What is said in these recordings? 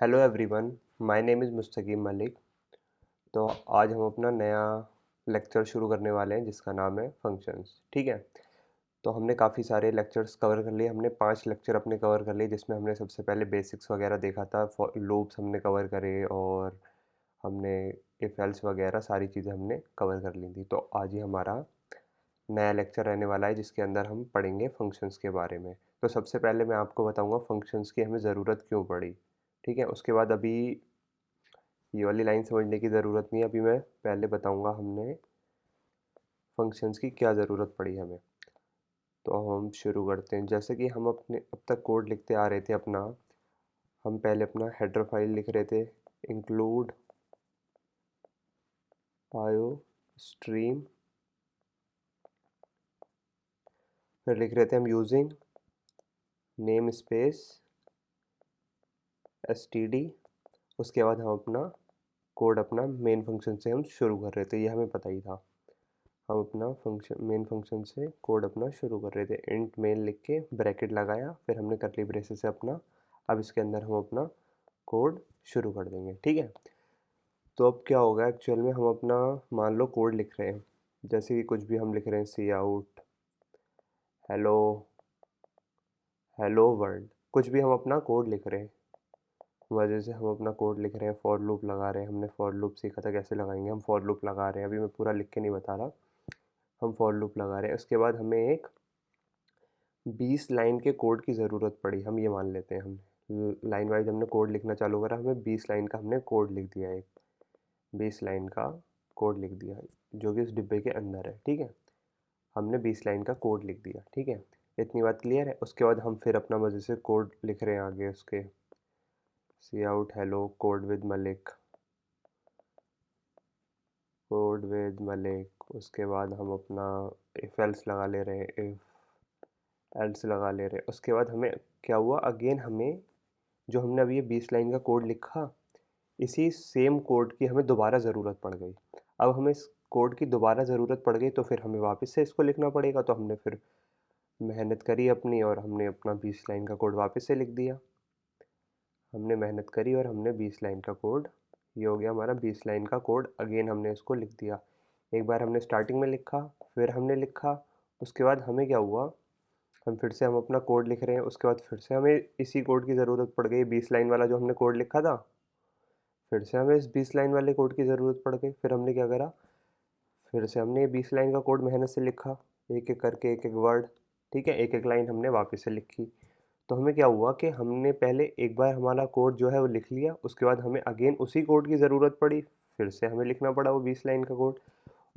Hello everyone, my name is Mustaqeem Malik. तो आज हम अपना नया लेक्चर शुरू करने वाले हैं जिसका नाम है फंक्शंस। ठीक है। तो हमने काफ़ी सारे लेक्चर्स कवर कर लिए। हमने 5 लेक्चर अपने कवर कर लिए जिसमें हमने सबसे पहले बेसिक्स वगैरह देखा था, लूप्स हमने कवर करे और हमने इफ एल्स वगैरह सारी चीज़ें हमने कवर कर ली थी। तो आज ही हमारा नया लेक्चर रहने वाला है जिसके अंदर हम पढ़ेंगे फंक्शंस के बारे में। तो सबसे पहले मैं आपको बताऊंगा फंक्शंस की हमें ज़रूरत क्यों पड़ी। ठीक है। उसके बाद अभी ये वाली लाइन समझने की ज़रूरत नहीं है, अभी मैं पहले बताऊंगा हमने फंक्शंस की क्या ज़रूरत पड़ी हमें। तो हम शुरू करते हैं। जैसे कि हम अपने अब तक कोड लिखते आ रहे थे अपना, हम पहले अपना हेडर फाइल लिख रहे थे, इंक्लूड आयो स्ट्रीम। फिर लिख रहे थे हम यूजिंग नेम स्पेस std। उसके बाद हम अपना कोड अपना मेन फंक्शन से हम शुरू कर रहे थे, ये हमें पता ही था। हम अपना फंक्शन मेन फंक्शन से कोड अपना शुरू कर रहे थे। इंट मेन लिख के ब्रैकेट लगाया, फिर हमने करली ब्रेसेस से अपना, अब इसके अंदर हम अपना कोड शुरू कर देंगे। ठीक है। तो अब क्या होगा, एक्चुअल में हम अपना मान लो कोड लिख रहे हैं, जैसे कि कुछ भी हम लिख रहे हैं, cout, hello, hello world, कुछ भी हम अपना कोड लिख रहे हैं। वजह से हम अपना कोड लिख रहे हैं, फॉर लूप लगा रहे हैं। हमने फॉर लूप सीखा था कैसे लगाएंगे, हम फॉर लूप लगा रहे हैं। अभी मैं पूरा लिख के नहीं बता रहा, हम फॉर लूप लगा रहे हैं। उसके बाद हमें एक 20 लाइन के कोड की ज़रूरत पड़ी, हम ये मान लेते हैं। हम लाइन वाइज हमने कोड लिखना चालू करा, हमें 20 लाइन का हमने कोड लिख दिया, एक 20 लाइन का कोड लिख दिया जो कि इस डिब्बे के अंदर है। ठीक है। हमने 20 लाइन का कोड लिख दिया। ठीक है। इतनी बात क्लियर है। उसके बाद हम फिर अपना मज़े से कोड लिख रहे हैं आगे उसके, cout hello code with Malik, code with Malik. उसके बाद हम अपना इफ एल्स लगा ले रहे हैं, इफ एल्स लगा ले रहे हैं। उसके बाद हमें क्या हुआ, अगेन हमें जो हमने अभी ये 20 लाइन का कोड लिखा, इसी सेम कोड की हमें दोबारा ज़रूरत पड़ गई। अब हमें इस कोड की दोबारा ज़रूरत पड़ गई तो फिर हमें वापस से इसको लिखना पड़ेगा। तो हमने फिर मेहनत करी अपनी और हमने अपना 20 लाइन का कोड वापस से लिख दिया। हमने मेहनत करी और हमने 20 लाइन का कोड, ये हो गया हमारा 20 लाइन का कोड। अगेन हमने इसको लिख दिया। एक बार हमने स्टार्टिंग में लिखा, फिर हमने लिखा, उसके बाद हमें क्या हुआ, हम फिर से हम अपना कोड लिख रहे हैं। उसके बाद फिर से हमें इसी कोड की ज़रूरत पड़ गई, 20 लाइन वाला जो हमने कोड लिखा था, फिर से हमें इस 20 लाइन वाले कोड की ज़रूरत पड़ गई। फिर हमने क्या करा, फिर से हमने ये 20 लाइन का कोड मेहनत से लिखा, एक एक करके एक एक वर्ड। ठीक है। एक एक लाइन हमने वापस से लिखी। तो हमें क्या हुआ कि हमने पहले एक बार हमारा कोड जो है वो लिख लिया, उसके बाद हमें अगेन उसी कोड की ज़रूरत पड़ी, फिर से हमें लिखना पड़ा वो 20 लाइन का कोड।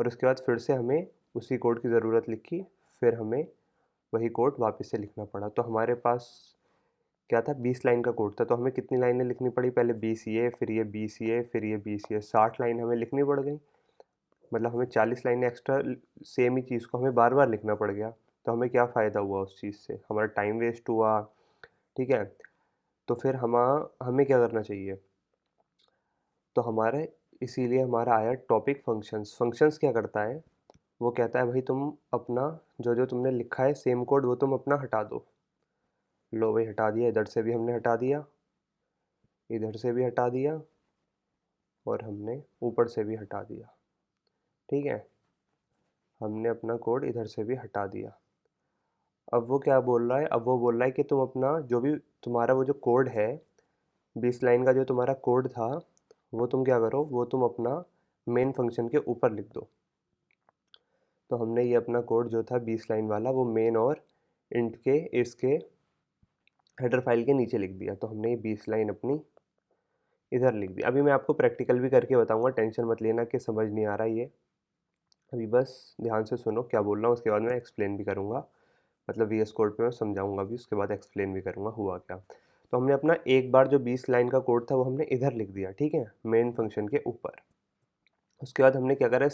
और उसके बाद फिर से हमें उसी कोड की ज़रूरत लिखी, फिर हमें वही कोड वापस से लिखना पड़ा। तो हमारे पास क्या था, 20 लाइन का कोड था। तो हमें कितनी लाइनें लिखनी पड़ी, पहले 20 ये, फिर ये 20 ये, फिर ये 20 ये, 60 लाइन हमें लिखनी पड़ गई। मतलब हमें 40 लाइनें एक्स्ट्रा सेम ही चीज़ को हमें बार बार लिखना पड़ गया। तो हमें क्या फ़ायदा हुआ उस चीज़ से, हमारा टाइम वेस्ट हुआ। ठीक है। तो फिर हमें क्या करना चाहिए, तो हमारे इसीलिए हमारा आया टॉपिक फंक्शंस। फंक्शंस क्या करता है, वो कहता है भाई तुम अपना जो जो तुमने लिखा है सेम कोड वो तुम अपना हटा दो। लो भाई हटा दिया, इधर से भी हमने हटा दिया, इधर से भी हटा दिया और हमने ऊपर से भी हटा दिया। ठीक है। हमने अपना कोड इधर से भी हटा दिया। अब वो क्या बोल रहा है, अब वो बोल रहा है कि तुम अपना जो भी तुम्हारा वो जो कोड है, 20 लाइन का जो तुम्हारा कोड था, वो तुम क्या करो, वो तुम अपना मेन फंक्शन के ऊपर लिख दो। तो हमने ये अपना कोड जो था 20 लाइन वाला, वो मेन और इंट के इसके हेडर फाइल के नीचे लिख दिया। तो हमने ये 20 लाइन अपनी इधर लिख दी। अभी मैं आपको प्रैक्टिकल भी करके बताऊंगा, टेंशन मत लेना कि समझ नहीं आ रहा ये। अभी बस ध्यान से सुनो क्या बोल रहा हूँ, उसके बाद मैं एक्सप्लेन भी करूँगा। मतलब वीएस कोड पे मैं समझाऊंगा भी, उसके बाद एक्सप्लेन भी करूँगा हुआ क्या। तो हमने अपना एक बार जो 20 लाइन का कोड था वो हमने इधर लिख दिया। ठीक है। मेन फंक्शन के ऊपर। उसके बाद हमने क्या करा,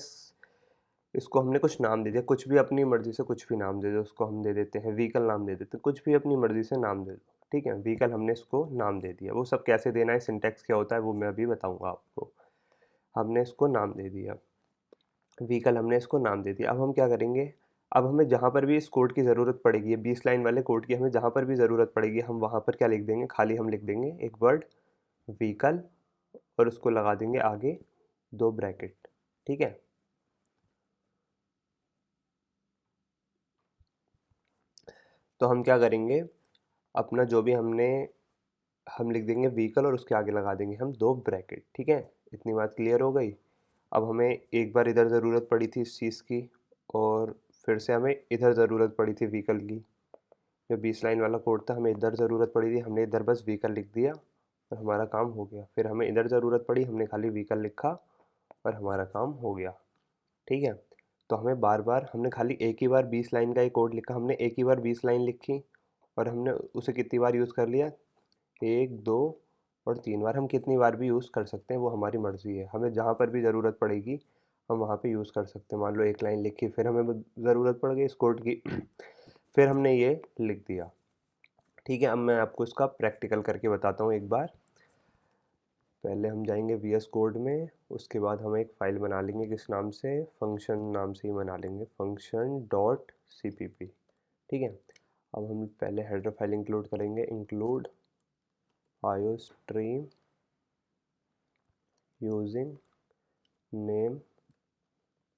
इसको हमने कुछ नाम दे दिया, कुछ भी अपनी मर्ज़ी से कुछ भी नाम दे दो। उसको हम दे देते हैं व्हीकल नाम दे देते हैं, कुछ भी अपनी मर्ज़ी से नाम दे दो। ठीक है। व्हीकल हमने इसको नाम दे दिया, वो सब कैसे देना है, सिंटैक्स क्या होता है वो मैं अभी बताऊंगा आपको। हमने इसको नाम दे दिया, व्हीकल हमने इसको नाम दे दिया। अब हम क्या करेंगे, अब हमें जहाँ पर भी इस कोड की ज़रूरत पड़ेगी, 20 लाइन वाले कोड की हमें जहाँ पर भी ज़रूरत पड़ेगी, हम वहाँ पर क्या लिख देंगे, खाली हम लिख देंगे एक वर्ड व्हीकल और उसको लगा देंगे आगे 2 ब्रैकेट, ठीक है। तो हम क्या करेंगे, अपना जो भी हम लिख देंगे व्हीकल और उसके आगे लगा देंगे हम 2 ब्रैकेट, ठीक है। इतनी बात क्लियर हो गई। अब हमें एक बार इधर ज़रूरत पड़ी थी इस चीज़ की, और फिर से हमें इधर ज़रूरत पड़ी थी व्हीकल की। जो 20 लाइन वाला कोड था, हमें इधर ज़रूरत पड़ी थी, हमने इधर बस व्हीकल लिख दिया और हमारा काम हो गया। फिर हमें इधर ज़रूरत पड़ी, हमने खाली व्हीकल लिखा और हमारा काम हो गया, ठीक है। तो हमें बार बार, हमने खाली एक ही बार 20 लाइन का एक कोड लिखा, हमने एक ही बार 20 लाइन लिखी और हमने उसे कितनी बार यूज़ कर लिया, 1 2 और 3 बार। हम कितनी बार भी यूज़ कर सकते हैं, वो हमारी मर्ज़ी है। हमें जहाँ पर भी ज़रूरत पड़ेगी हम वहाँ पे यूज़ कर सकते हैं। मान लो एक लाइन लिखी, फिर हमें ज़रूरत पड़ गई इस कोड की फिर हमने ये लिख दिया, ठीक है। अब मैं आपको इसका प्रैक्टिकल करके बताता हूँ एक बार। पहले हम जाएंगे VS कोड में, उसके बाद हम एक फ़ाइल बना लेंगे, किस नाम से, फंक्शन नाम से ही बना लेंगे, फंक्शन डॉट cpp, ठीक है। अब हम पहले हेडर फाइल इंक्लूड करेंगे, include iostream using name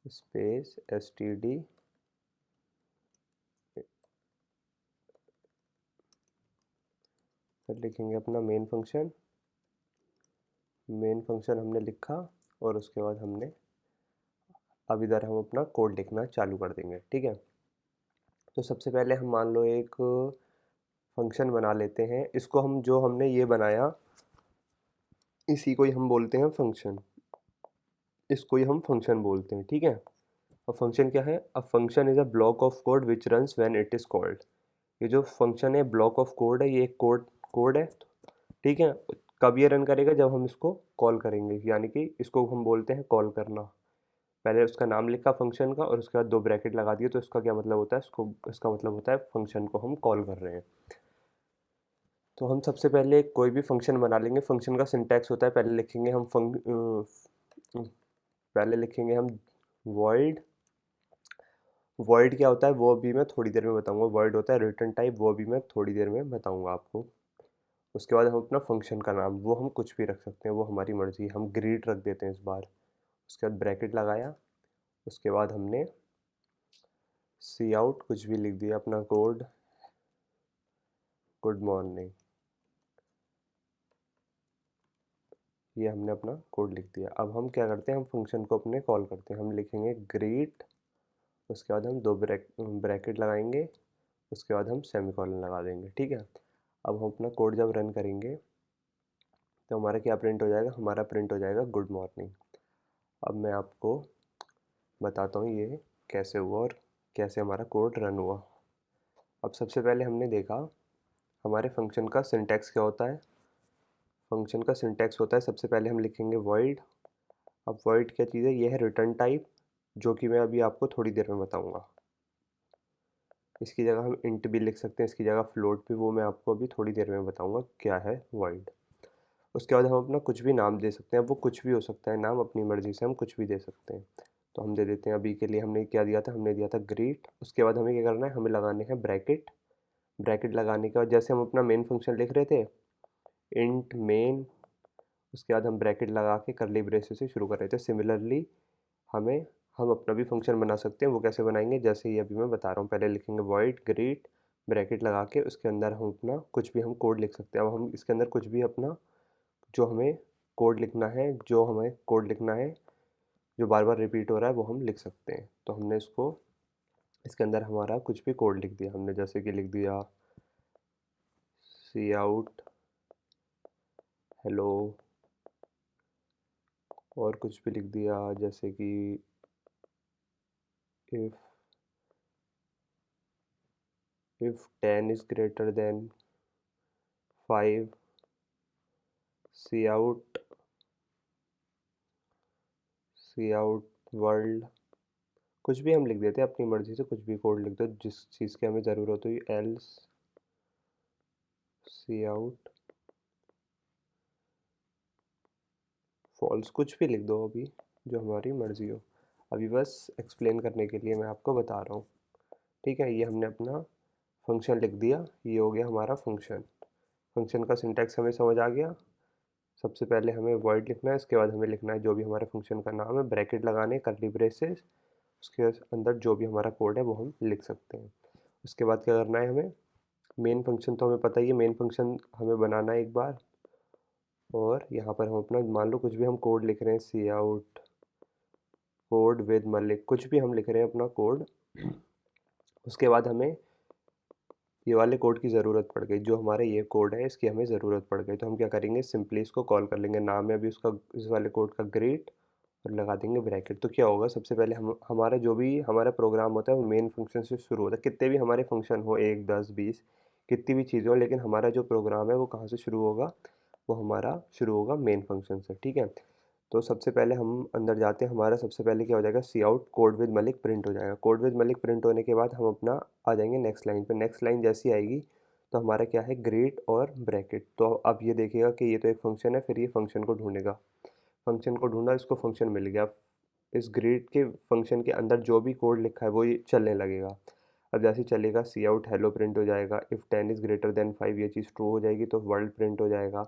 space std, फिर लिखेंगे अपना मेन फंक्शन हमने लिखा, और उसके बाद हमने अब इधर हम अपना कोड लिखना चालू कर देंगे, ठीक है। तो सबसे पहले हम मान लो एक फंक्शन बना लेते हैं, इसको हम जो हमने ये बनाया इसी को ही हम बोलते हैं फंक्शन, इसको ही हम फंक्शन बोलते हैं, ठीक है। अब फंक्शन क्या है, a function is a block of code which runs when it is called. ये जो फंक्शन है ब्लॉक ऑफ कोड है, ये एक कोड है, ठीक है। कब ये रन करेगा, जब हम इसको कॉल करेंगे, यानी कि इसको हम बोलते हैं कॉल करना। पहले उसका नाम लिखा फंक्शन का और उसके बाद 2 ब्रैकेट लगा दिए, तो इसका क्या मतलब होता है, इसका मतलब होता है फंक्शन को हम कॉल कर रहे हैं। तो हम सबसे पहले कोई भी फंक्शन बना लेंगे। फंक्शन का सिंटैक्स होता है, पहले लिखेंगे हम void। void क्या होता है वो भी मैं थोड़ी देर में बताऊंगा। void होता है रिटर्न टाइप, वो भी मैं थोड़ी देर में बताऊंगा आपको। उसके बाद हम अपना फंक्शन का नाम, वो हम कुछ भी रख सकते हैं, वो हमारी मर्जी। हम ग्रीट रख देते हैं इस बार। उसके बाद ब्रैकेट लगाया, उसके बाद हमने सी आउट कुछ भी लिख दिया, अपना कोड, गुड मॉर्निंग, ये हमने अपना कोड लिख दिया। अब हम क्या करते हैं, हम फंक्शन को अपने कॉल करते हैं। हम लिखेंगे ग्रीट, उसके बाद हम 2 ब्रैकेट लगाएंगे, उसके बाद हम सेमीकोलन लगा देंगे, ठीक है। अब हम अपना कोड जब रन करेंगे तो हमारा क्या प्रिंट हो जाएगा, हमारा प्रिंट हो जाएगा गुड मॉर्निंग। अब मैं आपको बताता हूँ ये कैसे हुआ और कैसे हमारा कोड रन हुआ। अब सबसे पहले हमने देखा हमारे फंक्शन का सिंटैक्स क्या होता है। फंक्शन का सिंटैक्स होता है, सबसे पहले हम लिखेंगे void। अब void क्या चीज़ है, ये है रिटर्न टाइप, जो कि मैं अभी आपको थोड़ी देर में बताऊंगा। इसकी जगह हम इंट भी लिख सकते हैं, इसकी जगह फ्लोट भी, वो मैं आपको अभी थोड़ी देर में बताऊंगा क्या है void। उसके बाद हम अपना कुछ भी नाम दे सकते हैं, वो कुछ भी हो सकता है नाम, अपनी मर्ज़ी से हम कुछ भी दे सकते हैं। तो हम दे देते हैं, अभी के लिए हमने क्या दिया था, हमने दिया था ग्रीट। उसके बाद हमें क्या करना है, हमें लगाने हैं ब्रैकेट। ब्रैकेट लगाने के बाद जैसे हम अपना मेन फंक्शन लिख रहे थे, इंट मेन, उसके बाद हम ब्रैकेट लगा के करली ब्रेसेस से शुरू कर रहे थे। सिमिलरली हम अपना भी फंक्शन बना सकते हैं। वो कैसे बनाएंगे, जैसे ही अभी मैं बता रहा हूँ। पहले लिखेंगे void ग्रीट, ब्रैकेट लगा के उसके अंदर हम अपना कुछ भी हम कोड लिख सकते हैं। अब हम इसके अंदर कुछ भी अपना जो हमें कोड लिखना है जो बार बार रिपीट हो रहा है, वो हम लिख सकते हैं। तो हमने इसके अंदर हमारा कुछ भी कोड लिख दिया हमने, जैसे कि लिख दिया सी आउट हेलो, और कुछ भी लिख दिया जैसे कि if 10 is greater than 5, cout world, कुछ भी हम लिख देते हैं अपनी मर्जी से। कुछ भी कोड लिख दो जिस चीज़ की हमें ज़रूरत हुई, एल्स सी आउट फॉल्स, कुछ भी लिख दो अभी जो हमारी मर्जी हो। अभी बस एक्सप्लेन करने के लिए मैं आपको बता रहा हूँ, ठीक है। ये हमने अपना फंक्शन लिख दिया, ये हो गया हमारा फंक्शन। फंक्शन का सिंटैक्स हमें समझ आ गया। सबसे पहले हमें वॉइड लिखना है, इसके बाद हमें लिखना है जो भी हमारे फंक्शन का नाम है, ब्रैकेट लगाने, कर्ली ब्रेसेस, उसके अंदर जो भी हमारा कोड है वो हम लिख सकते हैं। उसके बाद क्या करना है हमें, मेन फंक्शन तो हमें पता ही है, मेन फंक्शन हमें बनाना है एक बार। और यहाँ पर हम अपना मान लो कुछ भी हम कोड लिख रहे हैं, cout code with Malik, कुछ भी हम लिख रहे हैं अपना कोड। उसके बाद हमें ये वाले कोड की ज़रूरत पड़ गई, जो हमारा ये कोड है इसकी हमें ज़रूरत पड़ गई, तो हम क्या करेंगे, सिंपली इसको कॉल कर लेंगे। नाम है अभी उसका, इस वाले कोड का ग्रेट, और लगा देंगे ब्रैकेट। तो क्या होगा, सबसे पहले हम हमारा जो भी हमारा प्रोग्राम होता है वो मेन फंक्शन से शुरू होता है। कितने भी हमारे फंक्शन हो, 1 10 20 कितनी भी चीज़ें हो, लेकिन हमारा जो प्रोग्राम है वो कहाँ से शुरू होगा, वो हमारा शुरू होगा मेन फंक्शन से। ठीक है, तो सबसे पहले हम अंदर जाते हैं। हमारा सबसे पहले क्या हो जाएगा, cout code with Malik print हो जाएगा। कोड विद मलिक प्रिंट होने के बाद हम अपना आ जाएंगे नेक्स्ट लाइन पे। नेक्स्ट लाइन जैसी आएगी तो हमारा क्या है, ग्रेट और ब्रैकेट। तो अब ये देखिएगा कि ये तो एक फंक्शन है, फिर ये फंक्शन को ढूंढेगा। फंक्शन को ढूंढा, इसको फंक्शन मिल गया। इस ग्रेट के फंक्शन के अंदर जो भी कोड लिखा है वो ये चलने लगेगा। अब जैसे ही चलेगा, सी आउट हेलो प्रिंट हो जाएगा। इफ़ 10 इज़ ग्रेटर देन 5 ये चीज़ ट्रू हो जाएगी तो वर्ल्ड प्रिंट हो जाएगा।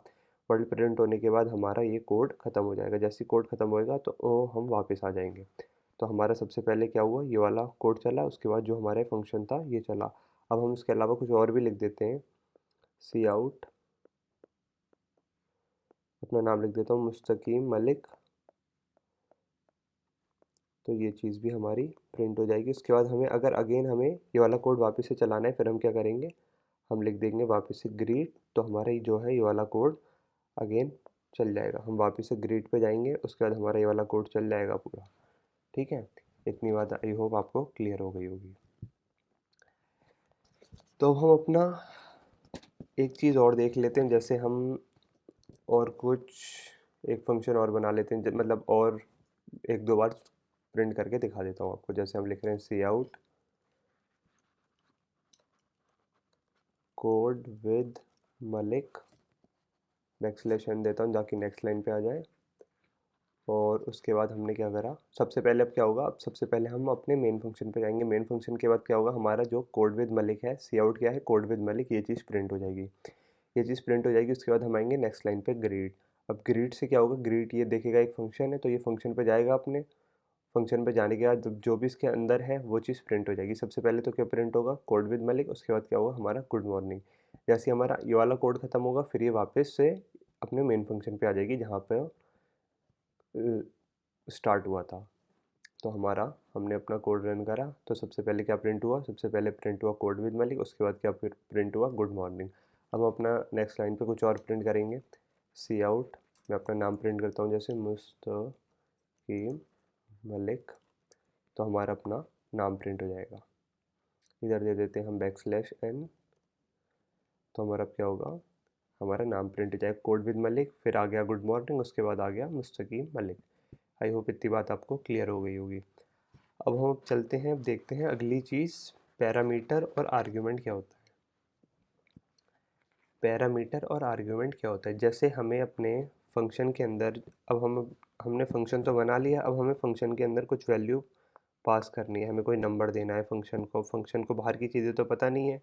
वर्ल्ड प्रिंट होने के बाद हमारा ये कोड ख़त्म हो जाएगा। जैसे ही कोड ख़त्म होएगा तो हम वापस आ जाएंगे। तो हमारा सबसे पहले क्या हुआ, ये वाला कोड चला, उसके बाद जो हमारा फंक्शन था ये चला। अब हम इसके अलावा कुछ और भी लिख देते हैं। सी आउट, अपना नाम लिख देता हूँ मुस्तकीम मलिक, तो ये चीज़ भी हमारी प्रिंट हो जाएगी। उसके बाद हमें अगर अगेन हमें ये वाला कोड वापस से चलाना है, फिर हम क्या करेंगे, हम लिख देंगे वापस से ग्रीट, तो हमारा ये जो है ये वाला कोड अगेन चल जाएगा। हम वापस से ग्रीट पे जाएंगे, उसके बाद हमारा ये वाला कोड चल जाएगा पूरा। ठीक है, इतनी बात आई होप आपको क्लियर हो गई होगी। तो हम अपना एक चीज़ और देख लेते हैं, जैसे हम और कुछ एक फंक्शन और बना लेते हैं, मतलब और एक दो बार प्रिंट करके दिखा देता हूँ आपको। जैसे हम लिख रहे हैं cout code with Malik, backslash n देता हूँ ताकि नेक्स्ट लाइन पे आ जाए। और उसके बाद हमने क्या करा, सबसे पहले अब क्या होगा, अब सबसे पहले हम अपने मेन फंक्शन पे जाएंगे। मेन फंक्शन के बाद क्या होगा, हमारा जो कोड विद मलिक है, सी आउट क्या है, कोड विद मलिक, ये चीज़ प्रिंट हो जाएगी। ये चीज़ प्रिंट हो जाएगी। उसके बाद हम आएंगे नेक्स्ट लाइन पे ग्रीट। अब ग्रीट से क्या होगा, ग्रीट ये देखेगा एक फंक्शन है, तो ये फंक्शन पे जाएगा। अपने फंक्शन पे जाने के बाद जो भी इसके अंदर है वो चीज़ प्रिंट हो जाएगी। सबसे पहले तो क्या प्रिंट होगा, कोड विद मलिक, उसके बाद क्या होगा हमारा गुड मॉर्निंग। जैसे हमारा ये वाला कोड खत्म होगा, फिर ये वापस से अपने मेन फंक्शन पे आ जाएगी जहाँ पे स्टार्ट हुआ था। तो हमारा हमने अपना कोड रन करा, तो सबसे पहले क्या प्रिंट हुआ, सबसे पहले प्रिंट हुआ कोड विद मलिक, उसके बाद क्या प्रिंट हुआ, गुड मॉर्निंग। अब हम अपना नेक्स्ट लाइन पे कुछ और प्रिंट करेंगे। सी आउट, मैं अपना नाम प्रिंट करता हूँ जैसे मुस्तकीम मलिक, तो हमारा अपना नाम प्रिंट हो जाएगा। इधर दे देते हैं हम बैकस्लैश एन, तो हमारा क्या होगा, हमारा नाम प्रिंट हो जाएगा कोड विद मलिक, फिर आ गया गुड मॉर्निंग, उसके बाद आ गया मुस्तकीम मलिक। आई होप इतनी बात आपको क्लियर हो गई होगी। अब हम चलते हैं, अब देखते हैं अगली चीज़, पैरामीटर और आर्ग्यूमेंट क्या होता है। पैरामीटर और आर्ग्यूमेंट क्या होता है, जैसे हमें अपने फंक्शन के अंदर, अब हमने फंक्शन तो बना लिया, अब हमें फंक्शन के अंदर कुछ वैल्यू पास करनी है, हमें कोई नंबर देना है फंक्शन को बाहर की चीज़ें तो पता नहीं है,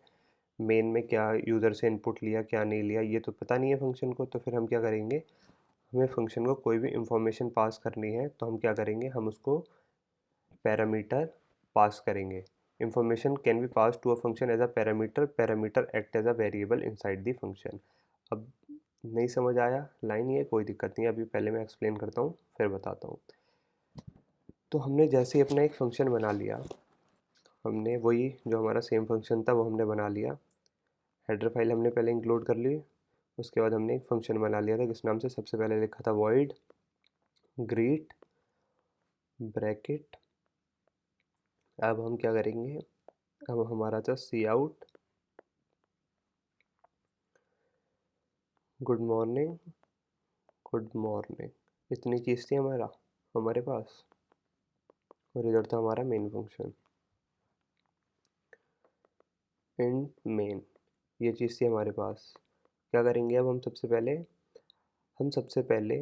मेन में क्या यूज़र से इनपुट लिया क्या नहीं लिया ये तो पता नहीं है फंक्शन को। तो फिर हम क्या करेंगे, हमें फंक्शन को कोई भी इंफॉर्मेशन पास करनी है तो हम क्या करेंगे, हम उसको पैरामीटर पास करेंगे। Information can be pass to a function as a parameter, parameter act as a variable inside the function. अब नहीं समझ आया लाइन, ये कोई दिक्कत नहीं है, अभी पहले मैं एक्सप्लेन करता हूँ फिर बताता हूँ। तो हमने जैसे ही अपना एक फंक्शन बना लिया, हमने वही जो हमारा सेम फंक्शन था वो हमने बना लिया, हेडर फाइल हमने पहले इंक्लूड कर ली। उसके बाद हमने एक फंक्शन बना लिया था, किस नाम से, सबसे पहले लिखा था वॉइड ग्रीट ब्रैकेट। अब हम क्या करेंगे, अब हमारा था cout good morning, good morning, इतनी चीज़ थी हमारे पास। और इधर था हमारा मेन फंक्शन इंट मेन, ये चीज़ थी हमारे पास। क्या करेंगे अब, हम सबसे पहले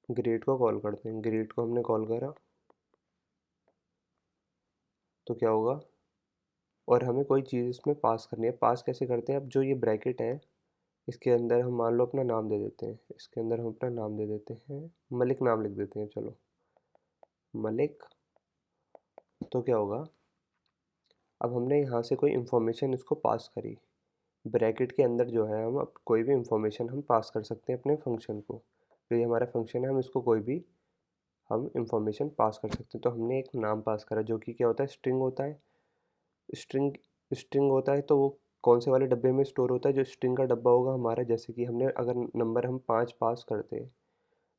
ग्रेड को कॉल करते हैं। ग्रेड को हमने कॉल करा तो क्या होगा, और हमें कोई चीज़ इसमें पास करनी है। पास कैसे करते हैं, अब जो ये ब्रैकेट है इसके अंदर हम मान लो अपना नाम दे देते हैं, इसके अंदर हम अपना नाम दे देते हैं, मलिक नाम लिख देते हैं, चलो मलिक। तो क्या होगा, अब हमने यहाँ से कोई इन्फॉर्मेशन इसको पास करी, ब्रैकेट के अंदर जो है हम अब कोई भी इंफॉर्मेशन हम पास कर सकते हैं अपने फंक्शन को। तो ये हमारा फंक्शन है, हम इसको कोई भी हम इंफॉर्मेशन पास कर सकते हैं। तो हमने एक नाम पास करा जो कि क्या होता है, स्ट्रिंग होता है। स्ट्रिंग स्ट्रिंग होता है तो वो कौन से वाले डब्बे में स्टोर होता है, जो स्ट्रिंग का डब्बा होगा हमारा। जैसे कि हमने अगर नंबर हम 5 पास करते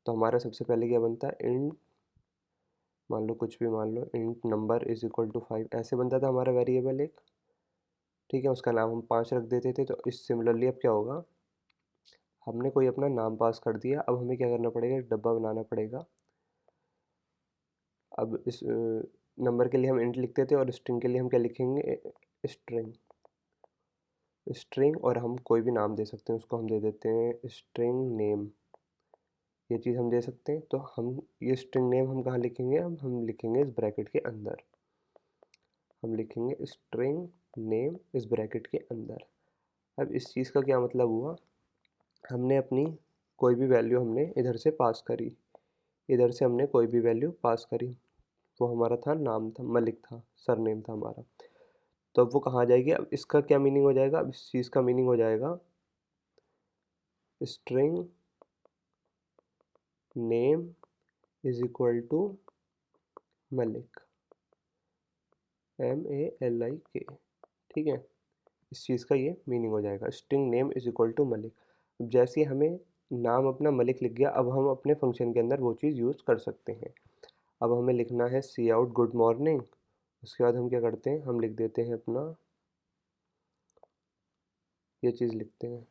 तो हमारा सबसे पहले क्या बनता है, इंट, मान लो कुछ भी मान लो, int number is equal to 5, ऐसे बनता था हमारा वेरिएबल एक। ठीक है, उसका नाम हम 5 रख देते थे। तो इस सिमिलरली अब क्या होगा, हमने कोई अपना नाम पास कर दिया, अब हमें क्या करना पड़ेगा, एक डब्बा बनाना पड़ेगा। अब इस नंबर के लिए हम इंट लिखते थे और स्ट्रिंग के लिए हम क्या लिखेंगे, स्ट्रिंग। स्ट्रिंग और हम कोई भी नाम दे सकते हैं, उसको हम दे देते हैं स्ट्रिंग नेम। ये चीज़ हम दे सकते हैं। तो हम ये स्ट्रिंग नेम हम कहाँ लिखेंगे, अब हम लिखेंगे इस ब्रैकेट के अंदर। हम लिखेंगे स्ट्रिंग नेम इस ब्रैकेट के अंदर। अब इस चीज़ का क्या मतलब हुआ, हमने अपनी कोई भी वैल्यू हमने इधर से पास करी, इधर से हमने कोई भी वैल्यू पास करी। वो हमारा था नाम, था मलिक, था सरनेम था हमारा। तो अब वो कहाँ जाएगी, अब इसका क्या मीनिंग हो जाएगा, अब इस चीज़ का मीनिंग हो जाएगा string name is equal to Malik, MALIK। ठीक है, इस चीज़ का ये मीनिंग हो जाएगा, string name is equal to Malik. अब जैसे ही हमें नाम अपना मलिक लिख गया, अब हम अपने फंक्शन के अंदर वो चीज़ यूज़ कर सकते हैं। अब हमें लिखना है सी आउट गुड मॉर्निंग। उसके बाद हम क्या करते हैं, हम लिख देते हैं अपना, ये चीज़ लिखते हैं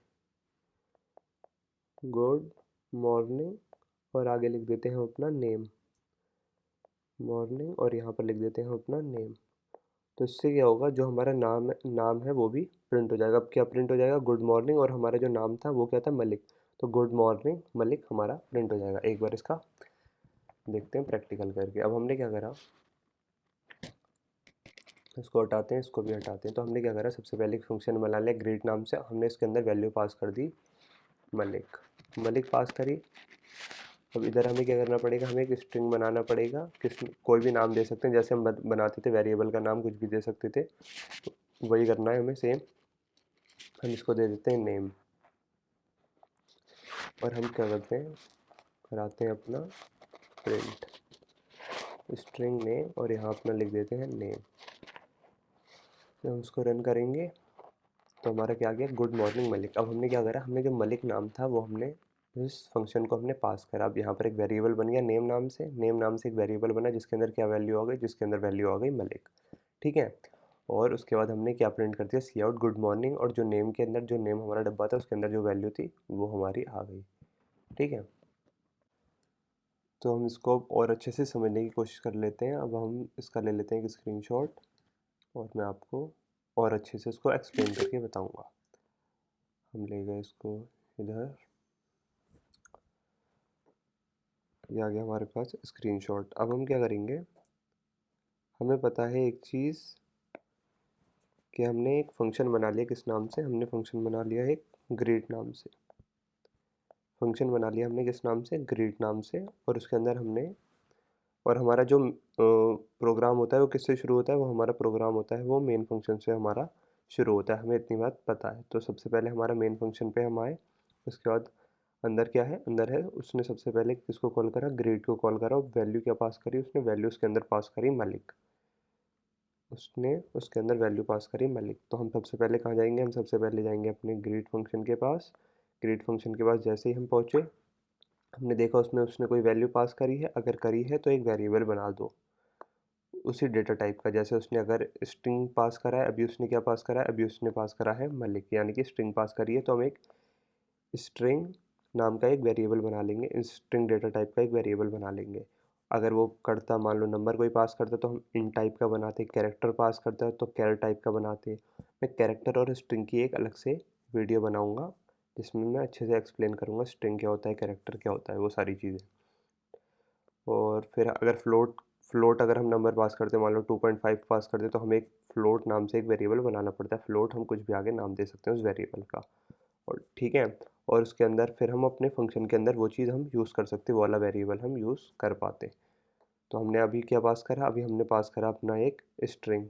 गुड मॉर्निंग, और आगे लिख देते हैं हम अपना नेम, मॉर्निंग, और यहाँ पर लिख देते हैं हम अपना नेम। तो इससे क्या होगा, जो हमारा नाम है वो भी प्रिंट हो जाएगा। अब क्या प्रिंट हो जाएगा, गुड मॉर्निंग, और हमारा जो नाम था वो क्या था, मलिक। तो गुड मॉर्निंग मलिक हमारा प्रिंट हो जाएगा। एक बार इसका देखते हैं प्रैक्टिकल करके। अब हमने क्या करा, इसको हटाते हैं, इसको भी हटाते हैं। तो हमने क्या करा, सबसे पहले एक फंक्शन बना लिया ग्रीट नाम से, हमने इसके अंदर वैल्यू पास कर दी मलिक, मलिक पास करी। अब इधर हमें क्या करना पड़ेगा, हमें एक स्ट्रिंग बनाना पड़ेगा, किस कोई भी नाम दे सकते हैं, जैसे हम बनाते थे वेरिएबल का नाम कुछ भी दे सकते थे, तो वही करना है हमें सेम। हम इसको दे देते हैं नेम, और हम क्या करते हैं, कराते हैं अपना प्रिंट स्ट्रिंग नेम, और यहाँ अपना लिख देते हैं नेम। जब हम उसको रन करेंगे तो हमारा क्या आ गया, गुड मॉर्निंग मलिक। अब हमने क्या करा, हमने जो मलिक नाम था वो हमने इस फंक्शन को हमने पास करा। अब यहाँ पर एक वेरिएबल बन गया नेम नाम से, नेम नाम से एक वेरिएबल बना जिसके अंदर क्या वैल्यू आ गई, जिसके अंदर वैल्यू आ गई मलिक। ठीक है, और उसके बाद हमने क्या प्रिंट कर दिया, सी आउट गुड मॉर्निंग, और जो नेम के अंदर, जो नेम हमारा डब्बा था उसके अंदर जो वैल्यू थी वो हमारी आ गई। ठीक है, तो हम इसको और अच्छे से समझने की कोशिश कर लेते हैं। अब हम इसका ले लेते हैं एक स्क्रीनशॉट, और मैं आपको और अच्छे से इसको एक्सप्लेन करके बताऊंगा। हम ले गए इसको इधर, ये आ गया हमारे पास स्क्रीनशॉट। अब हम क्या करेंगे, हमें पता है एक चीज़ कि हमने एक फंक्शन बना लिया, किस नाम से, हमने फंक्शन बना लिया एक ग्रीट नाम से। फंक्शन बना लिया हमने किस नाम से, ग्रीट नाम से, और उसके अंदर हमने, और हमारा जो प्रोग्राम होता है वो किससे शुरू होता है, वो हमारा प्रोग्राम होता है वो मेन फंक्शन से हमारा शुरू होता है, हमें इतनी बात पता है। तो सबसे पहले हमारा मेन फंक्शन पे हम आए, उसके बाद अंदर क्या है, अंदर है उसने सबसे पहले किसको कॉल करा, ग्रेड को कॉल करा, वैल्यू क्या पास करी उसने, वैल्यू उसके अंदर पास करी मलिक, उसने उसके अंदर वैल्यू पास करी मलिक। तो हम सबसे पहले कहाँ जाएंगे, हम सबसे पहले जाएंगे अपने ग्रीट फंक्शन के पास। ग्रीट फंक्शन के पास जैसे ही हम पहुँचे, हमने देखा उसमें उसने कोई वैल्यू पास करी है, अगर करी है तो एक वेरिएबल बना दो उसी डेटा टाइप का। जैसे उसने अगर स्ट्रिंग पास करा है, अभी उसने क्या पास करा है, अभी उसने पास करा है मलिक, यानी कि स्ट्रिंग पास करी है, तो हम एक स्ट्रिंग नाम का एक वेरिएबल बना लेंगे, स्ट्रिंग डेटा टाइप का एक वेरिएबल बना लेंगे। अगर वो करता, मान लो नंबर कोई पास करता तो हम इन टाइप का बनाते, कैरेक्टर पास करता है तो कैरेक्टर टाइप का बनाते। मैं कैरेक्टर और स्ट्रिंग की एक अलग से वीडियो बनाऊंगा जिसमें मैं अच्छे से एक्सप्लेन करूंगा स्ट्रिंग क्या होता है, कैरेक्टर क्या होता है, वो सारी चीज़ें। और फिर अगर फ्लोट फ्लोट अगर हम नंबर पास करते हैं, मान लो 2.5 पास करते तो हमें एक फ्लोट नाम से एक वेरिएबल बनाना पड़ता है। फ्लोट हम कुछ भी आगे नाम दे सकते हैं उस वेरिएबल का। और ठीक है, और उसके अंदर फिर हम अपने फंक्शन के अंदर वो चीज़ हम यूज़ कर सकते, वो वाला वेरिएबल हम यूज़ कर पाते। तो हमने अभी क्या पास करा, अभी हमने पास करा अपना एक स्ट्रिंग,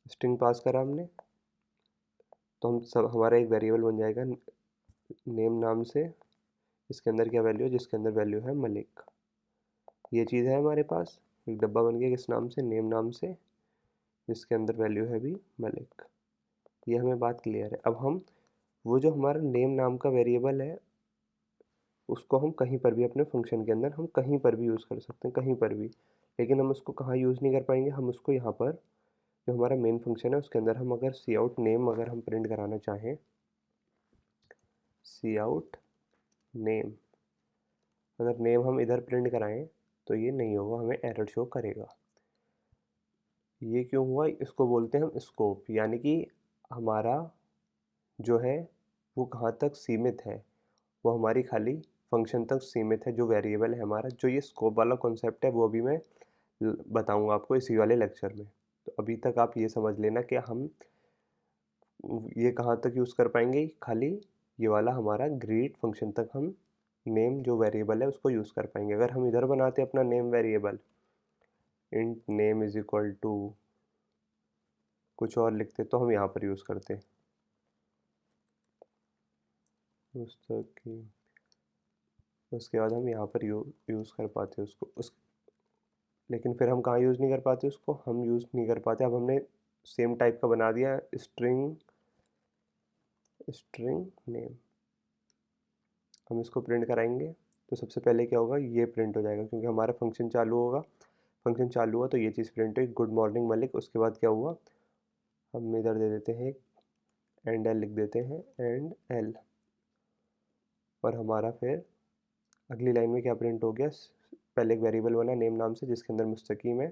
स्ट्रिंग पास करा हमने। तो हम सब हमारा एक वेरिएबल बन जाएगा नेम नाम से, इसके अंदर क्या वैल्यू है, जिसके अंदर वैल्यू है मलिक। ये चीज़ है हमारे पास, एक डब्बा बन गया किस नाम से, नेम नाम से, जिसके अंदर वैल्यू है भी मलिक। ये हमें बात क्लियर है। अब हम वो जो हमारा नेम नाम का वेरिएबल है उसको हम कहीं पर भी अपने फंक्शन के अंदर हम कहीं पर भी यूज़ कर सकते हैं, कहीं पर भी। लेकिन हम उसको कहाँ यूज़ नहीं कर पाएंगे, हम उसको यहाँ पर जो हमारा मेन फंक्शन है उसके अंदर हम अगर सी आउट नेम अगर हम प्रिंट कराना चाहें, सी आउट नेम, अगर नेम हम इधर प्रिंट कराएं तो ये नहीं होगा, हमें एरर शो करेगा। ये क्यों हुआ, इसको बोलते हैं हम स्कोप, यानी कि हमारा जो है वो कहाँ तक सीमित है, वो हमारी खाली फंक्शन तक सीमित है, जो वेरिएबल है हमारा। जो ये स्कोप वाला कॉन्सेप्ट है वो अभी मैं बताऊंगा आपको इसी वाले लेक्चर में। तो अभी तक आप ये समझ लेना कि हम ये कहाँ तक यूज़ कर पाएंगे, खाली ये वाला हमारा ग्रीट फंक्शन तक हम नेम जो वेरिएबल है उसको यूज़ कर पाएंगे। अगर हम इधर बनाते अपना name variable, int name is equal to कुछ और लिखते तो हम यहाँ पर यूज़ करते पुस्तक की, उसके बाद हम यहाँ पर यूज़ कर पाते उसको उस, लेकिन फिर हम कहाँ यूज़ नहीं कर पाते उसको, हम यूज़ नहीं कर पाते। अब हमने सेम टाइप का बना दिया स्ट्रिंग, स्ट्रिंग नेम, हम इसको प्रिंट कराएंगे तो सबसे पहले क्या होगा, ये प्रिंट हो जाएगा क्योंकि हमारा फंक्शन चालू होगा। फंक्शन चालू हुआ तो ये चीज़ प्रिंट हुई, गुड मॉर्निंग मलिक। उसके बाद क्या हुआ, हम इधर दे देते हैं एंड एल लिख देते हैं, एंड एल, और हमारा फिर अगली लाइन में क्या प्रिंट हो गया, पहले एक वेरिएबल बना नेम नाम से जिसके अंदर मुस्तकीम है,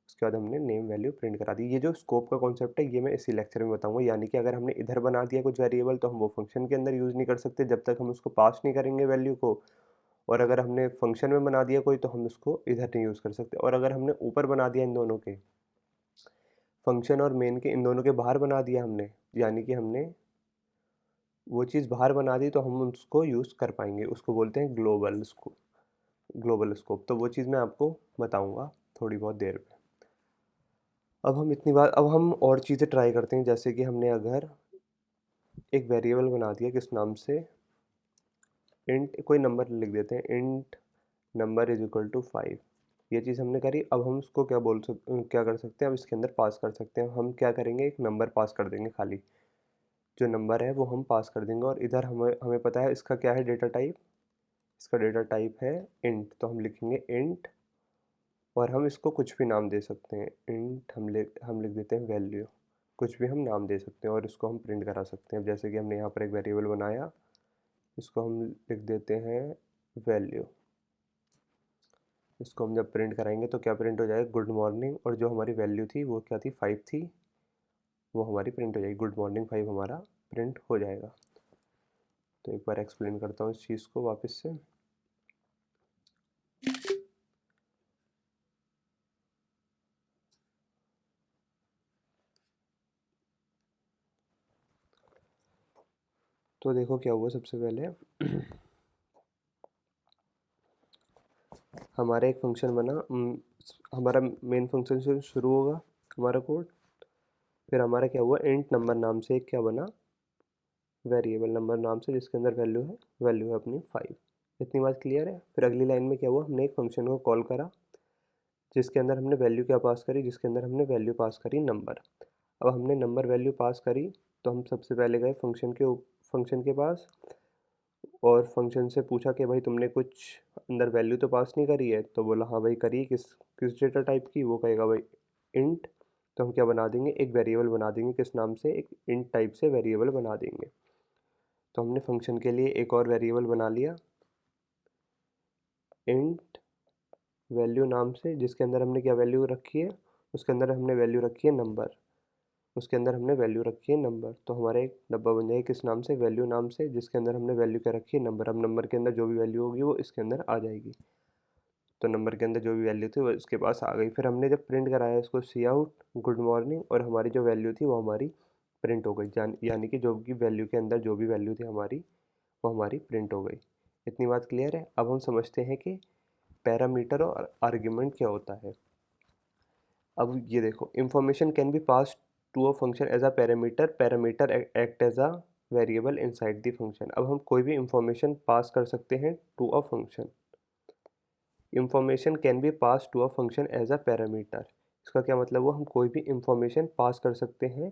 उसके बाद हमने नेम वैल्यू प्रिंट करा दी। ये जो स्कोप का कॉन्सेप्ट है ये मैं इसी लेक्चर में बताऊंगा, यानी कि अगर हमने इधर बना दिया कुछ वेरिएबल तो हम वो फंक्शन के अंदर यूज़ नहीं कर सकते जब तक हम उसको पास नहीं करेंगे वैल्यू को, और अगर हमने फंक्शन में बना दिया कोई तो हम उसको इधर नहीं यूज़ कर सकते। और अगर हमने ऊपर बना दिया इन दोनों के, फंक्शन और मेन के इन दोनों के बाहर बना दिया हमने, यानी कि हमने वो चीज़ बाहर बना दी तो हम उसको यूज़ कर पाएंगे, उसको बोलते हैं ग्लोबल स्कोप, ग्लोबल स्कोप। तो वो चीज़ मैं आपको बताऊंगा थोड़ी बहुत देर में। अब हम इतनी बार, अब हम और चीज़ें ट्राई करते हैं, जैसे कि हमने अगर एक वेरिएबल बना दिया किस नाम से, इंट कोई नंबर लिख देते हैं, int number is equal to 5। ये चीज़ हमने करी। अब हम उसको क्या कर सकते हैं, अब इसके अंदर पास कर सकते हैं। हम क्या करेंगे, एक नंबर पास कर देंगे, खाली जो नंबर है वो हम पास कर देंगे। और इधर हमें हमें पता है इसका क्या है डेटा टाइप, इसका डेटा टाइप है इंट, तो हम लिखेंगे इंट, और हम इसको कुछ भी नाम दे सकते हैं। इंट हम लिख देते हैं वैल्यू, कुछ भी हम नाम दे सकते हैं और इसको हम प्रिंट करा सकते हैं। अब जैसे कि हमने यहाँ पर एक वेरिएबल बनाया, इसको हम लिख देते हैं वैल्यू। इसको हम जब प्रिंट कराएंगे तो क्या प्रिंट हो जाएगा, गुड मॉर्निंग, और जो हमारी वैल्यू थी वो क्या थी, 5 थी, वो हमारी प्रिंट हो जाएगी, गुड मॉर्निंग 5 हमारा प्रिंट हो जाएगा। तो एक बार एक्सप्लेन करता हूँ इस चीज़ को वापस से। तो देखो क्या हुआ, सबसे पहले हमारा एक फंक्शन बना, हमारा मेन फंक्शन से शुरू होगा हमारा कोड। फिर हमारा क्या हुआ, इंट नंबर नाम से एक क्या बना, वेरिएबल नंबर नाम से, जिसके अंदर वैल्यू है अपनी 5। इतनी बात क्लियर है। फिर अगली लाइन में क्या हुआ, हमने एक फंक्शन को कॉल करा जिसके अंदर हमने वैल्यू क्या पास करी, जिसके अंदर हमने वैल्यू पास करी नंबर। अब हमने नंबर वैल्यू पास करी तो हम सबसे पहले गए फंक्शन के पास, और फंक्शन से पूछा कि भाई तुमने कुछ अंदर वैल्यू तो पास नहीं करी है, तो बोला हाँ भाई करी, किस किस डेटा टाइप की, वो कहेगा भाई इंट। तो हम क्या बना देंगे, एक वेरिएबल बना देंगे किस नाम से, एक इंट टाइप से वेरिएबल बना देंगे। तो हमने फंक्शन के लिए एक और वेरिएबल बना लिया इंट वैल्यू नाम से, जिसके अंदर हमने क्या वैल्यू रखी है, उसके अंदर हमने वैल्यू रखी है नंबर, उसके अंदर हमने वैल्यू रखी है नंबर। तो हमारा एक डब्बा बन जाएगा किस नाम से, वैल्यू नाम से, जिसके अंदर हमने वैल्यू क्या रखी है, नंबर। अब नंबर के अंदर जो भी वैल्यू होगी वो इसके अंदर आ जाएगी। तो नंबर के अंदर जो भी वैल्यू थी वो इसके पास आ गई। फिर हमने जब प्रिंट कराया इसको सी आउट गुड मॉर्निंग, और हमारी जो वैल्यू थी वो हमारी प्रिंट हो गई, यानी कि जो भी वैल्यू के अंदर जो भी वैल्यू थी हमारी वो हमारी प्रिंट हो गई। इतनी बात क्लियर है। अब हम समझते हैं कि पैरामीटर और आर्ग्यूमेंट क्या होता है। अब ये देखो, information can be pass to a function as a parameter, parameter act as a variable inside the function. अब हम कोई भी इंफॉर्मेशन पास कर सकते हैं to a function. Information can be pass to a function as a parameter. इसका क्या मतलब हुआ, हम कोई भी इंफॉर्मेशन पास कर सकते हैं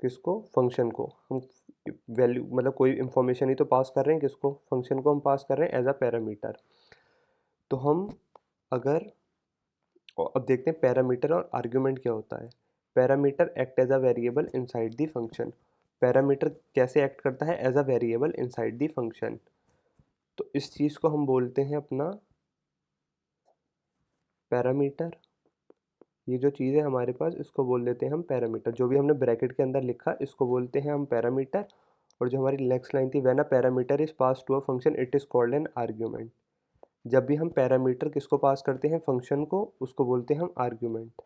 किसको, फंक्शन को। हम वैल्यू मतलब कोई इंफॉर्मेशन ही तो पास कर रहे हैं, किसको, फंक्शन को हम पास कर रहे हैं एज अ पैरामीटर। तो हम अगर, और अब देखते हैं पैरामीटर और आर्ग्यूमेंट क्या होता है। Parameter act as a variable inside the function. Parameter कैसे एक्ट करता है, as a variable inside the function. तो इस चीज़ को हम बोलते हैं अपना पैरामीटर। ये जो चीज़ है हमारे पास, इसको बोल देते हैं हम पैरामीटर। जो भी हमने ब्रैकेट के अंदर लिखा इसको बोलते हैं हम पैरामीटर। और जो हमारी नेक्स्ट लाइन थी, when a parameter is pass to a function it is called an argument. जब भी हम पैरामीटर किसको पास करते हैं, फंक्शन को, उसको बोलते हैं हम आर्ग्यूमेंट।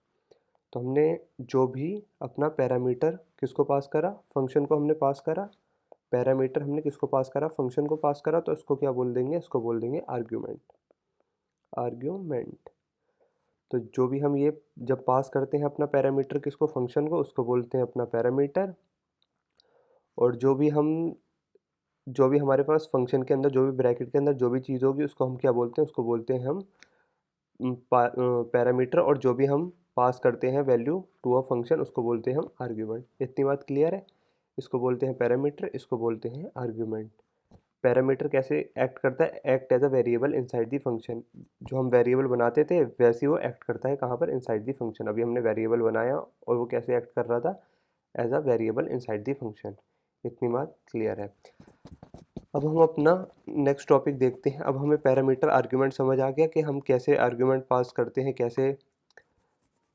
तो हमने जो भी अपना पैरामीटर किसको पास करा, फंक्शन को हमने पास करा। पैरामीटर हमने किसको पास करा, फंक्शन को पास करा। तो इसको क्या बोल देंगे, इसको बोल देंगे आर्ग्यूमेंट। आर्ग्यूमेंट। तो जो भी हम ये जब पास करते हैं अपना पैरामीटर किसको, फंक्शन को, उसको बोलते हैं अपना पैरामीटर। और जो भी हमारे पास फंक्शन के अंदर, जो भी ब्रैकेट के अंदर जो भी चीज़ होगी उसको हम क्या बोलते हैं, उसको बोलते हैं हम पैरामीटर। और जो भी हम पास करते हैं वैल्यू टू अ फंक्शन उसको बोलते हैं हम आर्ग्यूमेंट। इतनी बात क्लियर है। इसको बोलते हैं पैरामीटर, इसको बोलते हैं आर्ग्यूमेंट। पैरामीटर कैसे एक्ट करता है, act as a variable inside the function. जो हम वेरिएबल बनाते थे वैसे ही वो एक्ट करता है कहाँ पर, इनसाइड द फंक्शन। अभी हमने वेरिएबल बनाया और वो कैसे एक्ट कर रहा था, as a variable inside the function. इतनी बात क्लियर है। अब हम अपना नेक्स्ट टॉपिक देखते हैं। अब हमें पैरामीटर आर्ग्यूमेंट समझ आ गया कि हम कैसे आर्ग्यूमेंट पास करते हैं, कैसे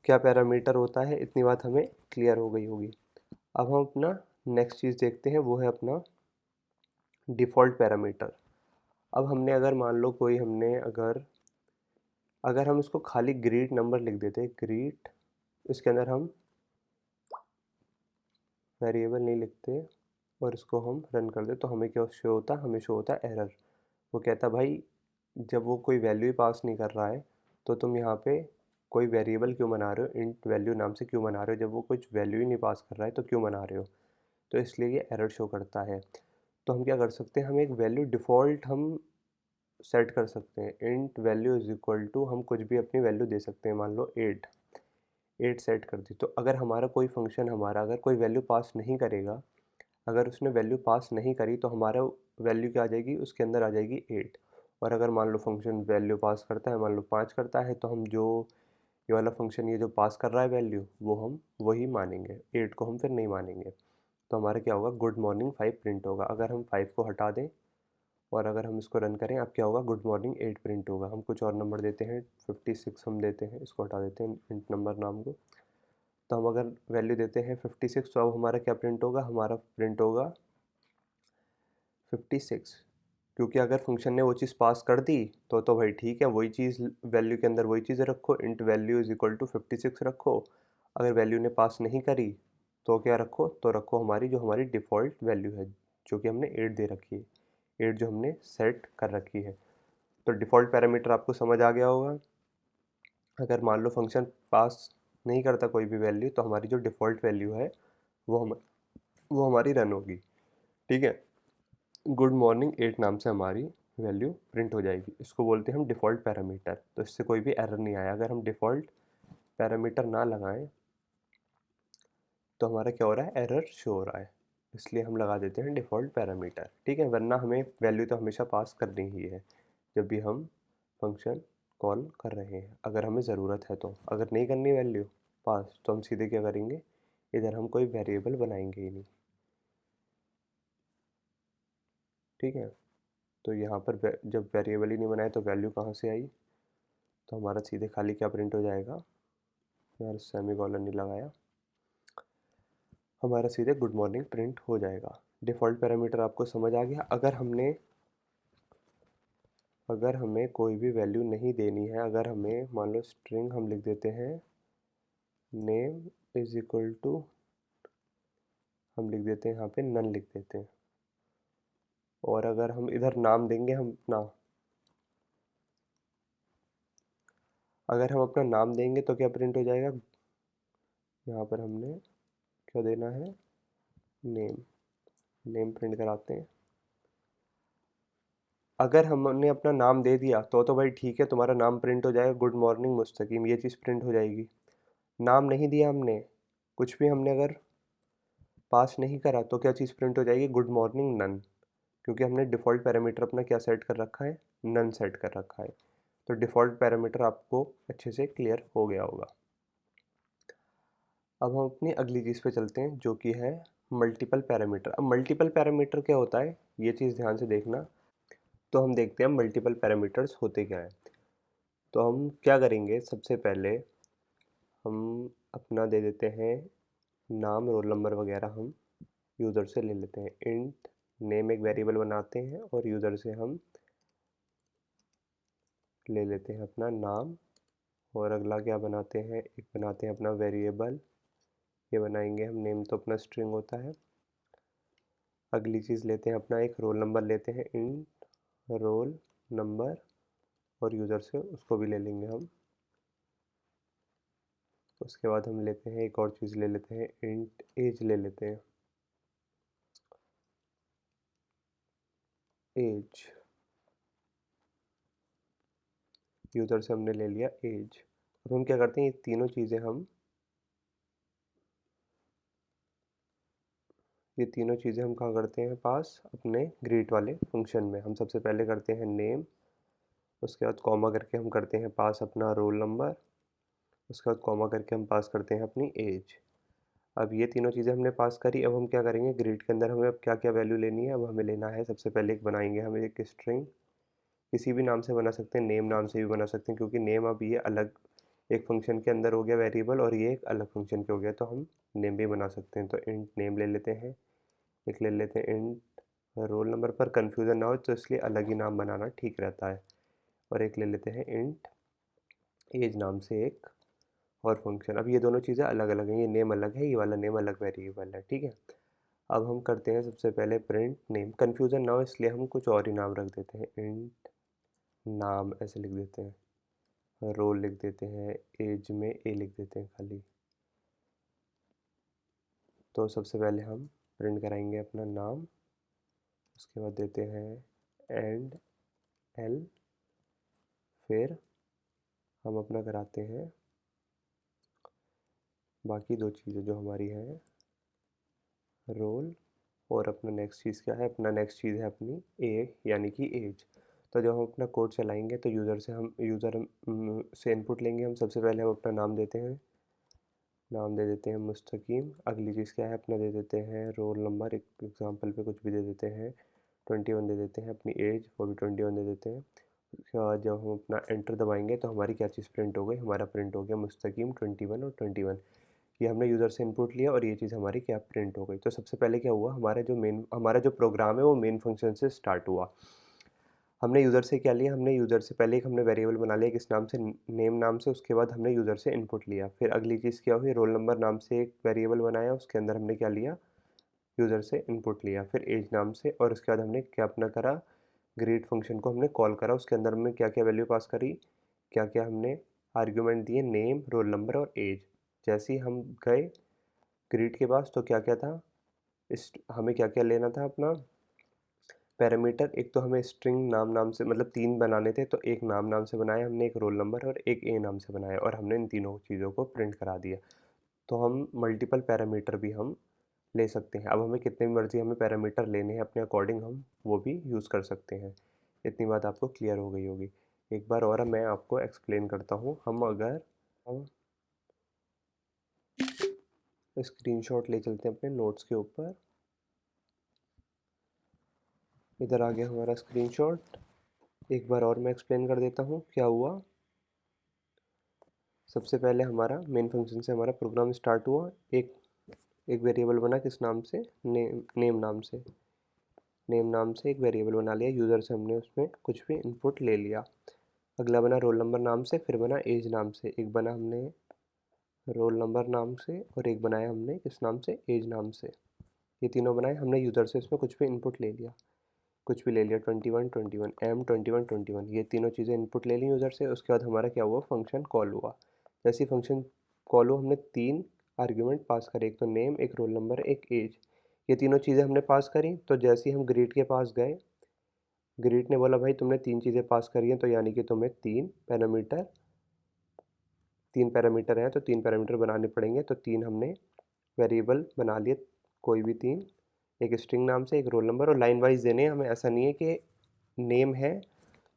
क्या पैरामीटर होता है। इतनी बात हमें क्लियर हो गई होगी। अब हम अपना नेक्स्ट चीज़ देखते हैं, वो है अपना डिफ़ॉल्ट पैरामीटर। अब हमने अगर मान लो कोई हमने अगर अगर हम इसको खाली ग्रीट नंबर लिख देते, ग्रीट, इसके अंदर हम वेरिएबल नहीं लिखते और इसको हम रन कर दे, तो हमें क्या शो होता, हमें शो होता है एरर। वो कहता भाई जब वो कोई वैल्यू ही पास नहीं कर रहा है तो तुम यहाँ पे कोई वेरिएबल क्यों बना रहे हो, इंट वैल्यू नाम से क्यों बना रहे हो, जब वो कुछ वैल्यू ही नहीं पास कर रहा है तो क्यों बना रहे हो। तो इसलिए ये एरर शो करता है। तो हम क्या कर सकते हैं, हम एक वैल्यू डिफ़ॉल्ट हम सेट कर सकते हैं। Int value is equal to, हम कुछ भी अपनी वैल्यू दे सकते हैं, मान लो 8। 8 सेट कर दी। तो अगर हमारा कोई फंक्शन हमारा अगर कोई वैल्यू पास नहीं करेगा, अगर उसने वैल्यू पास नहीं करी तो हमारा वैल्यू क्या आ जाएगी, उसके अंदर आ जाएगी 8। और अगर मान लो फंक्शन वैल्यू पास करता है, मान लो 5 करता है, तो हम जो ये वाला फंक्शन ये जो पास कर रहा है वैल्यू, वो हम वही मानेंगे, 8 को हम फिर नहीं मानेंगे। तो हमारा क्या होगा, गुड मॉर्निंग 5 प्रिंट होगा। अगर हम 5 को हटा दें और अगर हम इसको रन करें, अब क्या होगा, गुड मॉर्निंग 8 प्रिंट होगा। हम कुछ और नंबर देते हैं, 56 हम देते हैं, इसको हटा देते हैं इंट नंबर नाम को। तो हम अगर वैल्यू देते हैं 56, तो अब हमारा क्या प्रिंट होगा, हमारा प्रिंट होगा 56। क्योंकि अगर फंक्शन ने वो चीज़ पास कर दी तो भाई ठीक है, वही चीज़ वैल्यू के अंदर वही चीज़ रखो, int value is equal to 56 रखो। अगर वैल्यू ने पास नहीं करी तो क्या रखो, तो रखो हमारी जो हमारी डिफ़ॉल्ट वैल्यू है, जो कि हमने 8 दे रखी है, 8 जो हमने सेट कर रखी है। तो डिफ़ॉल्ट पैरामीटर आपको समझ आ गया होगा। अगर मान लो फंक्शन पास नहीं करता कोई भी वैल्यू, तो हमारी जो डिफ़ॉल्ट वैल्यू है वो हम वो हमारी रन होगी। ठीक है, गुड मॉर्निंग 8 नाम से हमारी वैल्यू प्रिंट हो जाएगी। इसको बोलते हैं हम डिफ़ॉल्ट पैरामीटर। तो इससे कोई भी एरर नहीं आया। अगर हम डिफ़ॉल्ट पैरामीटर ना लगाएं तो हमारा क्या हो रहा है, एरर शो हो रहा है। इसलिए हम लगा देते हैं डिफ़ॉल्ट पैरामीटर। ठीक है, वरना हमें वैल्यू तो हमेशा पास करनी ही है जब भी हम फंक्शन कॉल कर रहे हैं, अगर हमें ज़रूरत है तो। अगर नहीं करनी वैल्यू पास तो हम सीधे क्या करेंगे, इधर हम कोई वेरिएबल बनाएंगे ही नहीं। ठीक है, तो यहाँ पर जब वेरिएबल ही नहीं बनाए तो वैल्यू कहाँ से आई, तो हमारा सीधे खाली क्या प्रिंट हो जाएगा, यार सेमी कॉलन नहीं लगाया, हमारा सीधे गुड मॉर्निंग प्रिंट हो जाएगा। डिफ़ॉल्ट पैरामीटर आपको समझ आ गया। अगर हमें कोई भी वैल्यू नहीं देनी है, अगर हमें मान लो स्ट्रिंग हम लिख देते हैं नेम इज इक्वल टू हम लिख देते हैं यहाँ पे नन लिख देते हैं। और अगर हम इधर नाम देंगे हम अपना, अगर हम अपना नाम देंगे तो क्या प्रिंट हो जाएगा, यहाँ पर हमने क्या देना है, नेम, नेम प्रिंट कराते हैं। अगर हमने अपना नाम दे दिया तो भाई ठीक है, तुम्हारा नाम प्रिंट हो जाएगा, गुड मॉर्निंग मुस्तकीम, ये चीज़ प्रिंट हो जाएगी। नाम नहीं दिया हमने, कुछ भी हमने अगर पास नहीं करा तो क्या चीज़ प्रिंट हो जाएगी, गुड मॉर्निंग नन, क्योंकि हमने डिफ़ॉल्ट पैरामीटर अपना क्या सेट कर रखा है, नन सेट कर रखा है। तो डिफ़ॉल्ट पैरामीटर आपको अच्छे से क्लियर हो गया होगा। अब हम अपनी अगली चीज़ पे चलते हैं जो कि है मल्टीपल पैरामीटर। अब मल्टीपल पैरामीटर क्या होता है, ये चीज़ ध्यान से देखना। तो हम देखते हैं मल्टीपल पैरामीटर्स होते क्या है। तो हम क्या करेंगे, सबसे पहले हम अपना दे देते हैं नाम, रोल नंबर वगैरह हम यूज़र से ले लेते हैं। इंट नेम एक वेरिएबल बनाते हैं और यूज़र से हम ले लेते हैं अपना नाम। और अगला क्या बनाते हैं, एक बनाते हैं अपना वेरिएबल, ये बनाएंगे हम नेम, तो अपना स्ट्रिंग होता है। अगली चीज़ लेते हैं अपना एक रोल नंबर लेते हैं, इंट रोल नंबर, और यूज़र से उसको भी ले लेंगे हम। उसके बाद हम लेते हैं एक और चीज़ ले लेते हैं, इंट एज ले लेते हैं, एज, यूज़र से हमने ले लिया एज। अब हम क्या करते हैं, ये तीनों चीज़ें हम, ये तीनों चीज़ें हम कहाँ करते हैं पास, अपने ग्रीट वाले फंक्शन में। हम सबसे पहले करते हैं नेम, उसके बाद कॉमा करके हम करते हैं पास अपना रोल नंबर, उसके बाद कॉमा करके हम पास करते हैं अपनी एज। अब ये तीनों चीज़ें हमने पास करी। अब हम क्या करेंगे, ग्रीट के अंदर हमें अब क्या क्या वैल्यू लेनी है। अब हमें लेना है, सबसे पहले एक बनाएंगे हम एक स्ट्रिंग, किसी भी नाम से बना सकते हैं, नेम नाम से भी बना सकते हैं, क्योंकि नेम अब ये अलग एक फंक्शन के अंदर हो गया वेरिएबल, और ये एक अलग फंक्शन के हो गया, तो हम नेम भी बना सकते हैं। तो इंट नेम ले लेते हैं, एक ले लेते हैं इंट रोल नंबर, पर कन्फ्यूज़न ना हो तो इसलिए अलग ही नाम बनाना ठीक रहता है। और एक ले लेते हैं इंट एज नाम से एक और फंक्शन। अब ये दोनों चीज़ें अलग अलग हैं, ये नेम अलग है, ये वाला नेम अलग वेरिएबल है, ठीक है। अब हम करते हैं सबसे पहले प्रिंट नेम, कन्फ्यूज़न ना हो इसलिए हम कुछ और ही नाम रख देते हैं, इंट नाम ऐसे लिख देते हैं, रोल लिख देते हैं, एज में ए लिख देते हैं खाली। तो सबसे पहले हम प्रिंट कराएंगे अपना नाम, उसके बाद देते हैं एंड एल, फिर हम अपना कराते हैं बाकी दो चीज़ें जो हमारी हैं, रोल, और अपना नेक्स्ट चीज़ क्या है, अपना नेक्स्ट चीज़ है अपनी ए यानी कि एज। तो जब हम अपना कोड चलाएंगे तो यूज़र से इनपुट लेंगे। हम सबसे पहले हम अपना नाम देते हैं, नाम दे देते हैं मुस्तकीम। अगली चीज़ क्या है, अपना दे देते हैं रोल नंबर, एक एग्जांपल पे कुछ भी दे देते हैं, 21 दे देते हैं। अपनी एज वो भी 21 दे देते हैं। उसके बाद जब हम अपना एंटर दबाएंगे तो हमारी क्या चीज़ प्रिंट हो गई, हमारा प्रिंट हो गया मुस्तकीम 21 और 21। ये हमने यूज़र से इनपुट लिया और ये चीज़ हमारी क्या प्रिंट हो गई। तो सबसे पहले क्या हुआ, हमारा जो प्रोग्राम है वो मेन फंक्शन से स्टार्ट हुआ। हमने यूज़र से क्या लिया, हमने यूज़र से पहले एक हमने वेरिएबल बना लिया किस नाम से, नेम नाम से। उसके बाद हमने यूज़र से इनपुट लिया। फिर अगली चीज़ क्या हुई, रोल नंबर नाम से एक वेरिएबल बनाया, उसके अंदर हमने क्या लिया, यूज़र से इनपुट लिया। फिर एज नाम से, और उसके बाद हमने क्या अपना करा, ग्रीट फंक्शन को हमने कॉल करा। उसके अंदर हमने क्या क्या वैल्यू पास करी, क्या क्या हमने आर्ग्यूमेंट दिए, नेम रोल नंबर और एज। जैसे ही हम गए ग्रीट के पास तो क्या क्या था, इस हमें क्या क्या लेना था अपना पैरामीटर। एक तो हमें स्ट्रिंग नाम नाम से, मतलब तीन बनाने थे, तो एक नाम नाम से बनाया हमने, एक रोल नंबर और एक ए नाम से बनाया, और हमने इन तीनों चीज़ों को प्रिंट करा दिया। तो हम मल्टीपल पैरामीटर भी हम ले सकते हैं। अब हमें कितने मर्जी हमें पैरामीटर लेने हैं अपने अकॉर्डिंग, हम वो भी यूज़ कर सकते हैं। इतनी बात आपको क्लियर हो गई होगी। एक बार और मैं आपको एक्सप्लेन करता हूँ। हम स्क्रीनशॉट ले चलते हैं अपने नोट्स के ऊपर, इधर आ गया हमारा स्क्रीनशॉट। एक बार और मैं एक्सप्लेन कर देता हूँ क्या हुआ। सबसे पहले हमारा मेन फंक्शन से हमारा प्रोग्राम स्टार्ट हुआ। एक एक वेरिएबल बना किस नाम से, नेम नाम से। नेम नाम से एक वेरिएबल बना लिया, यूज़र से हमने उसमें कुछ भी इनपुट ले लिया। अगला बना रोल नंबर नाम से, फिर बना एज नाम से। एक बना हमने रोल नंबर नाम से और एक बनाया हमने किस नाम से, एज नाम से। ये तीनों बनाए हमने यूज़र से, इसमें कुछ भी इनपुट ले लिया, कुछ भी ले लिया 21 21 m 21 21, ये तीनों चीज़ें इनपुट ले ली यूज़र से। उसके बाद हमारा क्या हुआ, फंक्शन कॉल हुआ। जैसे ही फंक्शन कॉल हुआ हमने 3 आर्ग्यूमेंट पास करे, एक तो नेम, एक रोल नंबर, एक एज। ये तीनों चीज़ें हमने पास करी। तो जैसे ही हम ग्रीट के पास गए, ग्रीट ने बोला भाई तुमने 3 चीज़ें पास करी हैं, तो यानी कि तुम्हें 3 पैरामीटर हैं, तो 3 पैरामीटर बनाने पड़ेंगे। तो 3 हमने वेरिएबल बना लिए, कोई भी 3, एक स्ट्रिंग नाम से, एक रोल नंबर, और लाइन वाइज देने हैं हमें। ऐसा नहीं है कि नेम है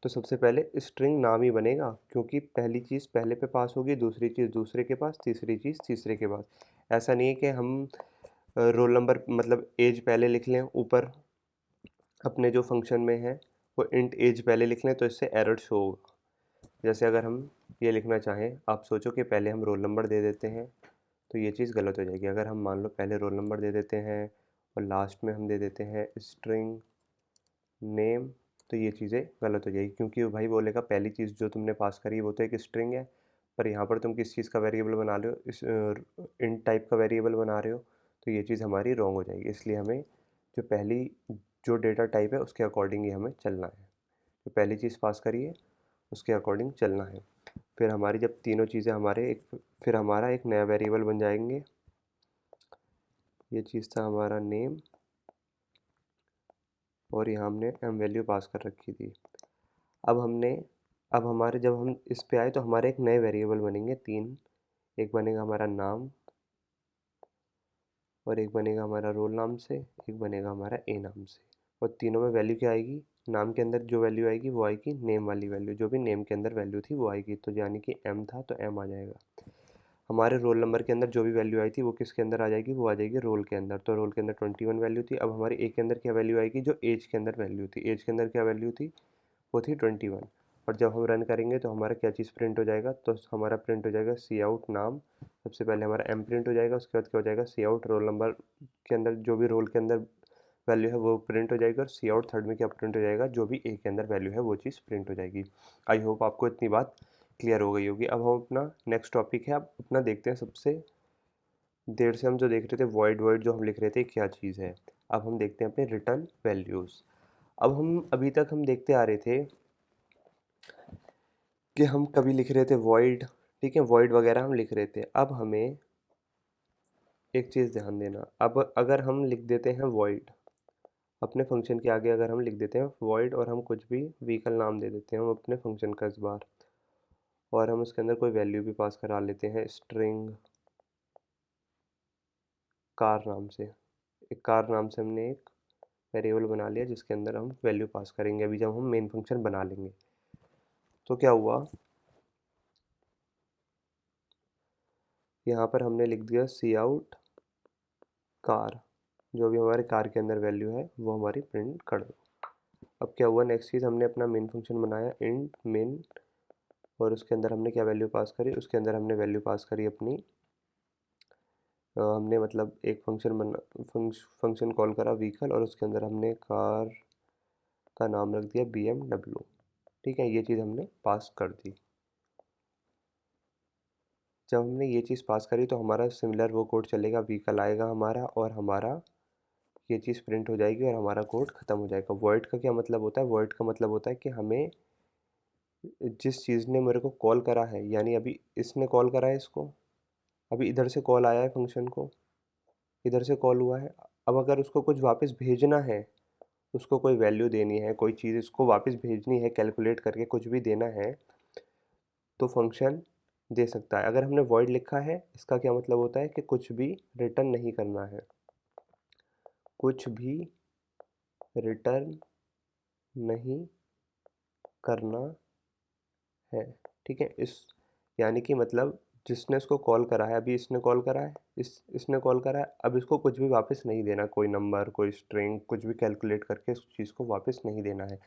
तो सबसे पहले स्ट्रिंग नाम ही बनेगा, क्योंकि पहली चीज़ पहले पे पास होगी, दूसरी चीज़ दूसरे के पास, तीसरी चीज़ तीसरे के पास। ऐसा नहीं है कि हम रोल नंबर मतलब एज पहले लिख लें ऊपर अपने जो फंक्शन में है, वो इंट एज पहले लिख लें, तो इससे एरर शो होगा। जैसे अगर हम ये लिखना चाहें, आप सोचो कि पहले हम रोल नंबर दे देते हैं, तो ये चीज़ गलत हो जाएगी। अगर हम मान लो पहले रोल नंबर दे देते हैं और लास्ट में हम दे देते हैं स्ट्रिंग नेम, तो ये चीज़ें गलत हो जाएगी, क्योंकि वो भाई बोलेगा पहली चीज़ जो तुमने पास करी वो तो एक स्ट्रिंग है, पर यहाँ पर तुम किस चीज़ का वेरिएबल बना रहे हो, इस इंट टाइप का वेरिएबल बना रहे हो, तो ये चीज़ हमारी रॉन्ग हो जाएगी। इसलिए हमें जो पहली जो डेटा टाइप है उसके अकॉर्डिंग ही हमें चलना है, जो पहली चीज़ पास करी है उसके अकॉर्डिंग चलना है। फिर हमारी जब तीनों चीज़ें हमारे एक, फिर हमारा एक नया वेरिएबल बन जाएंगे। ये चीज़ था हमारा नेम, और यहाँ हमने एम वैल्यू पास कर रखी थी। अब हमारे जब हम इस पे आए तो हमारे एक नए वेरिएबल बनेंगे 3। एक बनेगा हमारा नाम, और एक बनेगा हमारा रोल नाम से, एक बनेगा हमारा ए नाम से। और तीनों में वैल्यू क्या आएगी, नाम के अंदर जो वैल्यू आएगी वो आएगी नेम वाली वैल्यू, जो भी नेम के अंदर वैल्यू थी वो आएगी। तो यानी कि एम था तो एम आ जाएगा। हमारे रोल नंबर के अंदर जो भी वैल्यू आई थी वो किसके अंदर आ जाएगी, वो आ जाएगी रोल के अंदर। तो रोल के अंदर 21 वैल्यू थी। अब हमारे ए के अंदर क्या वैल्यू आएगी, जो एज के अंदर वैल्यू थी। एज के अंदर क्या वैल्यू थी, वो थी 21। और जब हम रन करेंगे तो हमारा क्या चीज़ प्रिंट हो जाएगा, तो हमारा प्रिंट हो जाएगा सी आउट नाम। सबसे पहले हमारा एम प्रिंट हो जाएगा, उसके बाद क्या हो जाएगा सी आउट रोल नंबर के अंदर जो भी रोल के अंदर वैल्यू है वो प्रिंट हो जाएगी, और सी आउट थर्ड में क्या प्रिंट हो जाएगा, जो भी ए के अंदर वैल्यू है वो चीज़ प्रिंट हो जाएगी। आई होप आपको इतनी बात क्लियर हो गई होगी। अब हम अपना नेक्स्ट टॉपिक है, अब अपना देखते हैं। सबसे देर से हम जो देख रहे थे वॉइड वॉइड जो हम लिख रहे थे क्या चीज़ है, अब हम देखते हैं अपने रिटर्न वैल्यूज़। अब हम अभी तक हम देखते आ रहे थे कि हम कभी लिख रहे थे वॉइड, ठीक है, वॉइड वगैरह हम लिख रहे थे। अब हमें एक चीज़ ध्यान देना, अब अगर हम लिख देते हैं वॉइड अपने फंक्शन के आगे, अगर हम लिख देते हैं वॉइड और हम कुछ भी व्हीकल नाम दे देते हैं हम अपने फंक्शन का इस बार, और हम उसके अंदर कोई वैल्यू भी पास करा लेते हैं स्ट्रिंग कार नाम से। एक कार नाम से हमने एक वेरिएबल बना लिया जिसके अंदर हम वैल्यू पास करेंगे अभी जब हम मेन फंक्शन बना लेंगे। तो क्या हुआ, यहाँ पर हमने लिख दिया सी आउट कार, जो भी हमारे कार के अंदर वैल्यू है वो हमारी प्रिंट कर दो। अब क्या हुआ, नेक्स्ट चीज़ हमने अपना मेन फंक्शन बनाया इंट मेन, और उसके अंदर हमने क्या वैल्यू पास करी, उसके अंदर हमने वैल्यू पास करी अपनी हमने मतलब एक फंक्शन बना फंक्शन कॉल करा व्हीकल, और उसके अंदर हमने कार का नाम रख दिया BMW। ठीक है, ये चीज़ हमने पास कर दी। जब हमने ये चीज़ पास करी तो हमारा सिमिलर वो कोड चलेगा, व्हीकल आएगा हमारा, और हमारा ये चीज़ प्रिंट हो जाएगी और हमारा कोड ख़त्म हो जाएगा। वॉइड का क्या मतलब होता है, वॉइड का मतलब होता है कि हमें जिस चीज़ ने मेरे को कॉल करा है, यानी अभी इसने कॉल करा है इसको, अभी इधर से कॉल आया है फंक्शन को, इधर से कॉल हुआ है। अब अगर उसको कुछ वापस भेजना है, उसको कोई वैल्यू देनी है, कोई चीज़ इसको वापस भेजनी है, कैलकुलेट करके कुछ भी देना है, तो फंक्शन दे सकता है। अगर हमने वॉइड लिखा है इसका क्या मतलब होता है कि कुछ भी रिटर्न नहीं करना है, कुछ भी रिटर्न नहीं करना है। ठीक है, इस यानी कि मतलब जिसने इसको कॉल करा है, अभी इसने कॉल करा है, इसने कॉल करा है, अब इसको कुछ भी वापस नहीं देना, कोई नंबर, कोई स्ट्रिंग, कुछ भी कैलकुलेट करके उस चीज़ को वापस नहीं देना है।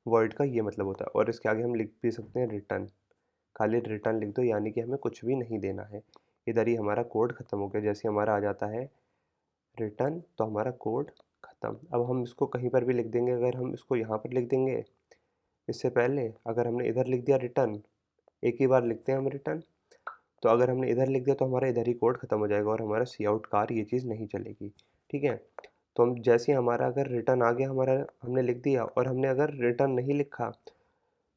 वर्ड का ये मतलब होता है। और इसके आगे हम लिख भी सकते हैं रिटर्न, खाली रिटर्न लिख दो, यानी कि हमें कुछ भी नहीं देना है। इधर ही हमारा कोड ख़त्म हो गया। जैसे हमारा आ जाता है रिटर्न तो हमारा कोड ख़त्म। अब हम इसको कहीं पर भी लिख देंगे, अगर हम इसको यहाँ पर लिख देंगे इससे पहले, अगर हमने इधर लिख दिया रिटर्न, एक ही बार लिखते हैं हम रिटर्न, तो अगर हमने इधर लिख दिया तो हमारा इधर ही कोड ख़त्म हो जाएगा और हमारा सी आउट कार ये चीज़ नहीं चलेगी। ठीक है, तो हम जैसे ही हमारा अगर रिटर्न आ गया, हमारा हमने लिख दिया, और हमने अगर रिटर्न नहीं लिखा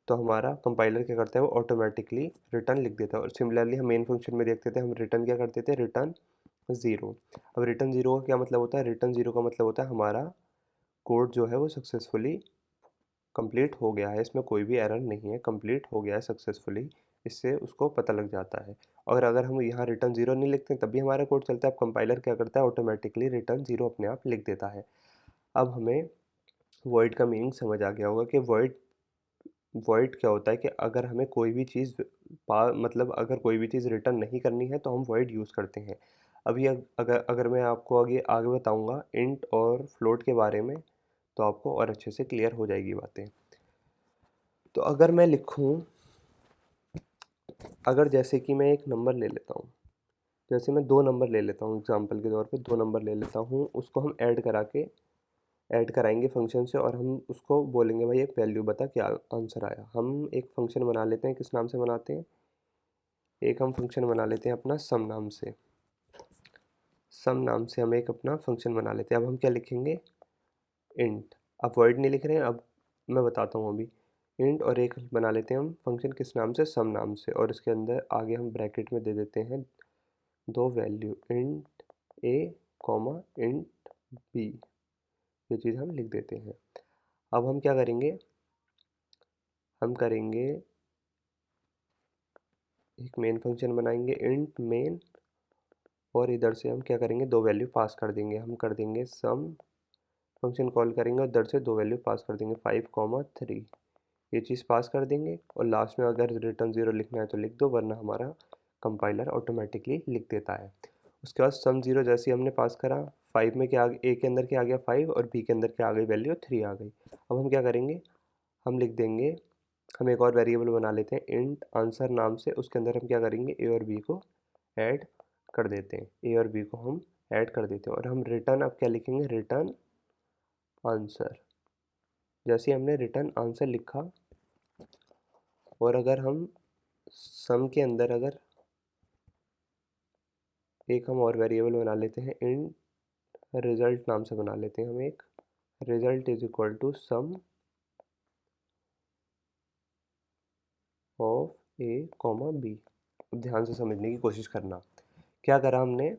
तो हमारा कंपाइलर क्या करता है, वो ऑटोमेटिकली रिटर्न लिख देता है। और सिमिलरली हम मेन फंक्शन में देखते थे, हम रिटर्न क्या करते थे, रिटर्न ज़ीरो। अब रिटर्न ज़ीरो का क्या मतलब होता है, रिटर्न ज़ीरो का मतलब होता है हमारा कोड जो है वो सक्सेसफुली कंप्लीट हो गया है, इसमें कोई भी एरर नहीं है, कंप्लीट हो गया है सक्सेसफुली। इससे उसको पता लग जाता है। और अगर हम यहाँ रिटर्न ज़ीरो नहीं लिखते तब भी हमारा कोड चलता है। अब कंपाइलर क्या करता है, ऑटोमेटिकली रिटर्न ज़ीरो अपने आप लिख देता है। अब हमें वॉइड का मीनिंग समझ आ गया होगा कि वॉइड वॉइड क्या होता है, कि अगर हमें कोई भी चीज़ मतलब अगर कोई भी चीज़ रिटर्न नहीं करनी है तो हम वॉइड यूज़ करते हैं। अभी अगर अगर मैं आपको आगे आगे बताऊंगा इंट और फ्लोट के बारे में, तो आपको और अच्छे से क्लियर हो जाएगी बातें। तो अगर मैं लिखूं, अगर जैसे कि मैं एक नंबर ले लेता हूँ, जैसे मैं दो नंबर ले लेता हूँ, एग्जांपल के तौर पे दो नंबर ले लेता हूँ, उसको हम ऐड कराएंगे फंक्शन से, और हम उसको बोलेंगे भाई एक वैल्यू बता क्या आंसर आया। हम एक फंक्शन बना लेते हैं, किस नाम से बनाते हैं, एक हम फंक्शन बना लेते हैं अपना सम नाम से। सम नाम से हम एक अपना फंक्शन बना लेते हैं। अब हम क्या लिखेंगे, इंट। अब वर्ड नहीं लिख रहे हैं, अब मैं बताता हूँ अभी। इंट और एक बना लेते हैं हम फंक्शन, किस नाम से, सम नाम से, और इसके अंदर आगे हम ब्रैकेट में दे देते हैं दो वैल्यू, इंट ए कॉमा इंट बी। ये चीज़ हम लिख देते हैं। अब हम क्या करेंगे, हम करेंगे एक मेन फंक्शन बनाएंगे इंट मेन, और इधर से हम क्या करेंगे, दो वैल्यू पास कर देंगे। हम कर देंगे सम फंक्शन कॉल करेंगे और इधर से दो वैल्यू पास कर देंगे, 5, 3। ये चीज़ पास कर देंगे, और लास्ट में अगर रिटर्न ज़ीरो लिखना है तो लिख दो, वरना हमारा कंपाइलर ऑटोमेटिकली लिख देता है। उसके बाद सम ज़ीरो जैसे ही हमने पास करा, 5 में क्या आ ए के अंदर क्या आ गया 5, और बी के अंदर क्या आ गई वैल्यू 3 आ गई। अब हम क्या करेंगे, हम लिख देंगे, हम एक और वेरिएबल बना लेते हैं इंट आंसर नाम से, उसके अंदर हम क्या करेंगे, ए और बी को ऐड कर देते हैं, ए और बी को हम ऐड कर देते हैं, और हम रिटर्न अब क्या लिखेंगे, रिटर्न आंसर। जैसे ही हमने रिटर्न आंसर लिखा, और अगर हम सम के अंदर अगर एक हम और वेरिएबल बना लेते हैं, इंट रिजल्ट नाम से बना लेते हैं हम एक, result is equal to sum of a comma b. अब ध्यान से समझने की कोशिश करना, क्या करा हमने,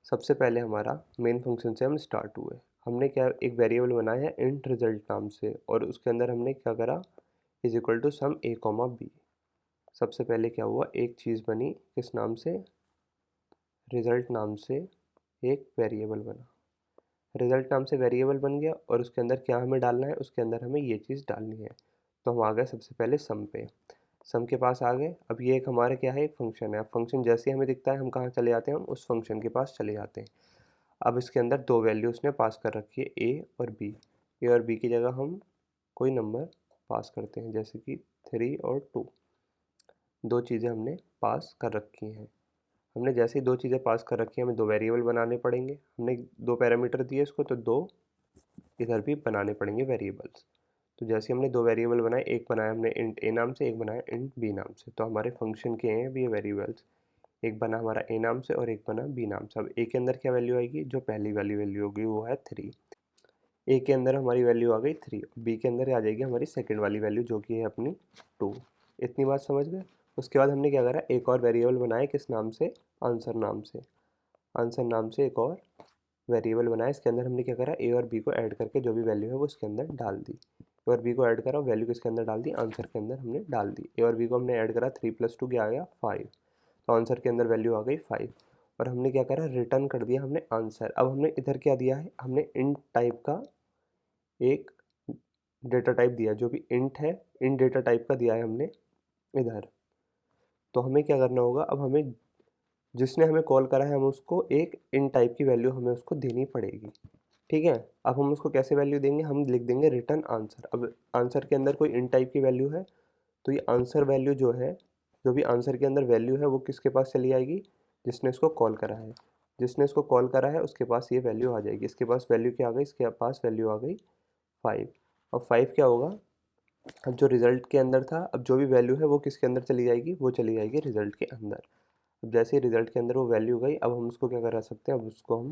सबसे पहले हमारा मेन फंक्शन से हम स्टार्ट हुए, हमने क्या एक वेरिएबल बनाया है इंट रिजल्ट नाम से, और उसके अंदर हमने क्या करा, is equal to sum a comma b. सबसे पहले क्या हुआ, एक चीज़ बनी किस नाम से, रिजल्ट नाम से एक वेरिएबल बना। रिजल्ट नाम से वेरिएबल बन गया, और उसके अंदर क्या हमें डालना है, उसके अंदर हमें ये चीज़ डालनी है। तो हम आ गए सबसे पहले सम पे, सम के पास आ गए। अब ये एक हमारा क्या है, एक फंक्शन है। अब फंक्शन जैसे ही हमें दिखता है हम कहाँ चले जाते हैं, हम उस फंक्शन के पास चले जाते हैं। अब इसके अंदर दो वैल्यू उसने पास कर रखी है, ए और बी। ए और बी की जगह हम कोई नंबर पास करते हैं, जैसे कि 3 और 2। दो चीज़ें हमने पास कर रखी हैं। हमने जैसे ही दो चीज़ें पास कर रखी हैं, हमें दो वेरिएबल बनाने पड़ेंगे। हमने दो पैरामीटर दिए इसको, तो दो इधर भी बनाने पड़ेंगे वेरिएबल्स। तो जैसे हमने दो वेरिएबल बनाए, एक बनाया हमने इंट ए नाम से, एक बनाया इंट बी नाम से, तो हमारे फंक्शन के हैं अभी ये वेरिएबल्स। एक बना हमारा ए नाम से और एक बना बी नाम से। अब ए के अंदर क्या वैल्यू आएगी, जो पहली वाली वैल्यू होगी वो है 3। ए के अंदर हमारी वैल्यू आ गई 3, बी के अंदर आ जाएगी हमारी सेकेंड वाली वैल्यू जो कि है अपनी 2। इतनी बात समझ गए। उसके बाद हमने क्या करा, एक और वेरिएबल बनाया किस नाम से, आंसर नाम से। आंसर नाम से एक और वेरिएबल बनाया, इसके अंदर हमने क्या करा, ए और बी को ऐड करके जो भी वैल्यू है वो इसके अंदर डाल दी। ए और बी को ऐड करा, वैल्यू किसके अंदर डाल दी, आंसर के अंदर हमने डाल दी। ए और बी को हमने ऐड करा, 3 + 2 क्या आ गया 5, तो आंसर के अंदर वैल्यू आ गई 5। और हमने क्या करा, रिटर्न कर दिया हमने आंसर। अब हमने इधर क्या दिया है, हमने इंट टाइप का एक डेटा टाइप दिया, जो भी इंट है, इंट डेटा टाइप का दिया है हमने इधर। तो हमें क्या करना होगा, अब हमें जिसने हमें कॉल करा है हम उसको एक इंट टाइप की वैल्यू हमें उसको देनी पड़ेगी। ठीक है। अब हम उसको कैसे वैल्यू देंगे, हम लिख देंगे रिटर्न आंसर। अब आंसर के अंदर कोई इंट टाइप की वैल्यू है, तो ये आंसर वैल्यू जो है, जो भी आंसर के अंदर वैल्यू है वो किसके पास चली आएगी, जिसने इसको कॉल करा है। जिसने इसको कॉल करा है उसके पास ये वैल्यू आ जाएगी। इसके पास वैल्यू क्या आ गई, इसके पास वैल्यू आ गई 5। अब 5 क्या होगा, अब जो रिजल्ट के अंदर था, अब जो भी वैल्यू है वो किसके अंदर चली जाएगी, वो चली जाएगी रिजल्ट के अंदर। अब जैसे ही रिजल्ट के अंदर वो वैल्यू गई, अब हम उसको क्या करा सकते हैं, अब उसको हम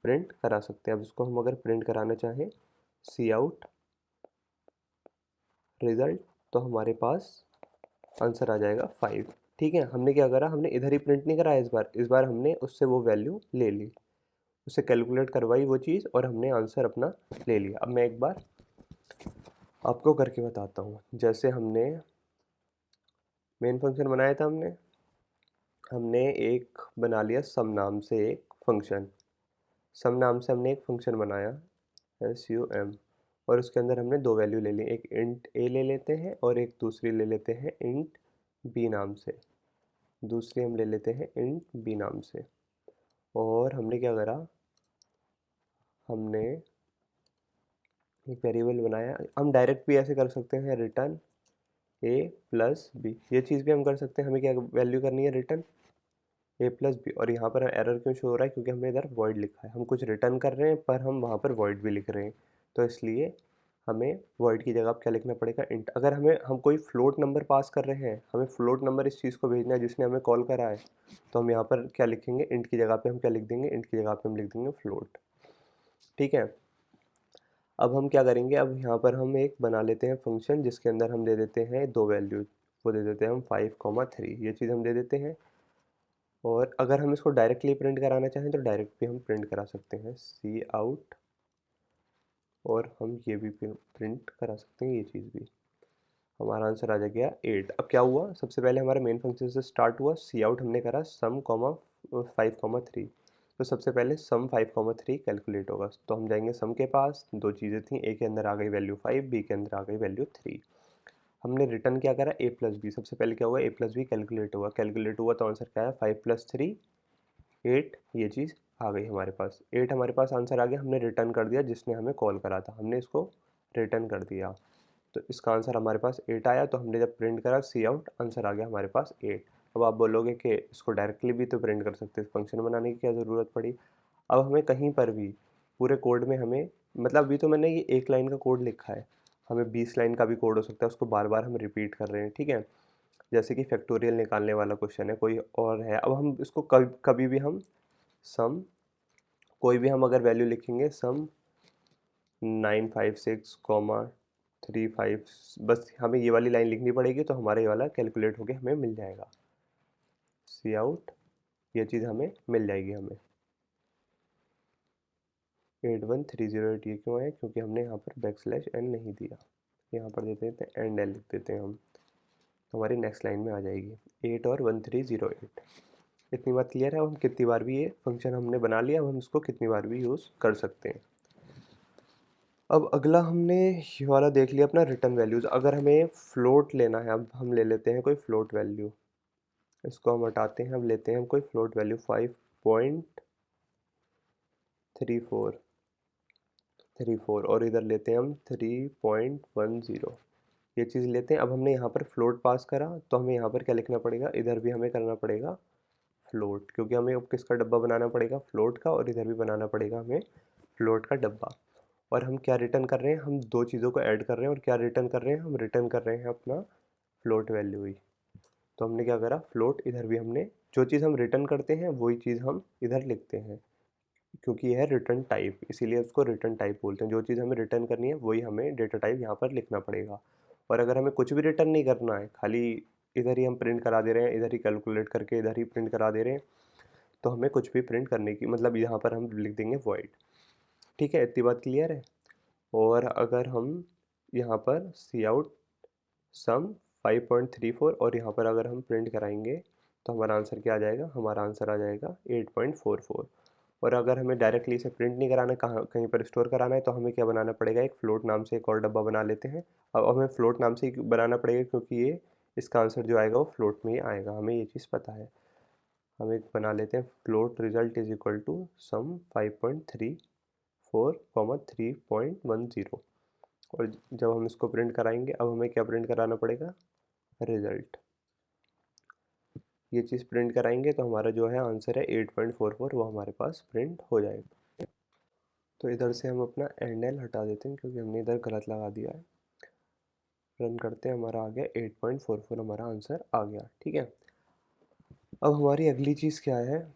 प्रिंट करा सकते हैं। अब इसको हम अगर प्रिंट कराना चाहें सी आउट रिजल्ट, तो हमारे पास आंसर आ जाएगा 5। ठीक है, हमने क्या करा, हमने इधर ही प्रिंट नहीं कराया इस बार हमने उससे वो वैल्यू ले ली, उससे कैलकुलेट करवाई वो चीज़ और हमने आंसर अपना ले लिया। अब मैं एक बार आपको करके बताता हूँ। जैसे हमने मेन फंक्शन बनाया था, हमने एक बना लिया सम नाम से एक फंक्शन, सम नाम से हमने एक फंक्शन बनाया SUM, और उसके अंदर हमने दो वैल्यू ले ली, एक इंट a ले लेते हैं और एक दूसरी ले लेते हैं इंट b नाम से, दूसरी हम ले लेते हैं इंट b नाम से। और हमने क्या करा, हमने एक वेरिएबल बनाया। हम डायरेक्ट भी ऐसे कर सकते हैं, रिटर्न a प्लस बी, ये चीज़ भी हम कर सकते हैं। हमें क्या वैल्यू करनी है, रिटर्न a प्लस बी। और यहाँ पर एरर क्यों शो हो रहा है, क्योंकि हमने इधर वॉइड लिखा है, हम कुछ रिटर्न कर रहे हैं पर हम वहाँ पर वॉइड भी लिख रहे हैं, तो इसलिए हमें वॉइड की जगह अब क्या लिखना पड़ेगा, इंट। अगर हम कोई फ्लोट नंबर पास कर रहे हैं, हमें फ्लोट नंबर इस चीज़ को भेजना है जिसने हमें कॉल करा है, तो हम यहाँ पर क्या लिखेंगे, इंट की जगह पे हम क्या लिख देंगे, इंट की जगह पे हम लिख देंगे फ्लोट। ठीक है, अब हम क्या करेंगे, अब यहाँ पर हम एक बना लेते हैं फंक्शन जिसके अंदर हम दे देते हैं दो वैल्यू, वो दे देते हैं हम 5,3, ये चीज़ हम दे देते हैं। और अगर हम इसको डायरेक्टली प्रिंट कराना चाहें तो डायरेक्ट भी हम प्रिंट करा सकते हैं सी आउट, और हम ये भी प्रिंट करा सकते हैं, ये चीज़ भी। हमारा आंसर आ गया 8। अब क्या हुआ, सबसे पहले हमारा मेन फंक्शन से स्टार्ट हुआ, सी आउट हमने करा सम कॉमा 5,3, तो सबसे पहले सम 5,3 कैलकुलेट होगा, तो हम जाएंगे सम के पास, दो चीज़ें थी, ए के अंदर आ गई वैल्यू 5, बी के अंदर आ गई वैल्यू 3। हमने रिटर्न क्या करा, ए प्लस बी, सबसे पहले क्या हुआ, ए प्लस बी कैलकुलेट हुआ तो आंसर क्या है, 5 + 3 8, ये चीज़ आ गई हमारे पास, 8 हमारे पास आंसर आ गया। हमने रिटर्न कर दिया, जिसने हमें कॉल करा था हमने इसको रिटर्न कर दिया, तो इसका आंसर हमारे पास 8 आया। तो हमने जब प्रिंट करा सी आउट, आंसर आ गया हमारे पास 8। अब आप बोलोगे कि इसको डायरेक्टली भी तो प्रिंट कर सकते हैं, फंक्शन बनाने की क्या ज़रूरत पड़ी। अब हमें कहीं पर भी पूरे कोड में हमें, मतलब अभी तो मैंने ये एक लाइन का कोड लिखा है, हमें 20 लाइन का भी कोड हो सकता है, उसको बार बार हम रिपीट कर रहे हैं। ठीक है, जैसे कि फैक्टोरियल निकालने वाला क्वेश्चन है, कोई और है, अब हम इसको कभी कभी भी हम सम, कोई भी हम अगर वैल्यू लिखेंगे सम 956,35, बस हमें ये वाली लाइन लिखनी पड़ेगी, तो हमारा ये वाला कैलकुलेट होके हमें मिल जाएगा सी आउट, ये चीज़ हमें मिल जाएगी हमें 81308। ये क्यों है, क्योंकि हमने यहाँ पर \n नहीं दिया, यहाँ पर देते हैं एंड एल लिख देते हैं हम, तो हमारी नेक्स्ट लाइन में आ जाएगी 8 और 1308। इतनी बात क्लियर है। अब हम कितनी बार भी ये फंक्शन हमने बना लिया, अब हम इसको कितनी बार भी यूज़ कर सकते हैं। अब अगला हमने ये वाला देख लिया अपना रिटर्न वैल्यूज़। अगर हमें फ्लोट लेना है, अब हम ले लेते हैं कोई फ्लोट वैल्यू, इसको हम हटाते हैं, अब लेते हैं हम कोई फ्लोट वैल्यू 5.34 और इधर लेते हैं हम 3.10, ये चीज़ लेते हैं। अब हमने यहाँ पर फ्लोट पास करा, तो हमें यहाँ पर क्या लिखना पड़ेगा, इधर भी हमें करना पड़ेगा फ्लोट, क्योंकि हमें अब किसका डब्बा बनाना पड़ेगा, फ्लोट का, और इधर भी बनाना पड़ेगा हमें फ्लोट का डब्बा। और हम क्या रिटर्न कर रहे हैं, हम दो चीज़ों को ऐड कर रहे हैं, और क्या रिटर्न कर रहे हैं, हम रिटर्न कर रहे हैं अपना फ्लोट वैल्यू ही। तो हमने क्या करा, फ्लोट, इधर भी हमने जो चीज़ हम रिटर्न करते हैं वही चीज़ हम इधर लिखते हैं, क्योंकि यह है रिटर्न टाइप, इसीलिए उसको रिटर्न टाइप बोलते हैं। जो चीज़ हमें रिटर्न करनी है वही हमें डेटा टाइप यहाँ पर लिखना पड़ेगा। और अगर हमें कुछ भी रिटर्न नहीं करना है, खाली इधर ही हम प्रिंट करा दे रहे हैं, इधर ही कैलकुलेट करके इधर ही प्रिंट करा दे रहे हैं, तो हमें कुछ भी प्रिंट करने की, मतलब यहाँ पर हम लिख देंगे वॉइड। ठीक है, इतनी बात क्लियर है। और अगर हम यहाँ पर सी आउट सम 5.34 और यहाँ पर अगर हम प्रिंट कराएंगे, तो हमारा आंसर क्या आ जाएगा, हमारा आंसर आ जाएगा 8.44। और अगर हमें डायरेक्टली इसे प्रिंट नहीं कराना, कहाँ कहीं पर स्टोर कराना है, तो हमें क्या बनाना पड़ेगा, एक फ्लोट नाम से एक और डब्बा बना लेते हैं। अब हमें फ्लोट नाम से ही बनाना पड़ेगा, क्योंकि ये इसका आंसर जो आएगा वो फ्लोट में ही आएगा, हमें ये चीज़ पता है। हम एक बना लेते हैं float result is equal to some 5.34, और जब हम इसको प्रिंट कराएंगे, अब हमें क्या प्रिंट कराना पड़ेगा, रिजल्ट। ये चीज़ प्रिंट कराएंगे तो हमारा जो है आंसर है 8.44, वो हमारे पास प्रिंट हो जाएगा। तो इधर से हम अपना एंड एल हटा देते हैं, क्योंकि हमने इधर गलत लगा दिया है। रन करते हैं, हमारा आ गया 8.44, हमारा आंसर आ गया। ठीक है, अब हमारी अगली चीज़ क्या है,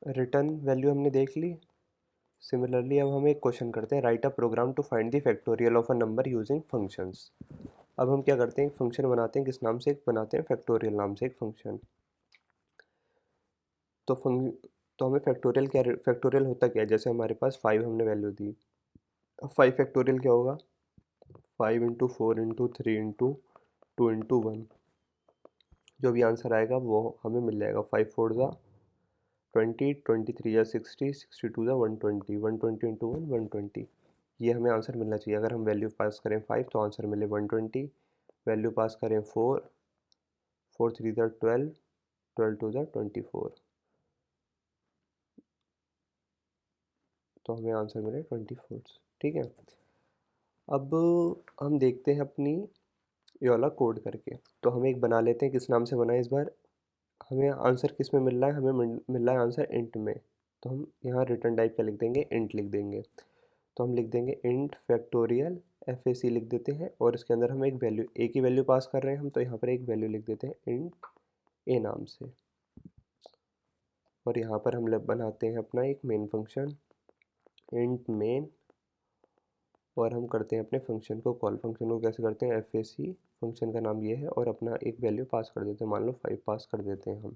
रिटर्न वैल्यू हमने देख ली, सिमिलरली अब हम एक क्वेश्चन करते हैं, write a program to find the factorial of a number using functions. अब हम क्या करते हैं, एक फंक्शन बनाते हैं, किस नाम से बनाते हैं, फैक्टोरियल नाम से एक फंक्शन। तो तो हमें फैक्टोरियल क्या, फैक्टोरियल होता क्या है, जैसे हमारे पास 5 हमने वैल्यू दी, अब 5 फैक्टोरियल क्या होगा, 5 × 4 × 3 × 2 × 1, जो भी आंसर आएगा वो हमें मिल जाएगा। 5 4 ज़ा 20, 23 ज़ा 60, 62 ज़ा 120, 120 × 1 120, ये हमें आंसर मिलना चाहिए। अगर हम वैल्यू पास करें 5 तो आंसर मिले 120, वैल्यू पास करें 4, 4 3 ज़ा 12, 12 2 ज़ा 24, तो हमें आंसर मिले 24। ठीक है, अब हम देखते हैं अपनी ये वाला कोड करके। तो हम एक बना लेते हैं, किस नाम से बनाए इस बार, हमें आंसर किस में मिल रहा है, हमें मिल रहा है आंसर इंट में। तो हम यहाँ रिटर्न टाइप क्या लिख देंगे, इंट लिख देंगे। तो हम लिख देंगे इंट फैक्टोरियल FAC लिख देते हैं, और इसके अंदर हम एक वैल्यू, ए की वैल्यू पास कर रहे हैं हम, तो यहाँ पर एक वैल्यू लिख देते हैं इंट ए नाम से। और यहाँ पर हम बनाते हैं अपना एक मेन फंक्शन इंट मेन, और हम करते हैं अपने फंक्शन को कॉल। फंक्शन को कैसे करते हैं, FAC, फंक्शन का नाम ये है, और अपना एक वैल्यू पास कर देते हैं, मान लो 5 पास कर देते हैं हम।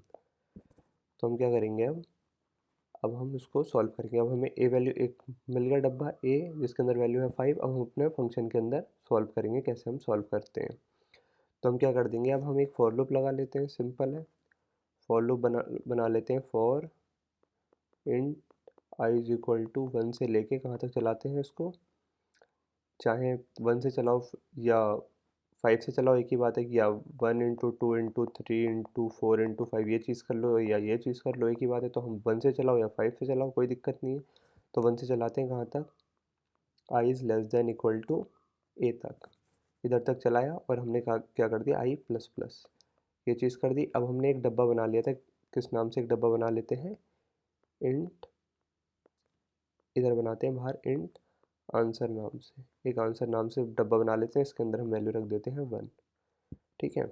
तो हम क्या करेंगे, अब हम उसको सॉल्व करेंगे। अब हमें ए वैल्यू एक मिल गया, डब्बा ए जिसके अंदर वैल्यू है 5। अब हम अपने फंक्शन के अंदर सॉल्व करेंगे, कैसे हम सॉल्व करते हैं। तो हम क्या कर देंगे, अब हम एक फॉर लूप लगा लेते हैं, सिंपल है। फॉर लूप बना लेते हैं, for int i is equal to 1 से लेके कहाँ तक चलाते हैं इसको, चाहे 1 से चलाओ या 5 से चलाओ, एक ही बात है कि या 1 × 2 × 3 × 4 × 5 ये चीज़ कर लो या ये चीज़ कर लो, एक ही बात है। तो हम 1 से चलाओ या 5 से चलाओ, कोई दिक्कत नहीं है। तो 1 से चलाते हैं कहाँ तक, i is less than equal to a तक, इधर तक चलाया, और हमने कहा क्या कर दिया, आई प्लस प्लस ये चीज़ कर दी। अब हमने एक डब्बा बना लिया था, किस नाम से, एक डब्बा बना लेते हैं इंट, इधर बनाते हैं बाहर इंट आंसर नाम से, एक आंसर नाम से डब्बा बना लेते हैं, इसके अंदर हम वैल्यू रख देते हैं 1। ठीक है,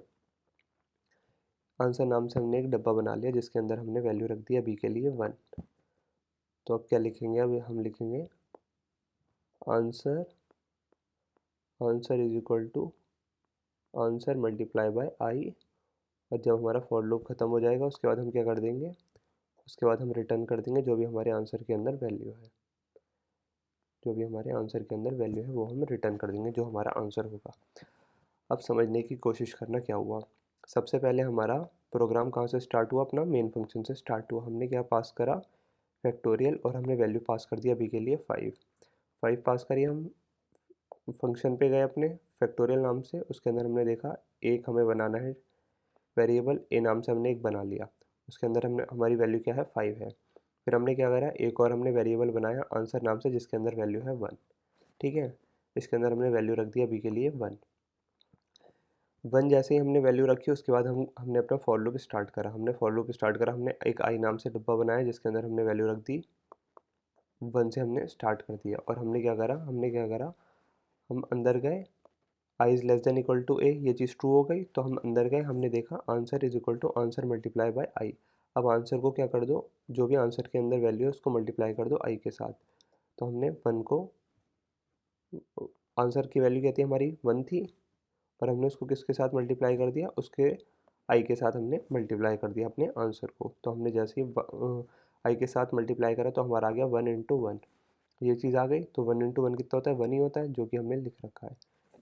आंसर नाम से हमने एक डब्बा बना लिया जिसके अंदर हमने वैल्यू रख दी अभी के लिए 1। तो अब क्या लिखेंगे, अब हम लिखेंगे answer, answer is equal to answer multiply by i. और जब हमारा फॉर लूप ख़त्म हो जाएगा उसके बाद हम क्या कर देंगे, उसके बाद हम रिटर्न कर देंगे जो भी हमारे आंसर के अंदर वैल्यू है, जो भी हमारे आंसर के अंदर वैल्यू है वो हम रिटर्न कर देंगे, जो हमारा आंसर होगा। अब समझने की कोशिश करना क्या हुआ। सबसे पहले हमारा प्रोग्राम कहाँ से स्टार्ट हुआ, अपना मेन फंक्शन से स्टार्ट हुआ। हमने क्या पास करा, फैक्टोरियल, और हमने वैल्यू पास कर दिया अभी के लिए 5 पास करिए। हम फंक्शन पे गए अपने फैक्टोरियल नाम से, उसके अंदर हमने देखा एक हमें बनाना है वेरिएबल, ए नाम से हमने एक बना लिया, उसके अंदर हमने हमारी वैल्यू क्या है 5 है। फिर हमने क्या करा, एक और हमने वेरिएबल बनाया आंसर नाम से जिसके अंदर वैल्यू है 1। ठीक है, इसके अंदर हमने वैल्यू रख दी अभी के लिए 1। जैसे ही हमने वैल्यू रखी उसके बाद हमने अपना फॉर लूप स्टार्ट करा। हमने एक आई नाम से डब्बा बनाया जिसके अंदर हमने वैल्यू रख दी 1 से, हमने स्टार्ट कर दिया। और हमने क्या करा, हम अंदर गए, i is less than equal to a, ये चीज़ ट्रू हो गई। तो हम अंदर गए, हमने देखा answer is equal to answer multiply by i. अब आंसर को क्या कर दो, जो भी आंसर के अंदर वैल्यू है उसको मल्टीप्लाई कर दो आई के साथ। तो हमने 1 को, आंसर की वैल्यू क्या थी हमारी 1 थी, और हमने उसको किसके साथ मल्टीप्लाई कर दिया, उसके आई के साथ हमने मल्टीप्लाई कर दिया अपने आंसर को। तो हमने जैसे ही आई के साथ मल्टीप्लाई करा तो हमारा आ गया 1 × 1, ये चीज़ आ गई। तो 1 × 1 कितना होता है, 1 ही होता है, जो कि हमने लिख रखा है,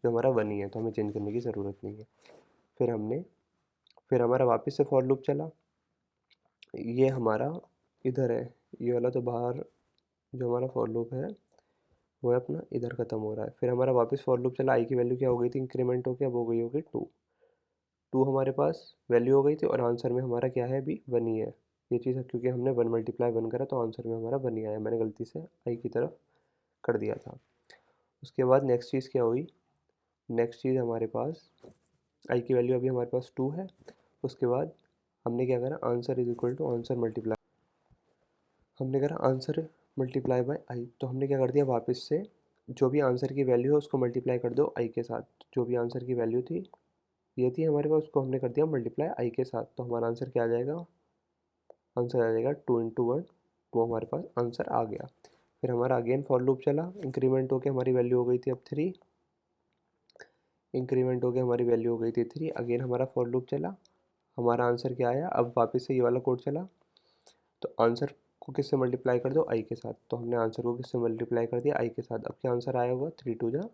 जो हमारा 1 ही है, तो हमें चेंज करने की ज़रूरत नहीं है। फिर हमारा वापस से फॉर लूप चला, ये हमारा इधर है, ये वाला तो बाहर, जो हमारा फॉर लूप है वो है अपना इधर ख़त्म हो रहा है। फिर हमारा वापस फॉर लूप चला, आई की वैल्यू क्या हो गई थी, इंक्रीमेंट होकर अब हो गई होगी 2। 2 हमारे पास वैल्यू हो गई थी, और आंसर में हमारा क्या है अभी 1 ही है। ये चीज़ है क्योंकि हमने 1 × 1 करा तो आंसर में हमारा 1 ही आया, मैंने गलती से आई की तरफ कर दिया था। उसके बाद नेक्स्ट चीज़ क्या हुई, नेक्स्ट चीज़ हमारे पास आई की वैल्यू अभी हमारे पास 2 है। उसके बाद हमने क्या करा, answer is equal to answer multiply, हमने करा आंसर मल्टीप्लाई बाय आई। तो हमने क्या कर दिया, वापस से जो भी आंसर की वैल्यू है उसको मल्टीप्लाई कर दो आई के साथ। जो भी आंसर की वैल्यू थी ये थी हमारे पास, उसको हमने कर दिया मल्टीप्लाई आई के साथ। तो हमारा आंसर क्या आ जाएगा, आंसर आ जाएगा 2 × 1, 2 हमारे पास आंसर आ गया। फिर हमारा अगेन फॉर लूप चला, इंक्रीमेंट होके हमारी वैल्यू हो गई थी अब 3, इंक्रीमेंट हो गया हमारी वैल्यू हो गई थी 3, अगेन हमारा फॉर लूप चला, हमारा आंसर क्या आया, अब वापस से ये वाला कोड चला, तो आंसर को किससे मल्टीप्लाई कर दो, आई के साथ, तो हमने आंसर को किससे मल्टीप्लाई कर दिया, आई के साथ। अब क्या आंसर आया हुआ, 3 2 जा